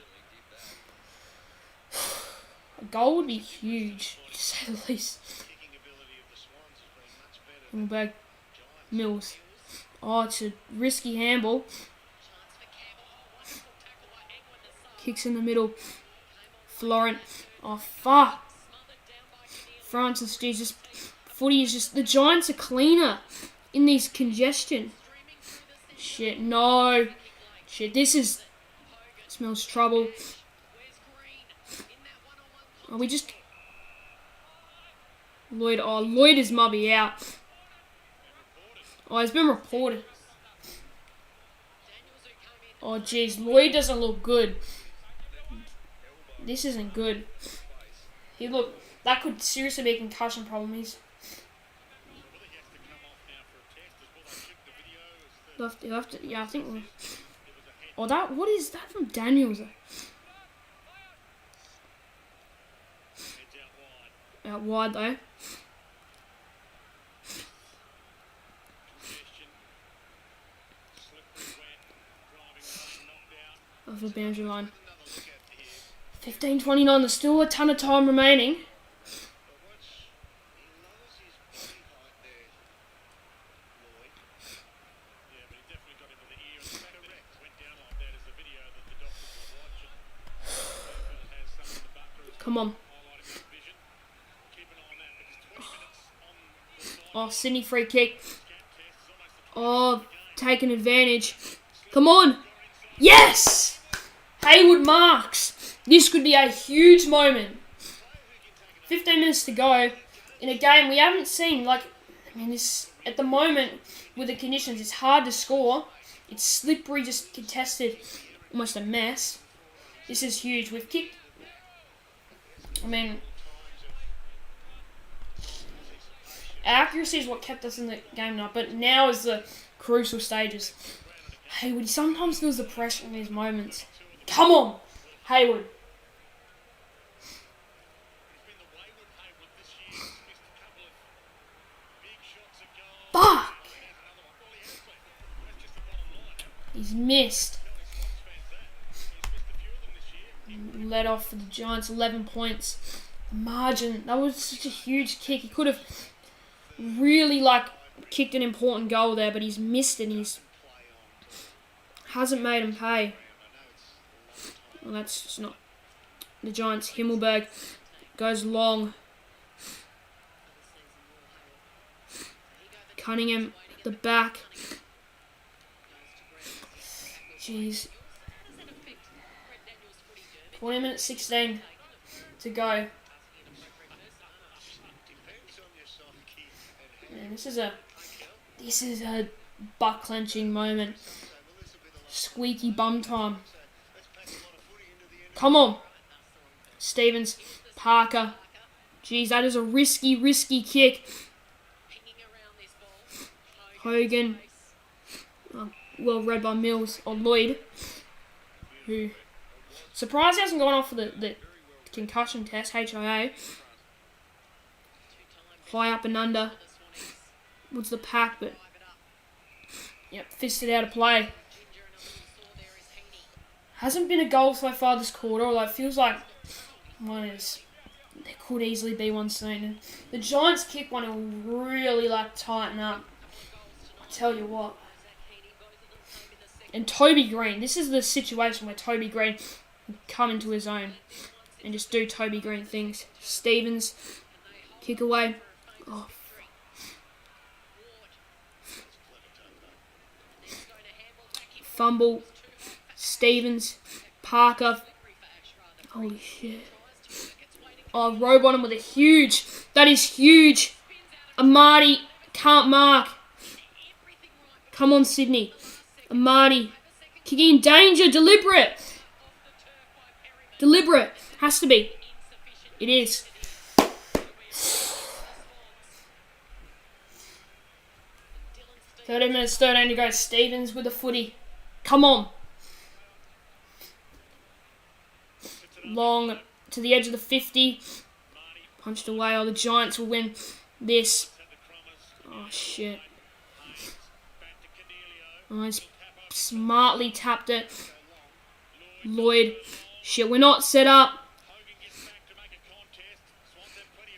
A goal would be huge, to say the least. Back. Mills. Oh, it's a risky handball. Kicks in the middle. Florent. Oh, fuck. Francis, Jesus. Footy is just... The Giants are cleaner in these congestion. Shit, no. Shit, this is... Smells trouble. Oh, we just... Lloyd. Oh, Lloyd is mubby out. Oh, he's been reported. Oh, jeez. Lloyd doesn't look good. This isn't good. That could seriously be a concussion problem. Yeah, I think we're... Oh, what is that from Daniels? Out wide, though. Off the boundary line. 15:29. There's still a ton of time remaining. Come on. Oh, Sydney free kick. Oh, taking advantage. Come on. Yes! Haywood marks. This could be a huge moment. 15 minutes to go. in a game we haven't seen. Like, I mean, this at the moment with the conditions, it's hard to score. It's slippery, just contested, almost a mess. This is huge. We've kicked. I mean, accuracy is what kept us in the game now, but now is the crucial stages. Hayward, he sometimes feels the pressure in these moments. Come on, Hayward. Fuck! He's missed. Let off for the Giants, 11 points. Margin. That was such a huge kick. He could have really, kicked an important goal there, but he's missed it and he's hasn't made him pay. Well, that's just not the Giants. Himmelberg goes long. Cunningham at the back. Jeez. 20 minutes 16 to go. Man, this is a butt clenching moment. Squeaky bum time. Come on. Stevens, Parker. Jeez, that is a risky kick. Hogan. Well read by Mills or Lloyd. Who surprised he hasn't gone off for the concussion test, HIA. High up and under. What's the pack, but yep, fisted out of play. Hasn't been a goal so far this quarter, although it feels like one is. There could easily be one soon. And the Giants kick one and will really tighten up. I tell you what. And Toby Green, this is the situation where Toby Green can come into his own and just do Toby Green things. Stevens, kick away. Oh. Fumble. Stevens, Parker. Holy shit. Oh, robe on him with a huge. That is huge. Amadi can't mark. Come on, Sydney. Amadi. Kicking in danger. Deliberate. Deliberate. Has to be. It is. $13 minutes, 13 to go. Stevens with a footy. Come on. Long to the edge of the 50. Punched away. Oh, the Giants will win this. Oh, shit. Oh, he's smartly tapped it. Lloyd. Shit, we're not set up.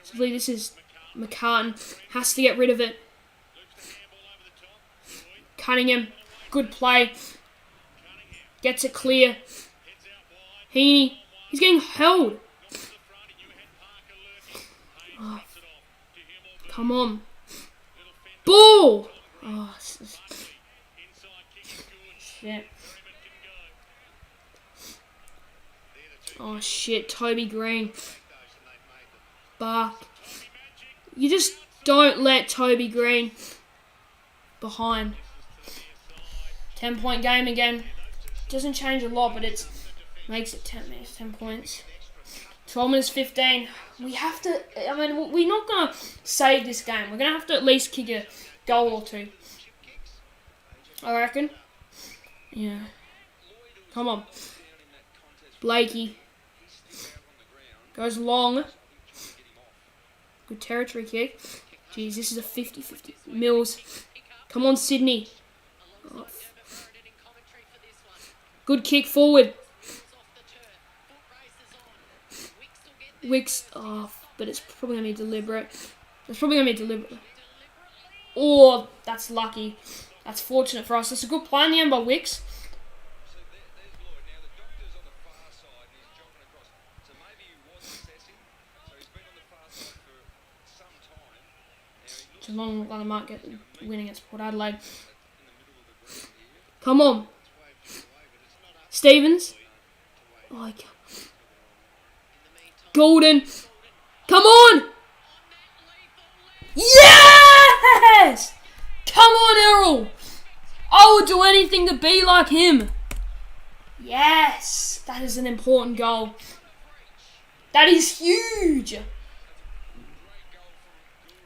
So I believe this is McCartan. Has to get rid of it. Cunningham. Good play. Gets it clear. Heaney. He's getting held. Oh. Come on. Ball! Oh, shit. Oh, shit. Toby Green. Bark. You just don't let Toby Green behind. 10-point game again. Doesn't change a lot, but it makes it 10 minutes, 10 points. 12 minutes 15. We have to, I mean, we're not going to save this game. We're going to have to at least kick a goal or two. I reckon. Yeah. Come on. Blakey. Goes long. Good territory kick. Jeez, this is a 50-50. Mills. Come on, Sydney. Oh. Good kick forward. Wicks. Oh, but it's probably going to be deliberate. It's probably going to be deliberate. Oh, that's lucky. That's fortunate for us. That's a good play in the end by Wicks. Geelong look like they might get the win against Port Adelaide. Come on. Stevens. Oh, Golden. Come on. Yes! Come on, Errol! I would do anything to be like him. Yes! That is an important goal. That is huge!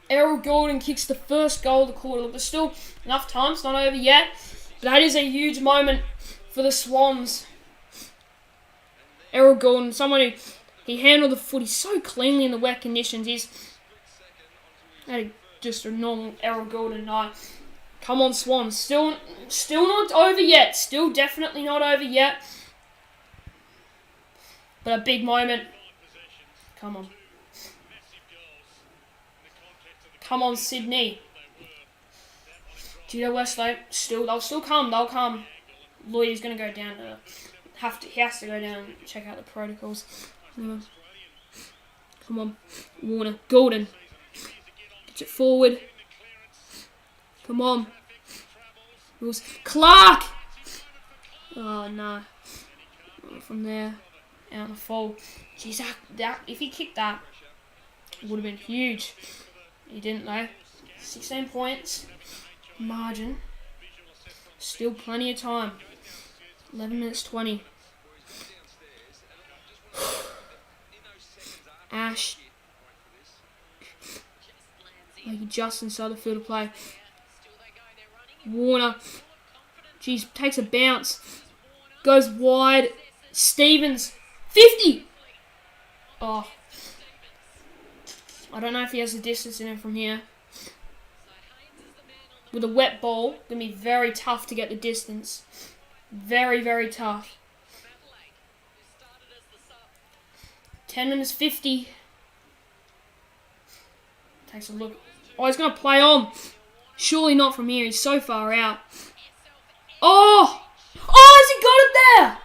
Errol Gordon kicks the first goal of the quarter. Look, there's still enough time. It's not over yet. But that is a huge moment for the Swans. Errol Gordon, someone who he handled the footy so cleanly in the wet conditions. He's had just a normal Errol Gordon night. Come on, Swans. Still not over yet. Still definitely not over yet. But a big moment. Come on. Come on, Sydney. GWS though, they'll still come. They'll come. Lloyd is going to go down. He has to go down and check out the protocols. Come on, Warner, Golden. Gets it forward. Come on. It was Clark. Oh no. From there, out the fall. Jeez, that if he kicked that, it would have been huge. He didn't though. 16 points. Margin. Still plenty of time. 11 minutes 20. Ash. Like just inside the field of play. Warner. Jeez, takes a bounce. Goes wide. Stevens. 50! Oh. I don't know if he has the distance in him from here. With a wet ball, going to be very tough to get the distance. Very, very tough. 10 minutes 50. Takes a look. Oh, he's going to play on. Surely not from here. He's so far out. Oh! Oh, has he got it there?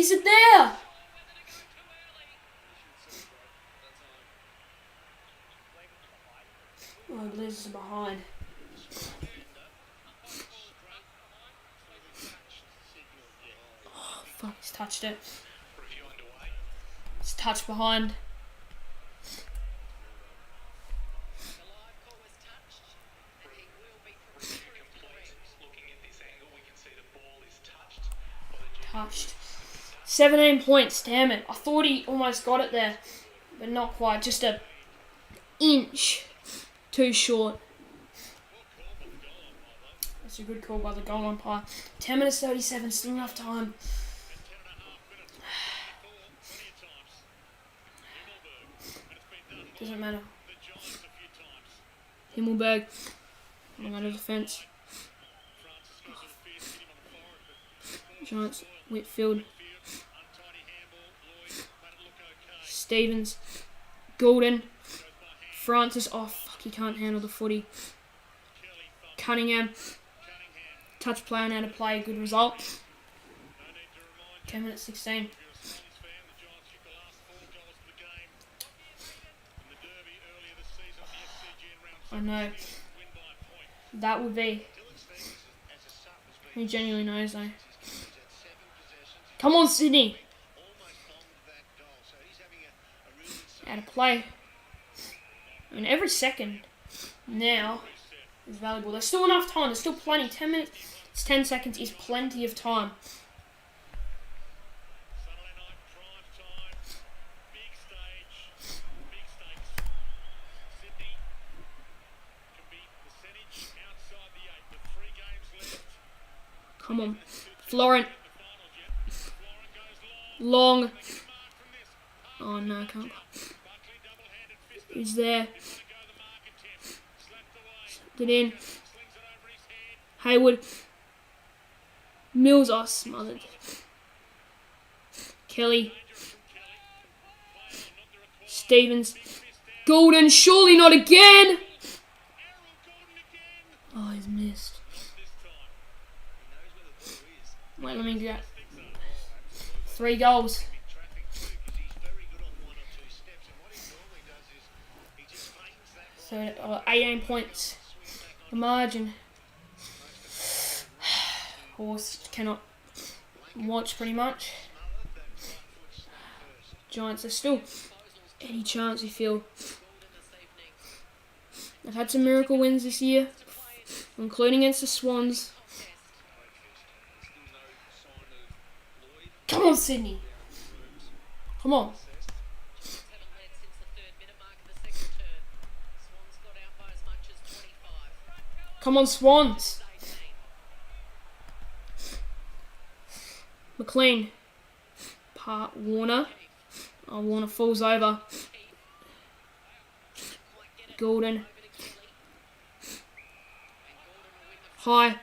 Is it there? Oh, Liz is behind. Oh, fuck, he's touched it. It's touched behind. Touched. 17 points, damn it. I thought he almost got it there, but not quite. Just an inch too short. That's a good call by the goal umpire. 10 minutes 37, still enough time. Doesn't matter. Himmelberg. Coming out of defence. Giants. Whitfield. Stevens. Golden. Francis. Oh, fuck. He can't handle the footy. Cunningham. Touch play on how to play. Good result. 10 minutes 16. I know. That would be. Who genuinely knows though. Come on, Sydney. How to play. I mean, every second now is valuable. There's still enough time. There's still plenty. 10 minutes. It's 10 seconds is plenty of time. Come on. Florent. Long. Oh no, I can't. He's there. Get in. Hayward. Mills. Oh, smothered. Kelly. Stevens. Golden. Surely not again. Oh, he's missed. Wait, let me get 3 goals. So 18 points. The margin. Horse cannot watch pretty much. Giants are still any chance we feel. They've had some miracle wins this year, including against the Swans. Come on, Sydney. Come on. Come on, Swans. McLean. Part Warner. Oh, Warner falls over. Golden. High.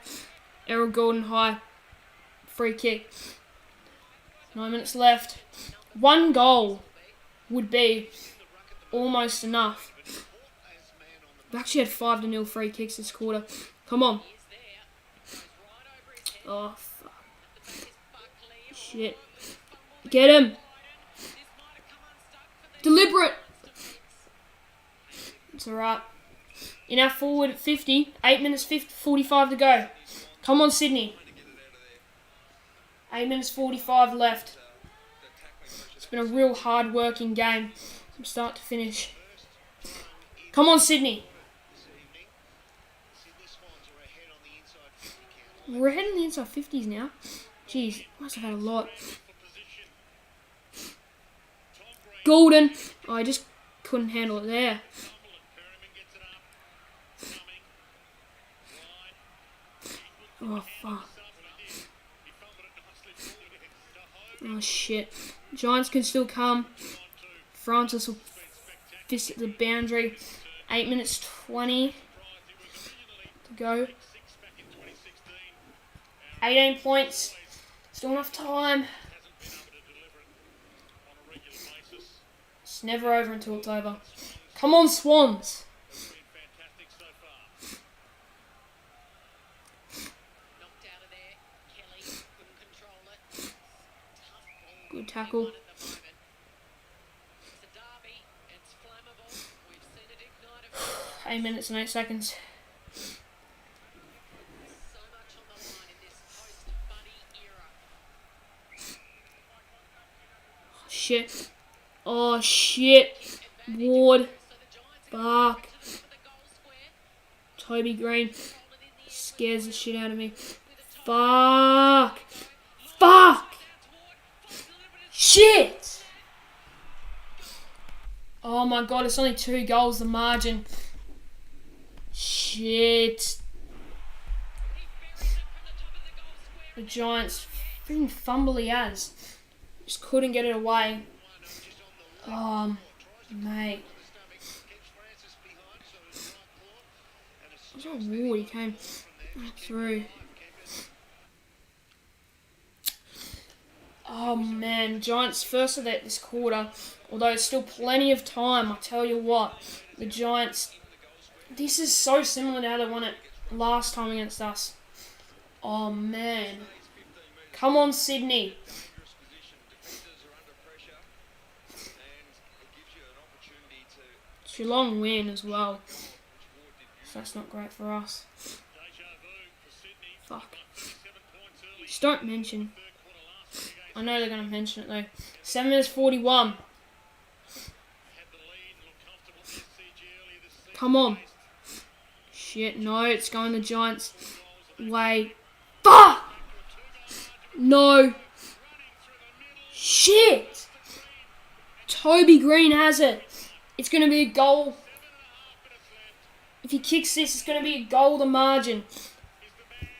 Errol Golden high. Free kick. 9 minutes left. 1 goal would be almost enough. We've actually had 5-0 free kicks this quarter. Come on. Oh, fuck. Shit. Get him. Deliberate. It's alright. In our forward 50. 8 minutes 45 to go. Come on, Sydney. 8 minutes 45 left. It's been a real hard-working game from start to finish. Come on, Sydney. We're ahead in the inside 50s now. Jeez, must have had a lot. Golden. Oh, I just couldn't handle it there. Oh, fuck. Oh, shit. Giants can still come. Francis will visit the boundary. 8 minutes 20 to go. 18 points. Still enough time. It's never over until it's over. Come on, Swans. Good tackle. 8 minutes and 8 seconds. Shit. Oh, shit. Ward. Bark. Toby Green. Scares the shit out of me. Fuck. Fuck. Shit. Oh my god, it's only 2 goals, the margin. Shit. The Giants freaking fumbly as. Just couldn't get it away. Mate. It was all Ward, he came through. Oh man, Giants first of that this quarter. Although it's still plenty of time, I tell you what. The Giants, this is so similar to how they won it last time against us. Oh man. Come on, Sydney. Geelong win as well. So that's not great for us. Fuck. Just don't mention. I know they're going to mention it though. 7 minutes 41. Come on. Shit, no, it's going the Giants' way. Fuck! No. Shit! Toby Green has it. It's going to be a goal. If he kicks this, it's going to be a goal the margin.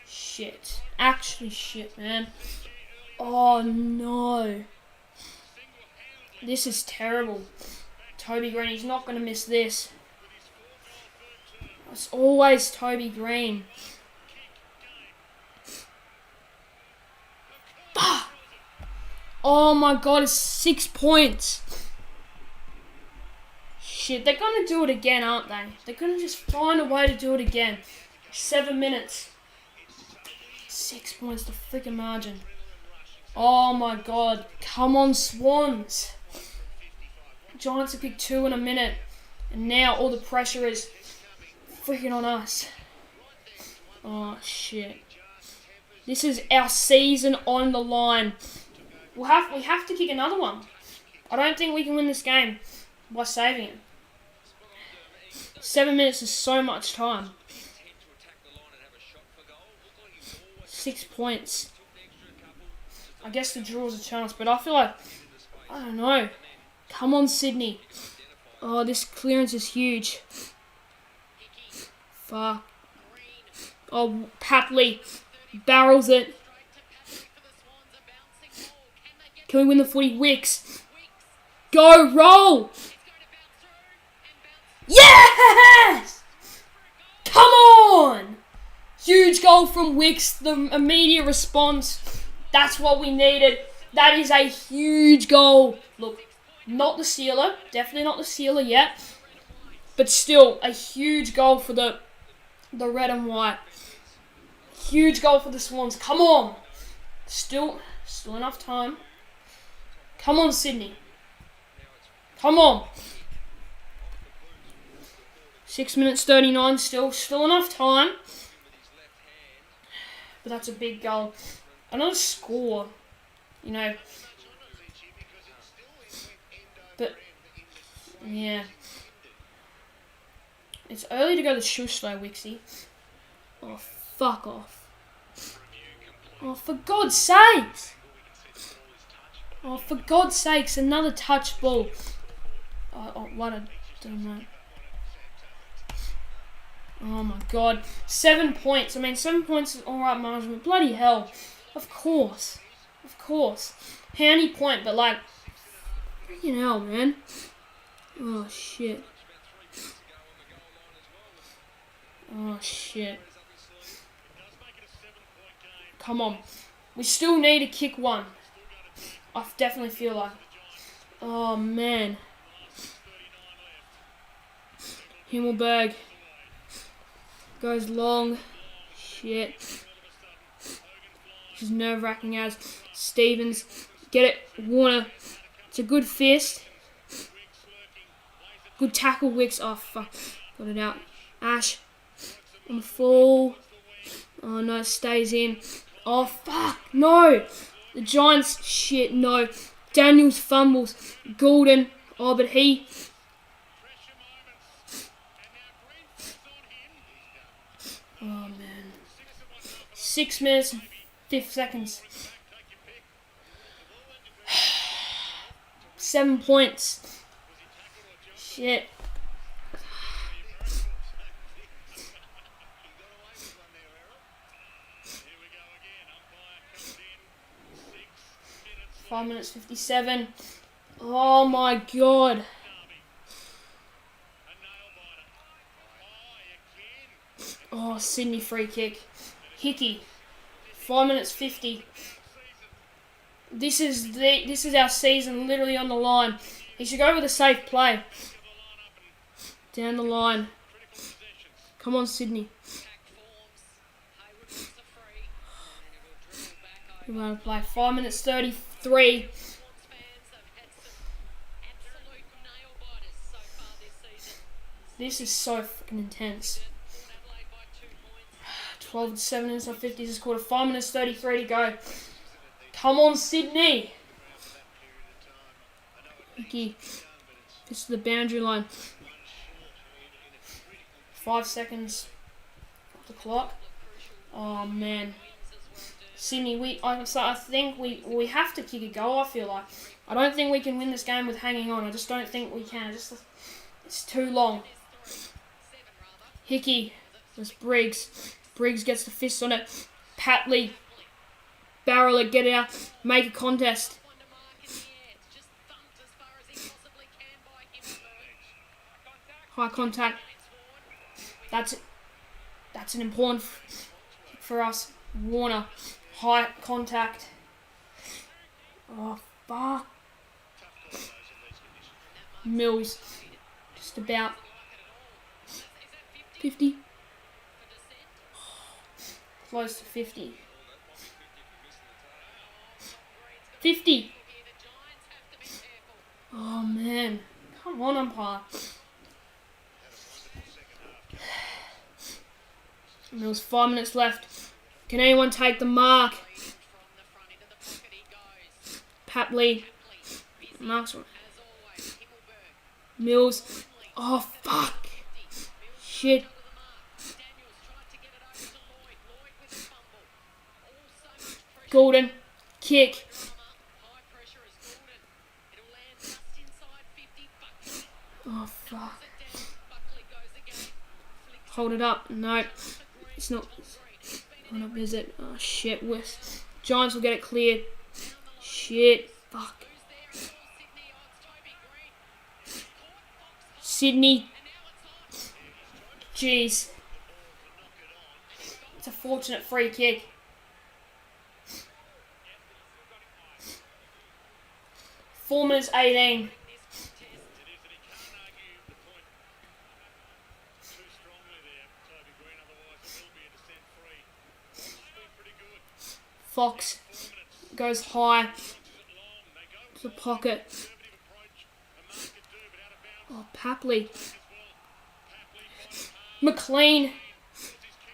Shit. Actually shit, man. Oh, no. This is terrible. Toby Green, he's not going to miss this. It's always Toby Green. Fuck! Oh, my God, it's 6 points. Shit, they're going to do it again, aren't they? They're going to just find a way to do it again. 7 minutes. 6 points, the freaking margin. Oh my god. Come on, Swans. Giants have picked 2 in a minute. And now all the pressure is freaking on us. Oh, shit. This is our season on the line. We have to kick another one. I don't think we can win this game. by saving it. 7 minutes is so much time. 6 points. I guess the draw's a chance, but I feel like, I don't know. Come on, Sydney. Oh, this clearance is huge. Fuck. Oh, Papley barrels it. Can we win the footy? Wicks. Go, roll! Yes! Come on! Huge goal from Wicks. The immediate response. That's what we needed. That is a huge goal. Look, not the sealer. Definitely not the sealer yet. But still, a huge goal for the red and white. Huge goal for the Swans. Come on. Still enough time. Come on, Sydney. Come on. 6 minutes 39. Still enough time. But that's a big goal. Another score. You know. But, yeah. It's early to go to shush though, Wixie. Oh, fuck off. Oh, for God's sakes. Oh, for God's sakes, another touch ball. Oh, what a dumb. Oh my God. 7 points. I mean, 7 points is alright margin, but bloody hell. Of course. Handy point, but like, freaking hell, man. Oh, shit. Come on. We still need to kick one. I definitely feel like. Oh, man. Himmelberg goes long. Shit. Which is nerve-wracking as Stevens. Get it. Warner. It's a good fist. Good tackle, Wicks. Oh, fuck. Got it out. Ash. On the fall. Oh, no. It stays in. Oh, fuck. No. The Giants. Shit, no. Daniels fumbles. Goulden. Oh, but he... Oh, man. 6 minutes and 5 seconds. 7 points. Shit. Five minutes 57. Oh my God. Oh, Sydney free kick. Hickey. 5 minutes 50. This is our season literally on the line. He should go with a safe play. Down the line. Come on, Sydney. We're going to play 5 minutes 33. This is so fucking intense. 12 to 7 minutes and 50 is quarter. 5 minutes 33 to go. Come on, Sydney. Hickey. This is the boundary line. 5 seconds off the clock. Oh, man. Sydney, I think we have to kick a goal, I feel like. I don't think we can win this game with hanging on. I just don't think we can. It's too long. Hickey. There's Briggs. Briggs gets the fist on it. Patley. Barrel it, get it out. Make a contest. High contact. That's an important kick for us. Warner. High contact. Oh, fuck. Mills. Just about 50. Close to 50. 50. Oh, man. Come on, umpire. And there was 5 minutes left. Can anyone take the mark? Papley. Marks. Mills. Oh, fuck. Shit. Gordon. Kick. Oh, fuck. Hold it up. No. It's not. What up is it? Oh, shit. Giants will get it cleared. Shit. Fuck. Sydney. Jeez. It's a fortunate free kick. Four minutes 18. Fox goes high to the pocket. Oh, Papley. McLean.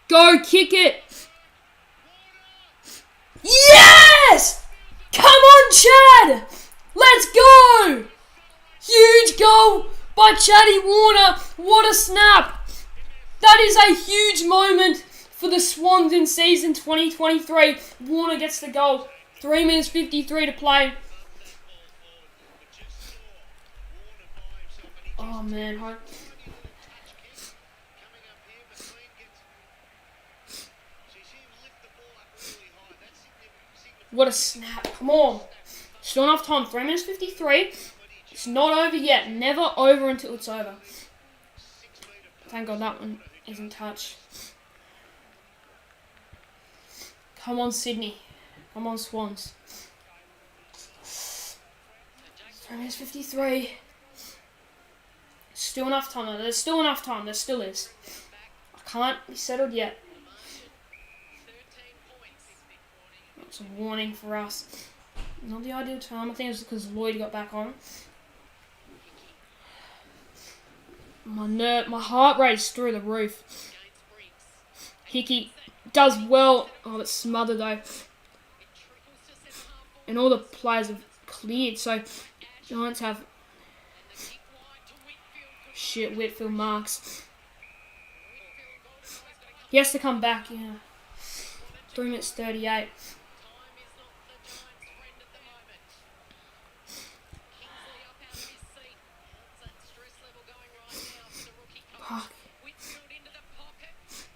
Go, kick it. Yes! Come on, Chad! Let's go! Huge goal by Chaddy Warner. What a snap. That is a huge moment for the Swans in season 2023. Warner gets the goal. 3 minutes 53 to play. Oh, man. What a snap. Come on. Still enough time. 3 minutes 53. It's not over yet. Never over until it's over. Thank God that one isn't touched. Come on, Sydney. Come on, Swans. 3 minutes 53. Still enough time. There's still enough time. There still is. I can't be settled yet. That's a warning for us. Not the ideal time. I think it's because Lloyd got back on. My heart rate's through the roof. Hickey does well. Oh, it's smothered though. And all the players have cleared. So Giants have shit. Whitfield marks. He has to come back. Yeah. 3 minutes 38. Fuck.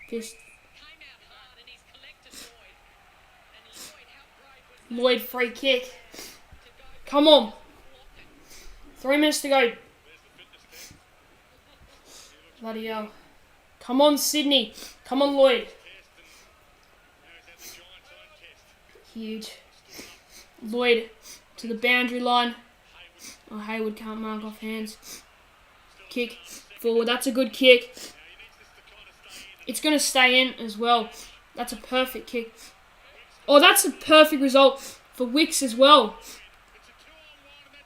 Just Lloyd free kick. Come on. 3 minutes to go. Bloody hell. Come on, Sydney. Come on, Lloyd. Huge. Lloyd to the boundary line. Oh, Hayward can't mark off hands. Kick forward. That's a good kick. It's going to stay in as well. That's a perfect kick. Oh, that's a perfect result for Wicks as well.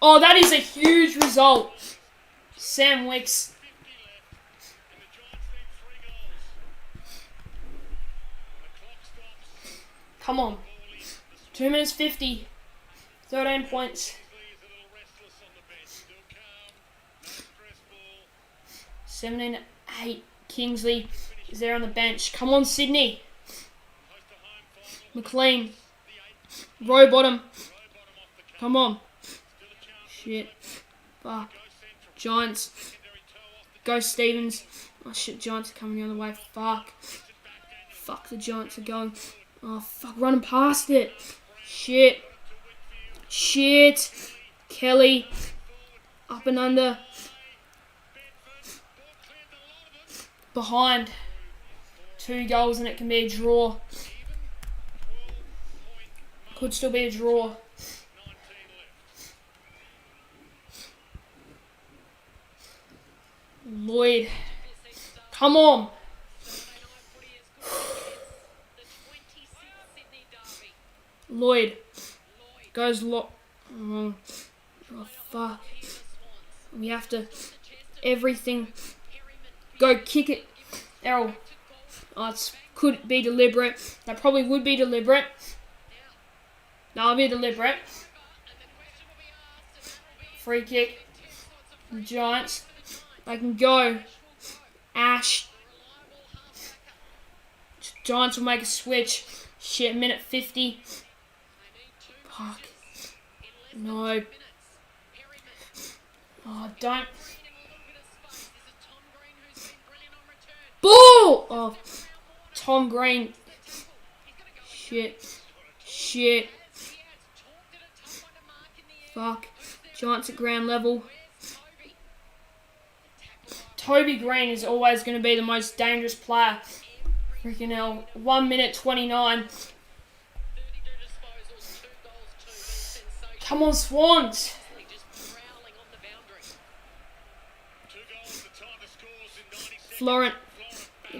Oh, that is a huge result. Sam Wicks. Come on. 2 minutes 50. 13 points. 17-8. Kingsley is there on the bench. Come on, Sydney. McLean. Row bottom. Come on. Shit. Fuck. Giants. Go Stevens. Oh shit, Giants are coming the other way. Fuck. Fuck, the Giants are going. Oh fuck, running past it. Shit. Shit. Kelly. Up and under. Behind. 2 goals and it can be a draw. Could still be a draw. Lloyd. Come on. Lloyd. Goes oh, fuck. We have to... Everything... Go kick it. Errol. Oh, it could be deliberate. That probably would be deliberate. That'll be deliberate. Free kick. The Giants. They can go. Ash. Giants will make a switch. Shit, minute 50. Fuck. No. Oh, don't. Ball! Oh, Tom Green. Shit. Shit. Fuck. Giants at ground level. Toby Green is always going to be the most dangerous player. Freaking hell. 1 minute 29. Come on, Swans. Florent.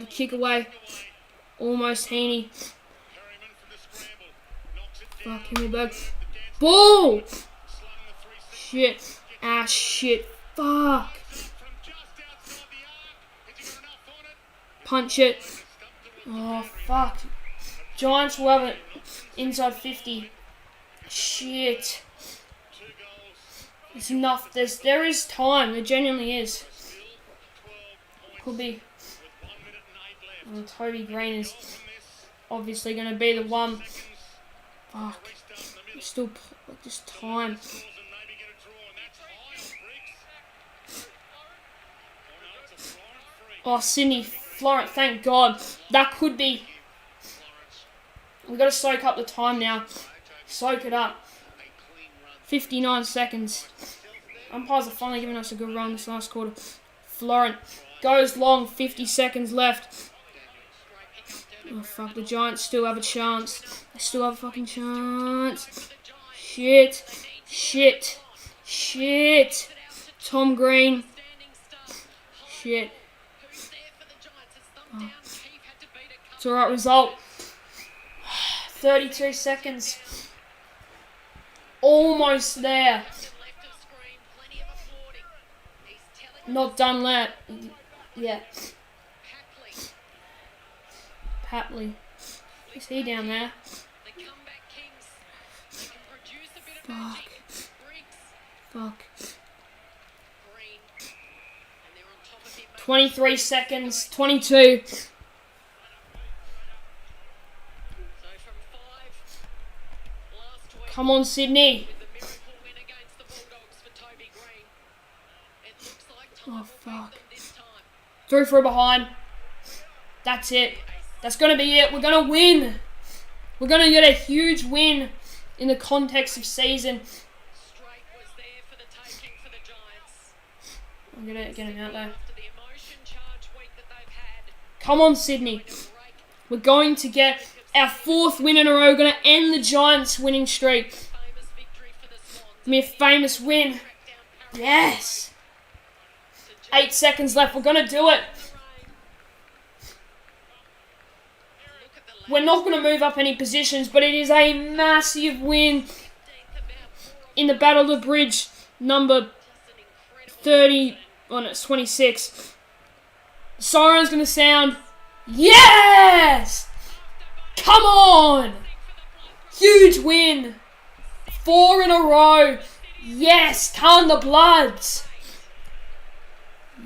Kick away. Almost Heaney. Fuck, Himmelberg. Ball! Shit. Ah, shit. Fuck. Punch it. Oh, fuck. Giants will have it inside 50. Shit. It's enough. There is time. There genuinely is. Could be. Oh, Toby Green is obviously going to be the one. Fuck. Still just time. Oh, Sydney. Florent, thank God. That could be. We've got to soak up the time now. Soak it up. 59 seconds. Umpires are finally giving us a good run this last quarter. Florent goes long. 50 seconds left. Oh, fuck. The Giants still have a chance. They still have a fucking chance. Shit. Shit. Shit. Tom Green. Shit. Oh. It's alright result. 32 seconds. Almost there. Not done yet. Yeah. Patley. Is he down there? Fuck. Fuck. 23 seconds. 22. Come on, Sydney. Oh, fuck. 3 for a behind. That's it. That's going to be it. We're going to win. We're going to get a huge win in the context of season. I'm going to get him out there. Come on, Sydney. We're going to get our 4th win in a row. We're going to end the Giants' winning streak. Give me a famous win. Yes. 8 seconds left. We're going to do it. We're not going to move up any positions, but it is a massive win in the Battle of the Bridge, number 30, oh no, it's 26. The siren's going to sound. Yes! Come on! Huge win. 4 in a row. Yes, calm the Bloods.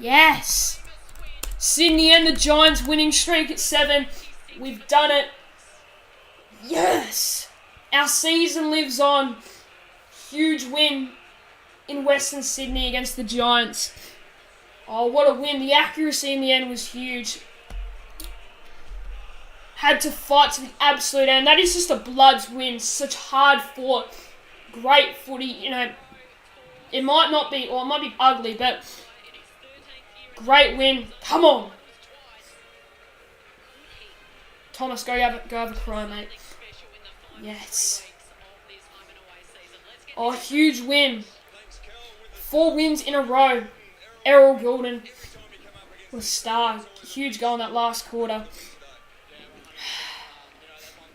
Yes. Sydney and the Giants winning streak at 7. We've done it. Yes. Our season lives on. Huge win in Western Sydney against the Giants. Oh, what a win. The accuracy in the end was huge. Had to fight to the absolute end. That is just a Bloods win. Such hard fought. Great footy. You know, it might not be, or it might be ugly, but great win. Come on. Thomas, go have a cry, mate. Yes. Oh, huge win. 4 wins in a row. Errol Goulden was a star. Huge goal in that last quarter.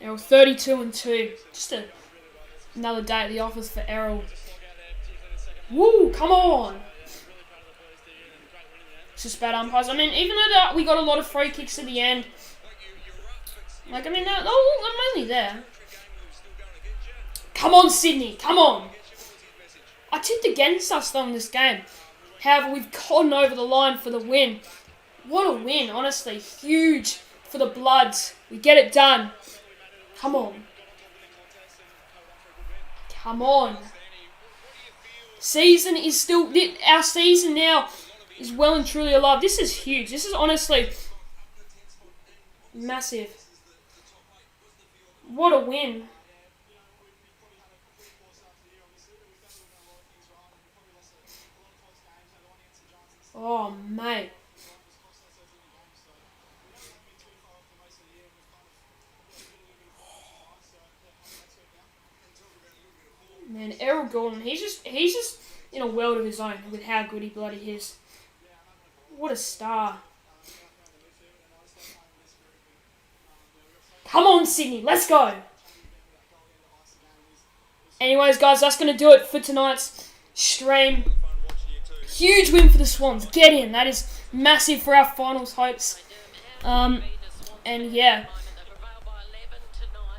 Errol 32-2. Just another day at the office for Errol. Woo, come on. It's just bad umpires. I mean, even though we got a lot of free kicks at the end, like, I mean, they're mainly there. Come on, Sydney. Come on. I tipped against us though in this game. However, we've gotten over the line for the win. What a win, honestly. Huge for the Bloods. We get it done. Come on. Come on. Season is still... Our season now is well and truly alive. This is huge. This is honestly massive. What a win. Oh, mate. Man, Errol Gordon, he's just in a world of his own with how good he bloody is. What a star. Come on, Sydney, let's go. Anyways, guys, that's going to do it for tonight's stream. Huge win for the Swans. Get in. That is massive for our finals hopes. And yeah.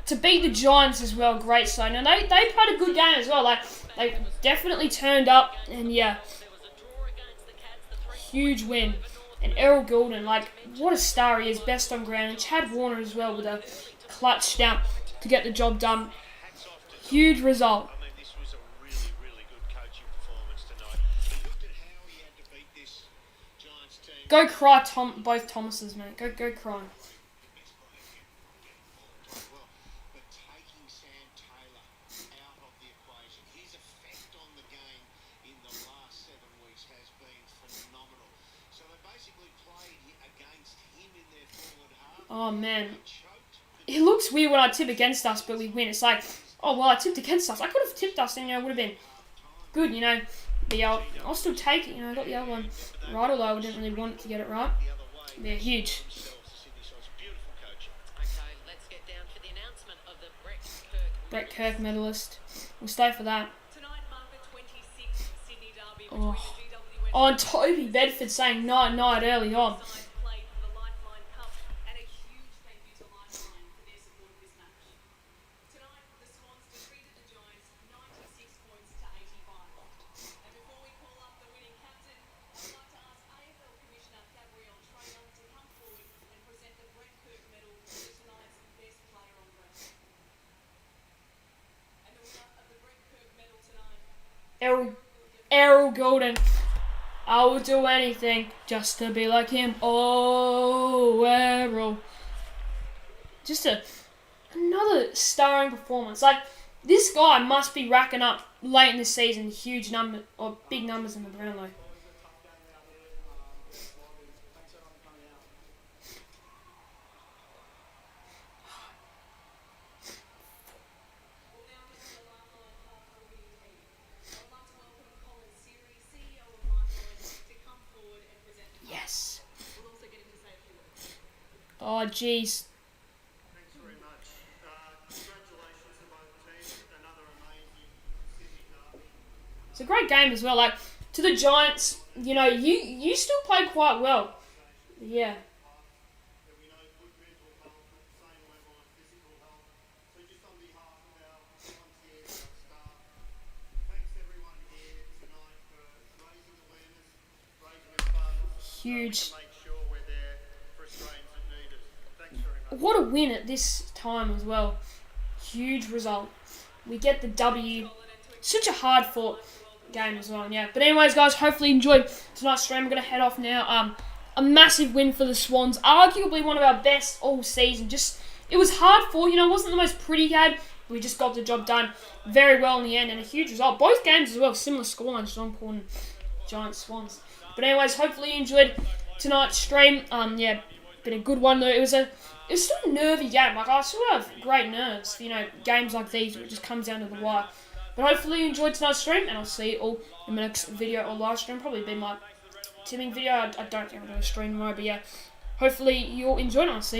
To beat the Giants as well, great side. Now, they played a good game as well. Like, they definitely turned up. And yeah. Huge win. And Errol Gordon, like, what a star he is. Best on ground. And Chad Warner as well with a clutch stamp to get the job done. Huge result. Go cry, both Thomases, mate. Go cry. Oh, man. It looks weird when I tip against us, but we win. It's like, oh, well, I tipped against us. I could have tipped us and, it would have been good, But yeah, I'll still take it, I got the other one right, although I didn't really want it to get it right. Yeah, huge. Brett Kirk medalist. We'll stay for that. Oh, and Toby Bedford saying night early on. Errol Gordon. I will do anything just to be like him. Oh, Errol. Just another starring performance. Like, this guy must be racking up late in the season huge number or big numbers in the Brownlow. Yes. Oh, jeez. Thanks very much. Congratulations to both teams. Another amazing Sydney derby. It's a great game as well. Like, to the Giants, you still played quite well. Yeah. We know good mental health at the same level of physical health. So just on behalf of our volunteers, our staff, thanks everyone here tonight for raising awareness, raising our funds. Huge. Make sure we're there for Australians that need us. Thanks very much. What a win at this time as well. Huge result. We get the W. Such a hard fought game as well, yeah. But anyways, guys, hopefully you enjoyed tonight's stream. I'm going to head off now. A massive win for the Swans. Arguably one of our best all season. It was hard fought, it wasn't the most pretty game. We just got the job done very well in the end and a huge result. Both games as well, similar scorelines, so important. Giants, Swans. But anyways, hopefully you enjoyed tonight's stream. Yeah, been a good one though. It was still a nervy game. Like, I still have great nerves. Games like these where it just comes down to the wire. But hopefully you enjoyed tonight's stream, and I'll see you all in my next video or live stream. Probably be my tipping video. I don't think I'm going to stream tomorrow, but yeah. Hopefully you all enjoyed it. I'll see you.